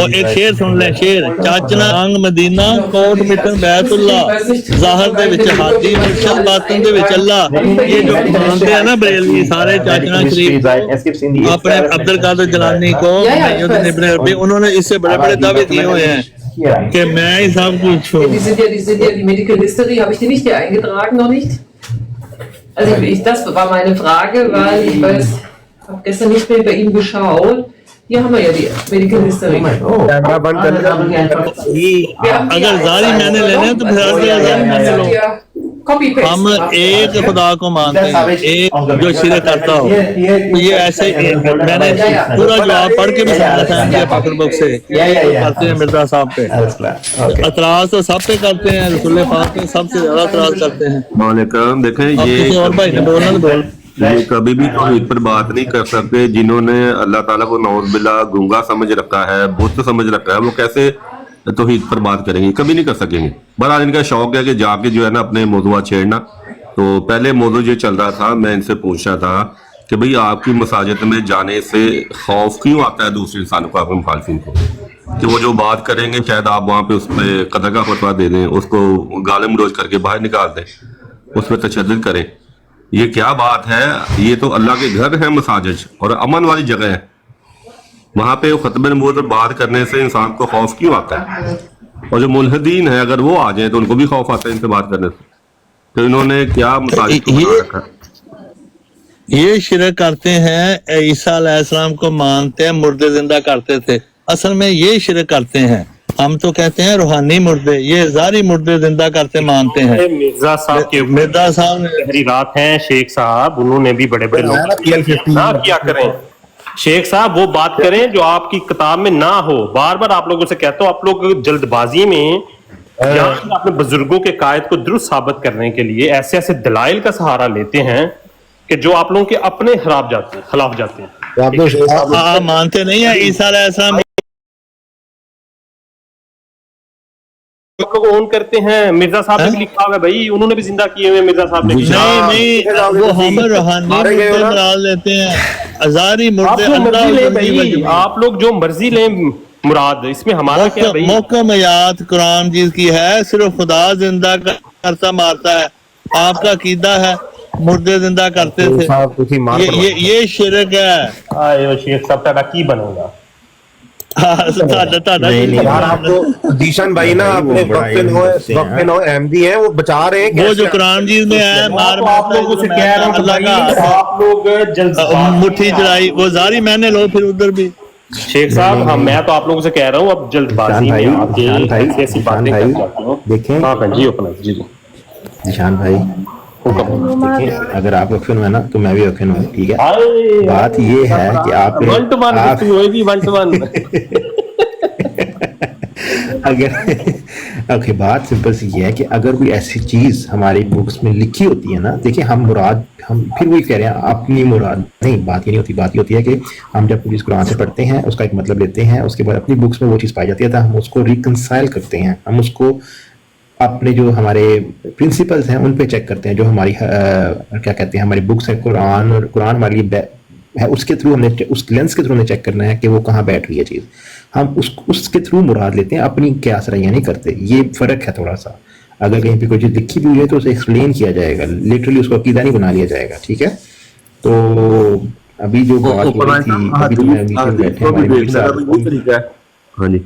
और एक शेर सुन लें, शेर चाचना अंग मदीना कोट मिटन बैतुल्लाह ज़ाहिर दे विच हादी मुर्शद बातन दे विच अल्लाह। ये जो मानते हैं ना बरेलवी सारे चाचना शरीफ को, अपने अब्दुल कादिर जिलानी को, मुहय्यिद इब्न अरबी, उन्होंने इससे बड़े बड़े दावे किए हुए हैं कि मैं ही सब कुछ हूँ।
Die Medical History, habe ich die nicht hier eingetragen, noch nicht? Also das war meine Frage, weil ich weiß, habe gestern nicht mehr bei ihm geschaut. Hier haben wir ja die Medical History.
अगर जारी मैंने लेने हैं तो फिर हम एक खुदा को मानते हैं, एक जो शिरक करता हो। तो ये ऐसे मैंने पूरा जवाब पढ़ के भी समझा था पाकिर बुक से करते हैं मिर्जा साहब पे। एतराज तो सब पे करते हैं, रसूल पाक पे सबसे ज्यादा एतराज करते हैं।
वालेकुम। देखें ये
और भाई ने बोलना तो बोल,
ये कभी भी तौहीद पर बात नहीं कर सकते। जिन्होंने अल्लाह ताला को नौज़ बिल्लाह गूंगा समझ रखा है, बुत समझ रखा है, वो कैसे तौहीद पर बात करेंगे? कभी नहीं कर सकेंगे। बहरहाल इनका शौक है कि जाके जो है ना अपने मौज़ूआ छेड़ना। तो पहले मौजू ये चल रहा था, मैं इनसे पूछ रहा था कि भाई आपकी मसाजिद में जाने से खौफ क्यों आता है दूसरे इंसानों को, आपके मुखालिफिन को, कि वो जो बात करेंगे शायद आप वहाँ पे उस पर कत्ल का फतवा दे दें, उसको गालिम रोज करके बाहर निकाल दें, उस पर तशद्दुद करें। ये क्या बात है? ये तो अल्लाह के घर है मसाजिद और अमन वाली जगह है, वहां पे खत्म नबूवत पर बात करने से इंसान को खौफ क्यों आता है? और जो मुल्हिदीन है अगर वो आ जाए तो उनको भी खौफ आता है इनसे बात करने से। तो इन्होंने क्या मुताबिक बना रखा?
ये शिरक करते हैं, ईसा अलैहिस्सलाम को मानते हैं, मुर्दे जिंदा करते थे। असल में ये शिरक करते हैं, हम तो कहते हैं रूहानी मुर्दे, ये ज़ारी मुर्दे जिंदा करते मानते हैं।
मिर्जा साहब के
मिर्जा साहब ने
तहरीरात हैं, शेख साहब उन्होंने भी बड़े बड़े लोग ना क्या करें। शेख साहब वो बात करें जो आपकी किताब में ना हो। बार बार आप लोगों से कहता हूँ, आप लोग जल्दबाजी में अपने बुजुर्गों के कायद को दुरुस्त साबित करने के लिए ऐसे ऐसे दलाइल का सहारा लेते हैं कि जो आप लोगों के अपने खिलाफ जाते हैं।
आप मानते नहीं है ईसा अलैहिस्सलाम
आप लोग ओन करते हैं। मिर्जा साहब ने भी लिखा हुआ है भाई, उन्होंने भी जिंदा किए हुए, मिर्जा साहब ने।
नहीं, वो हम रूहानी मुर्दे बना लेते हैं, अज़ारी मुर्दे।
आप लोग जो मर्जी लें मुराद, इसमें हमारा क्या भाई?
मोहकमयात कुरान जिसकी है, सिर्फ खुदा जिंदा करता मारता है। आपका कीदा है मुर्दे जिंदा करते थे, ये शिरक है।
शेख साहब का की बनेगा?
यार आपको जीशान भाई ना अपने वक्फ नो अहमदी हैं, वो बचा रहे हैं।
वो जो कुरान जी में है, मार
आप लोगों से कह रहा हूं, आप लोग जल्द
मुट्ठी चढ़ाई, वो जारी मैंने लो फिर उधर भी।
शेख साहब, हाँ मैं तो आप लोगों से कह रहा हूँ, अब जल्दबाजी में आके ऐसी बातें कर जाते हो।
देखें,
हाँ जी अपना जी
निशान भाई, देखिए अगर आप वक्फिन है ना तो मैं भी वक्फिन हूँ, ठीक है। बात ये है कि आप अगर ओके, बात सिंपल सी ये है कि अगर कोई ऐसी चीज हमारी बुक्स में लिखी होती है ना, देखिए हम मुराद, हम फिर वही कह रहे हैं अपनी मुराद नहीं, बात ये नहीं होती। बात ये होती है कि हम जब पुलिस कुरान से पढ़ते हैं, उसका एक मतलब लेते हैं, उसके बाद अपनी बुक्स में वो चीज़ पाई जाती है, तो हम उसको रिकंसाइल करते हैं, हम उसको अपने जो हमारे प्रिंसिपल्स हैं उन पे चेक करते हैं, जो हमारी क्या कहते हैं हमारी बुक्स है कुरान, और कुरान हमारी है, उसके थ्रू हमने, उस लेंस के थ्रू हमने चेक करना है कि वो कहाँ बैठ रही है चीज़। हम उसके थ्रू मुराद लेते हैं, अपनी क्या सरैया नहीं करते। ये फ़र्क है थोड़ा सा। अगर कहीं पे कोई चीज़ लिखी भी हुई है तो उसे एक्सप्लेन किया जाएगा, लिटरली उसको अकीदा नहीं बना लिया जाएगा, ठीक है। तो अभी जो बात हो रही थी, अभी तो मैं नीचे बैठे हमारे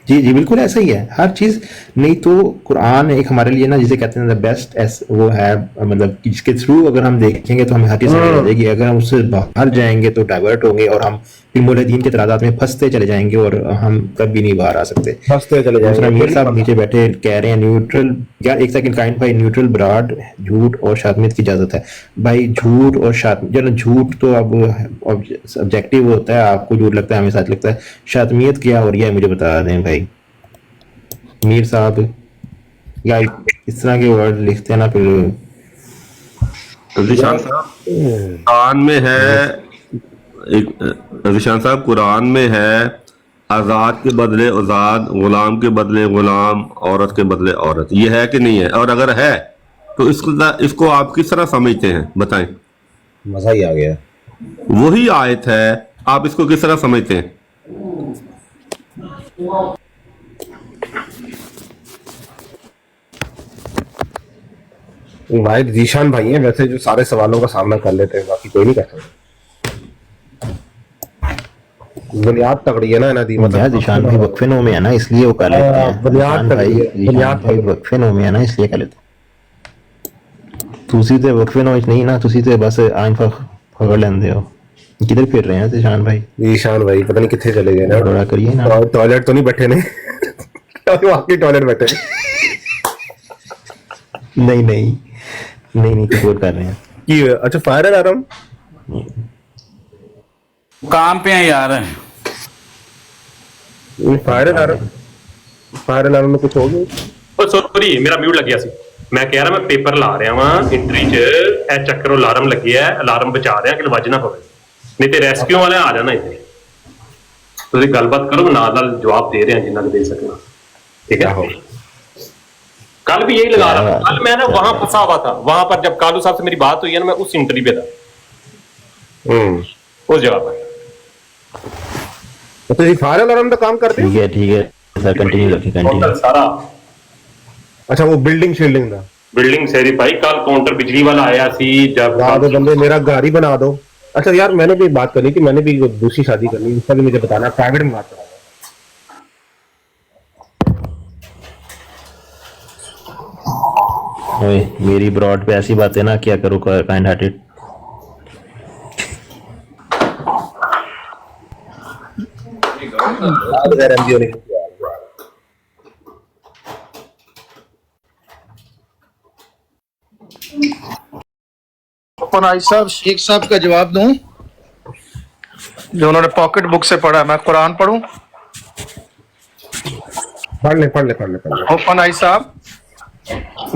जी जी बिल्कुल ऐसा ही है हर चीज़। नहीं तो कुरान एक हमारे लिए ना, जिसे कहते हैं द बेस्ट वो है, मतलब जिसके थ्रू अगर हम देखेंगे तो हमें हर चीज़ समझ आ जाएगी। अगर हम उससे बाहर जाएंगे तो डाइवर्ट होंगे और हम फिर मुल्हिदीन के तरादात में फंसते चले जाएंगे और हम कभी नहीं बाहर आ सकते, फंसते चले जाएंगे। मीर साहब नीचे बैठे कह रहे हैं न्यूट्रल, यार एक सेकंड काइंड भाई, न्यूट्रल ब्रॉड झूठ और शातमियत की इजाज़त है भाई। झूठ और चलो झूठ तो अब ऑब्जेक्टिव होता है, आपको झूठ लगता है, हमें सच लगता है। शातमियत क्या हो रही है मुझे बता दें भाई मीर साहब, या इस तरह के वर्ड लिखते हैं ना फिर।
रिशान साहब कुरान में है, रिशान साहब कुरान में है, आज़ाद के बदले आज़ाद, गुलाम के बदले गुलाम, औरत के बदले औरत। ये है कि नहीं है? और अगर है तो इसको आप किस तरह समझते हैं बताएं।
मजा ही आ गया।
वही आयत है, आप इसको किस तरह समझते हैं?
भाई जीशान भाई हैं वैसे जो सारे सवालों का सामना कर लेते हैं, बाकी कोई नहीं कर सकता। बुनियाद तगड़ी है ना इन्हें दी, मतलब जीशान भाई वक्फिनों में है ना इसलिए वो कर लेते हैं। बुनियाद भाई वक्फिनों में है ना इसलिए कर लेते हैं। तुसी तो वक्फिनों नहीं ना, तुसी तो बस आइन पकड़ लेंदे हो। किधर फिर रहे हैं जीशान भाई? जीशान भाई पता नहीं कितने चले गए ना, थोड़ा करिए ना। टॉयलेट तो नहीं बैठे ने? वाकई टॉयलेट बैठे नहीं कुछ और कर रहे हैं कि अच्छा फायर अलार्म
काम पे हैं यार।
फायर अलार्म में कुछ हो गया।
सॉरी मेरा म्यूट लग गया सी। मैं कह रहा मैं पेपर ला रहा वां इंट्री च, ए चक्कर अलार्म लगे है, अलार्म बचा रहे कि वज ना पवे, नहीं तो रेस्क्यू वाले आ जाना इतने। तो गलबात करो, नाल जवाब दे रहे हैं जिन्ना दे सकना, ठीक है। कल भी यही लगा रहा था, कल मैं ना वहां फंसा हुआ था, वहां पर जब कालू साहब से मेरी बात हुई है ना, मैं उस इंटरव्यू पे था उस जगह पर।
तो ये फायर अलार्म का काम करते हैं? ठीक है सर, कंटिन्यू
सारा।
अच्छा वो बिल्डिंग शील्डिंग का
बिल्डिंग सेरी भाई, कल काउंटर बिजली वाला आया सी, जब
बंदे मेरा घर ही बना दो। अच्छा यार मैंने भी बात करनी थी, मैंने भी दूसरी शादी करनी, इसका भी मुझे बताना, प्राइवेट में बात करा। ओए, मेरी ब्रॉड पे ऐसी बातें ना क्या करो, काइंड हार्टेड।
भाई साहब शेख साहब का जवाब दूं जो उन्होंने पॉकेट बुक से पढ़ा, मैं कुरान पढ़ूं?
पढ़ ले।
ओपन आई साहब,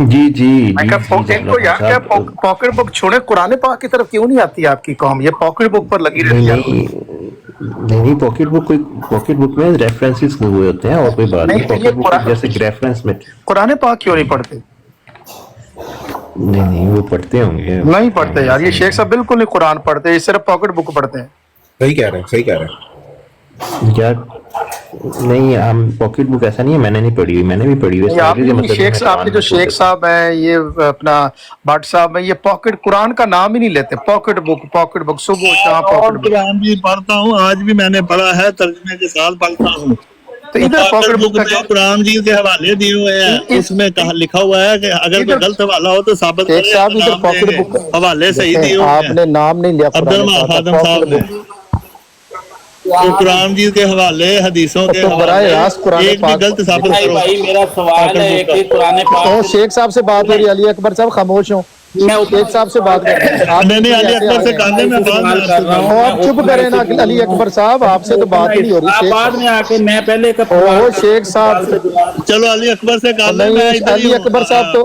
जी जी
मैं
जी
इनको यार क्या पॉकेट बुक छोड़े कुरान पाक की तरफ क्यों नहीं आती आपकी कौम? ये पॉकेट बुक पर लगी रहती है।
नहीं, पॉकेट बुक में रेफरेंसेस हुए होते हैं और कोई बात नहीं।
नहीं, तो ये
पॉकेट बुक
कुरान-
जैसे रेफरेंस में
कुरान पाक क्यों नहीं पढ़ते?
नहीं वो पढ़ते होंगे।
नहीं पढ़ते यार, ये शेख साहब बिल्कुल नहीं कुरान पढ़ते, ये सिर्फ पॉकेट बुक पढ़ते हैं।
सही कह रहे हैं।
यार नहीं, हम पॉकेट बुक ऐसा नहीं है, मैंने नहीं पढ़ी हुई, मैंने भी पढ़ी हुई है।
आपने शेख साहब के जो शेख साहब हैं, ये अपना भट्ट साहब है, ये पॉकेट कुरान का नाम ही नहीं लेते। पॉकेट बुक सुबह शाम पॉकेट बुक।
कुरान भी पढ़ता हूँ, आज भी मैंने पढ़ा है, तर्जुमे के साथ पढ़ता हूँ।
तो इधर पॉकेट बुक
में कुरान जी के हवाले दिए हुए हैं, उसमें कहा लिखा हुआ है कि अगर कोई गलत हवाला हो तो साबित
शेख साहब
करें,
इधर
नाम
पॉकेट
देंगे।
बुक
हवाले सही दिए हुए हैं।
आपने नाम नहीं लिया
अब्दुल खादम साहब ने तो कुरान जी के हवाले, हदीसों के
तो बराए रास्त कुरान
एक भी
पाक-
गलत साबित करो।
भाई मेरा सवाल है कि कुरान पाक
तो शेख साहब से बात हो रही है, अली अकबर साहब खामोश हो। शेख साहब से बात कर रहे हैं। आप
नहीं अली अकबर से कहने में
सवाल कर रहा हूँ।
आप चुप करें ना अली अकबर साहब, आपसे तो बात ही नहीं हो रही।
आप
शेख
बाद में आके मैं पहले का
ओहो शेख साहब,
चलो अली अकबर से कहने में
नहीं अली अकबर साहब तो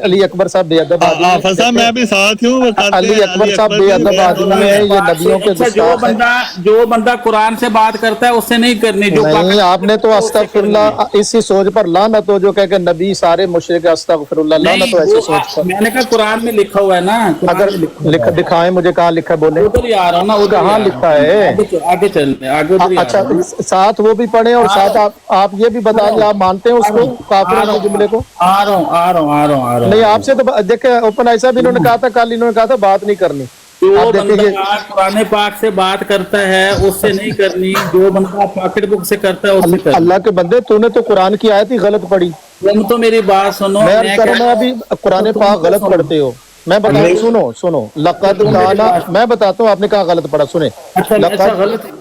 अली अकबर साहब बेअदब आदमी हैं।
हाफिज साहब मैं भी साथ हूँ।
अली अकबर साहब बेअदब आदमी है, ये नबियों के
अच्छा,
गुस्ताख है।
जो बंदा कुरान से बात करता है उससे नहीं करनी। जो
नहीं, आपने तो अस्तगफिरुल्लाह इसी सोच पर लानत हो जो कह के नबी सारे मुशरिक अस्तगफिरुल्लाह लानत हो ऐसी सोच पर।
मैंने कहा कुरान में लिखा हुआ है ना।
अगर लिखा दिखाएं मुझे, कहाँ लिखा बोले?
उधर ही आ रहा हूँ ना, उधर
कहाँ लिखा है?
आगे चलते आगे उधर ही आ
अच्छा
रहा हूँ।
साथ वो भी पढ़े और साथ आप ये भी बता दें, आप मानते हैं उसको काफिर के जुमले को?
आ रहा हूँ।
नहीं आपसे तो देखे ओपन ऐसा भी इन्होंने कहा था, कल इन्होंने कहा था बात नहीं करनी।
जो
आप देखिए
बंदा कुरान पाक से बात करता है उससे नहीं करनी, जो बंदा पॉकेट बुक से करता है उससे करनी।
अल्लाह के बंदे, तूने तो कुरान की आयत ही गलत पढ़ी।
तुम तो मेरी बात सुनो।
मैं करूँ अभी कुरान पाक गलत पढ़ते हो, मैं बताऊँ सुनो लक़द काना, मैं बताता हूँ आपने कहा गलत पढ़ा। सुने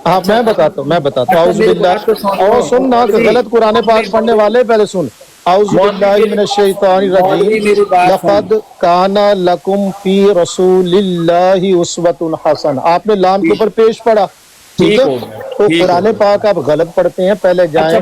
हाँ मैं बताता हूँ आउज़ु बिल्लाह, और सुन ना गलत कुरान पाक पढ़ने वाले पहले सुन। आउज़ु बिल्लाहि मिनश शैतानिर रजीम, लक़द काना लकुम फी रसूलिल्लाहि उस्वतुन हसन। आपने लाम के ऊपर पेश पढ़ा, ठीक है? तो कुरान पाक आप गलत पढ़ते हैं, पहले जाए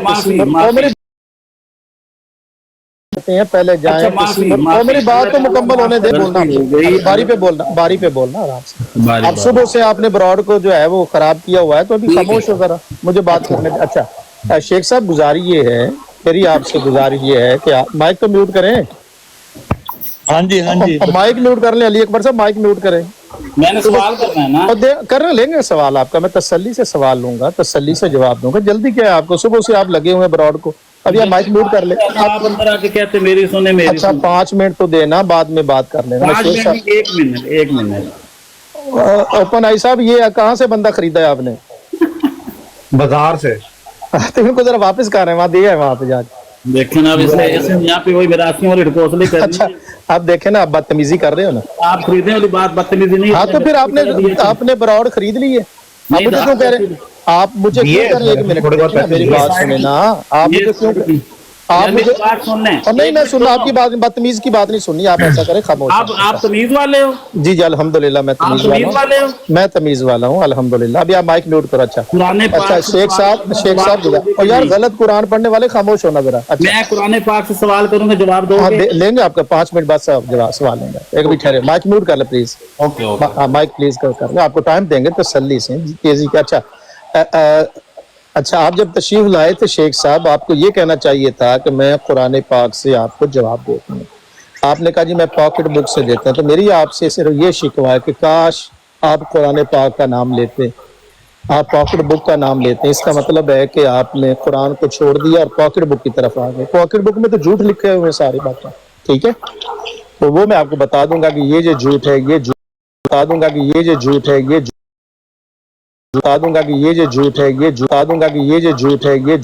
पहले जाए और मेरी बात तो मुकम्मल होने दे, बोलना बारी पे बोलना आराम से। अब सुबह से आपने ब्रॉड को जो है वो खराब किया हुआ है, तो अभी खामोश हो जरा, मुझे बात करने दे। अच्छा शेख साहब गुजारी ये है, मेरी आपसे गुजारी ये है कि आप माइक तो म्यूट करें।
हाँ जी
माइक म्यूट कर लें अली अकबर साहब, माइक म्यूट करें।
मैंने सवाल करना है ना।
कर लेंगे सवाल आपका, मैं तसल्ली से सवाल लूंगा, तसल्ली से जवाब दूंगा। जल्दी क्या है आपको? सुबह से आप लगे हुए हैं ब्रॉड को, अभी आप माइक म्यूट कर ले।
आप अंदर आके कहते मेरी सुने मेरी।
अच्छा 5 मिनट तो देना, बाद में बात कर लेना।
1 मिनट।
ओपन आई साहब, ये कहाँ से बंदा खरीदा है आपने?
बाजार से।
तो इनको जरा वापस कर रहे हैं, वहाँ दिया है वहाँ पे जाके
देखें ना, यहाँ पे वही विरासतियों और हिडकोसले करनी।
अच्छा आप देखें ना, आप बदतमीजी कर रहे हो ना।
आप खरीदने वाली बात बदतमीजी नहीं।
हाँ तो फिर आपने ब्रॉड खरीद ली है, आप मुझे क्यों कह रहे हैं? आप मुझे क्यों कह रहे हैं? 1 मिनट मेरी बात सुने ना, आप मुझे क्यों आप मुझे
बात सुनने।
नहीं मैं सुनना आपकी बात, बदतमीज की बात नहीं सुननी। आप ऐसा करें खामोश।
आप तमीज वाले हो?
जी जी अल्हम्दुलिल्लाह मैं तमीज वाला हूँ, मैं तमीज वाला हूँ अल्हम्दुलिल्लाह। अभी आप माइक म्यूट करो। अच्छा शेख साहब और यार गलत कुरान पढ़ने वाले खामोश होना जरा। अच्छा
मैं कुरान पाक से सवाल करूंगा, जवाब दो।
हाँ लेंगे आपका 5 मिनट बाद जवाब सवाल लेंगे। एक भी ठहरे, माइक म्यूट कर ले प्लीज।
ओके
माइक प्लीज कर ले, आपको टाइम देंगे तसल्ली से, तेजी का। अच्छा आप जब तशरीफ लाए थे शेख साहब, आपको ये कहना चाहिए था कि मैं कुरान पाक से आपको जवाब देता हूँ। आपने कहा जी मैं पॉकेट बुक से देता हूँ। तो मेरी आपसे सिर्फ ये शिकवा है कि काश आप कुरान पाक का नाम लेते, आप पॉकेट बुक का नाम लेते हैं। इसका मतलब है कि आपने कुरान को छोड़ दिया और पॉकेट बुक की तरफ आ गए। पॉकेट बुक में तो झूठ लिखे हुए सारी बातें, ठीक है? तो वो मैं आपको बता दूंगा कि ये जो झूठ है, ये बता दूंगा कि ये जो झूठ है, ये बता दूंगा कि ये जो झूठ है, ये बता दूंगा कि ये जो झूठ है, ये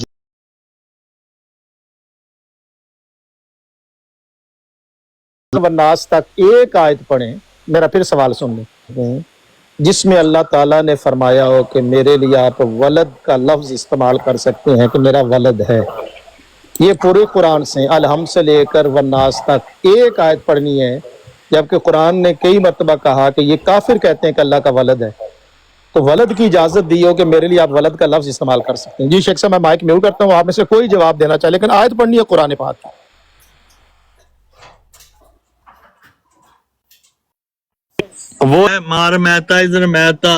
वन्नास तक एक आयत पढ़ें, मेरा फिर सवाल सुन लें, जिसमें अल्लाह ताला ने फरमाया हो कि मेरे लिए आप वलद का लफ्ज इस्तेमाल कर सकते हैं कि मेरा वलद है। ये पूरे कुरान से अलहम से लेकर वन्नास तक एक आयत पढ़नी है, जबकि कुरान ने कई मरतबा कहा कि ये काफिर कहते हैं कि अल्लाह का वलद है। तो वलद की इजाजत दी हो कि मेरे लिए आप वलद का लफ्ज इस्तेमाल कर सकते हैं। जी शेख साहब, मैं माइक म्यूट करता हूँ, आप में से कोई जवाब देना चाहे, लेकिन आयत पढ़नी है कुरान पाक की।
वो है मार महता इधर महता,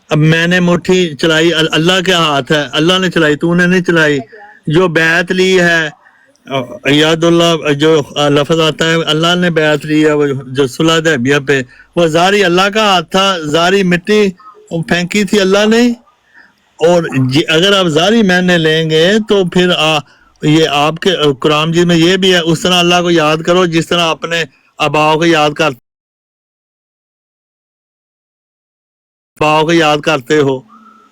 अब मैंने मुट्ठी चलाई, अल्लाह के हाथ है, अल्लाह ने चलाई, तूने नहीं चलाई। जो बैत ली है, यादुल्लाह जो लफ्ज आता है, अल्लाह ने बैत ली है, वो जो सुलह दैबिया पे, वो जारी अल्लाह का हाथ था, जारी मिट्टी फेंकी थी अल्लाह ने। और अगर आप जारी मैंने लेंगे तो फिर ये आपके कुरान जी में ये भी है, उस तरह अल्लाह को याद करो जिस तरह अपने अबाओं को याद करते हो।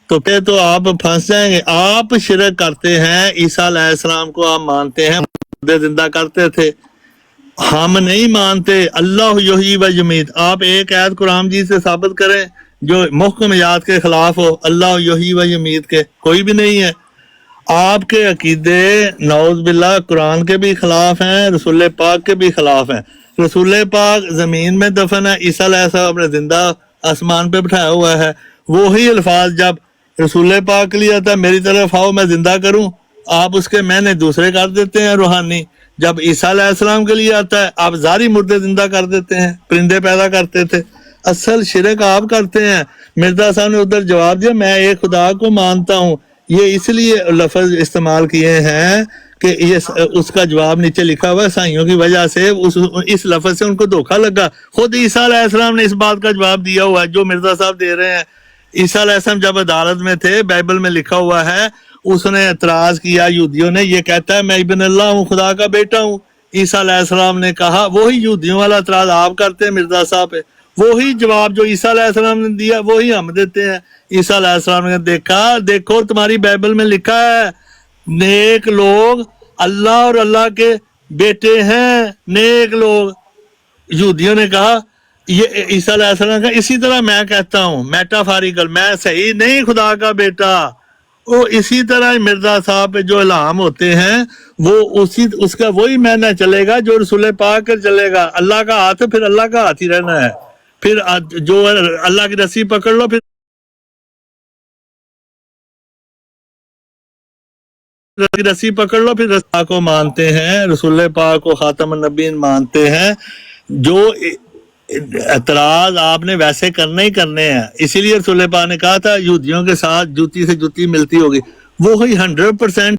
तो फिर तो आप फंस जाएंगे। आप शिरक करते हैं, ईसा अलैहिस्सलाम को आप मानते हैं, मुर्दे जिंदा करते थे, हम नहीं मानते। अल्लाह युही व युमीत, आप एक आयत कुरान जी से साबित करें जो मुहकम याद के खिलाफ हो, अल्लाह युही व युमीत के, कोई भी नहीं है। आपके अकीदे नौज बिल्ला कुरान के भी खिलाफ हैं, रसूल पाक के भी खिलाफ हैं। रसूल पाक जमीन में दफन है, ईसा अलैहिस्सलाम अपने जिंदा आसमान पे बिठाया हुआ है। वही अल्फाज जब रसूल पाक के लिए आता है, मेरी तरफ आओ मैं जिंदा करूं, आप उसके मैंने दूसरे कर देते हैं रूहानी। जब ईसा अलैहिस्सलाम के लिए आता है, आप जारी मुर्दे जिंदा कर देते हैं, परिंदे पैदा करते थे। असल शिरक आप करते हैं। मिर्जा साहब ने उधर जवाब दिया, मैं एक खुदा को मानता हूँ, ये इसलिए लफ्ज इस्तेमाल किए हैं कि ये उसका जवाब नीचे लिखा हुआ है, साइयों की वजह से इस लफ्ज से उनको धोखा लगा। खुद ईसा अलैहिस्सलाम ने इस बात का जवाब दिया हुआ है जो मिर्जा साहब दे रहे हैं। ईसा अलैहिस्सलाम जब अदालत में थे, बाइबल में लिखा हुआ है, उसने एतराज किया यहूदियों ने, ये कहता है मैं इब्न अल्लाह हूँ, खुदा का बेटा हूँ। ईसा अलैहिस्सलाम ने कहा, वही यहूदियों वाला एतराज आप करते हैं मिर्जा साहब पे, वही जवाब जो ईसा अलैहिस्सलाम ने दिया वही हम देते हैं। ईसा अलैहिस्सलाम ने देखो तुम्हारी बाइबल में लिखा है नेक लोग अल्लाह और अल्लाह के बेटे हैं, नेक लोग। यहूदियों ने कहा, ये ईसा अलैहिस्सलाम का, इसी तरह मैं कहता हूँ मेटाफोरिकल, मैं सही नहीं खुदा का बेटा। वो इसी तरह मिर्जा साहब पे जो इल्हाम होते हैं वो उसका वही मायना चलेगा जो रसूल पाक का चलेगा। अल्लाह का हाथ है, फिर अल्लाह का हाथ ही रहना है। फिर जो अल्लाह की रस्सी पकड़ लो, फिर रस्सी पकड़ लो, फिर रस्ता को मानते हैं, रसूल पाक को खातम नबीन मानते हैं। जो एतराज आपने वैसे करने ही करने हैं। इसीलिए रसूल पाक ने कहा था यहूदियों के साथ जूती से जूती मिलती होगी, वो ही 100%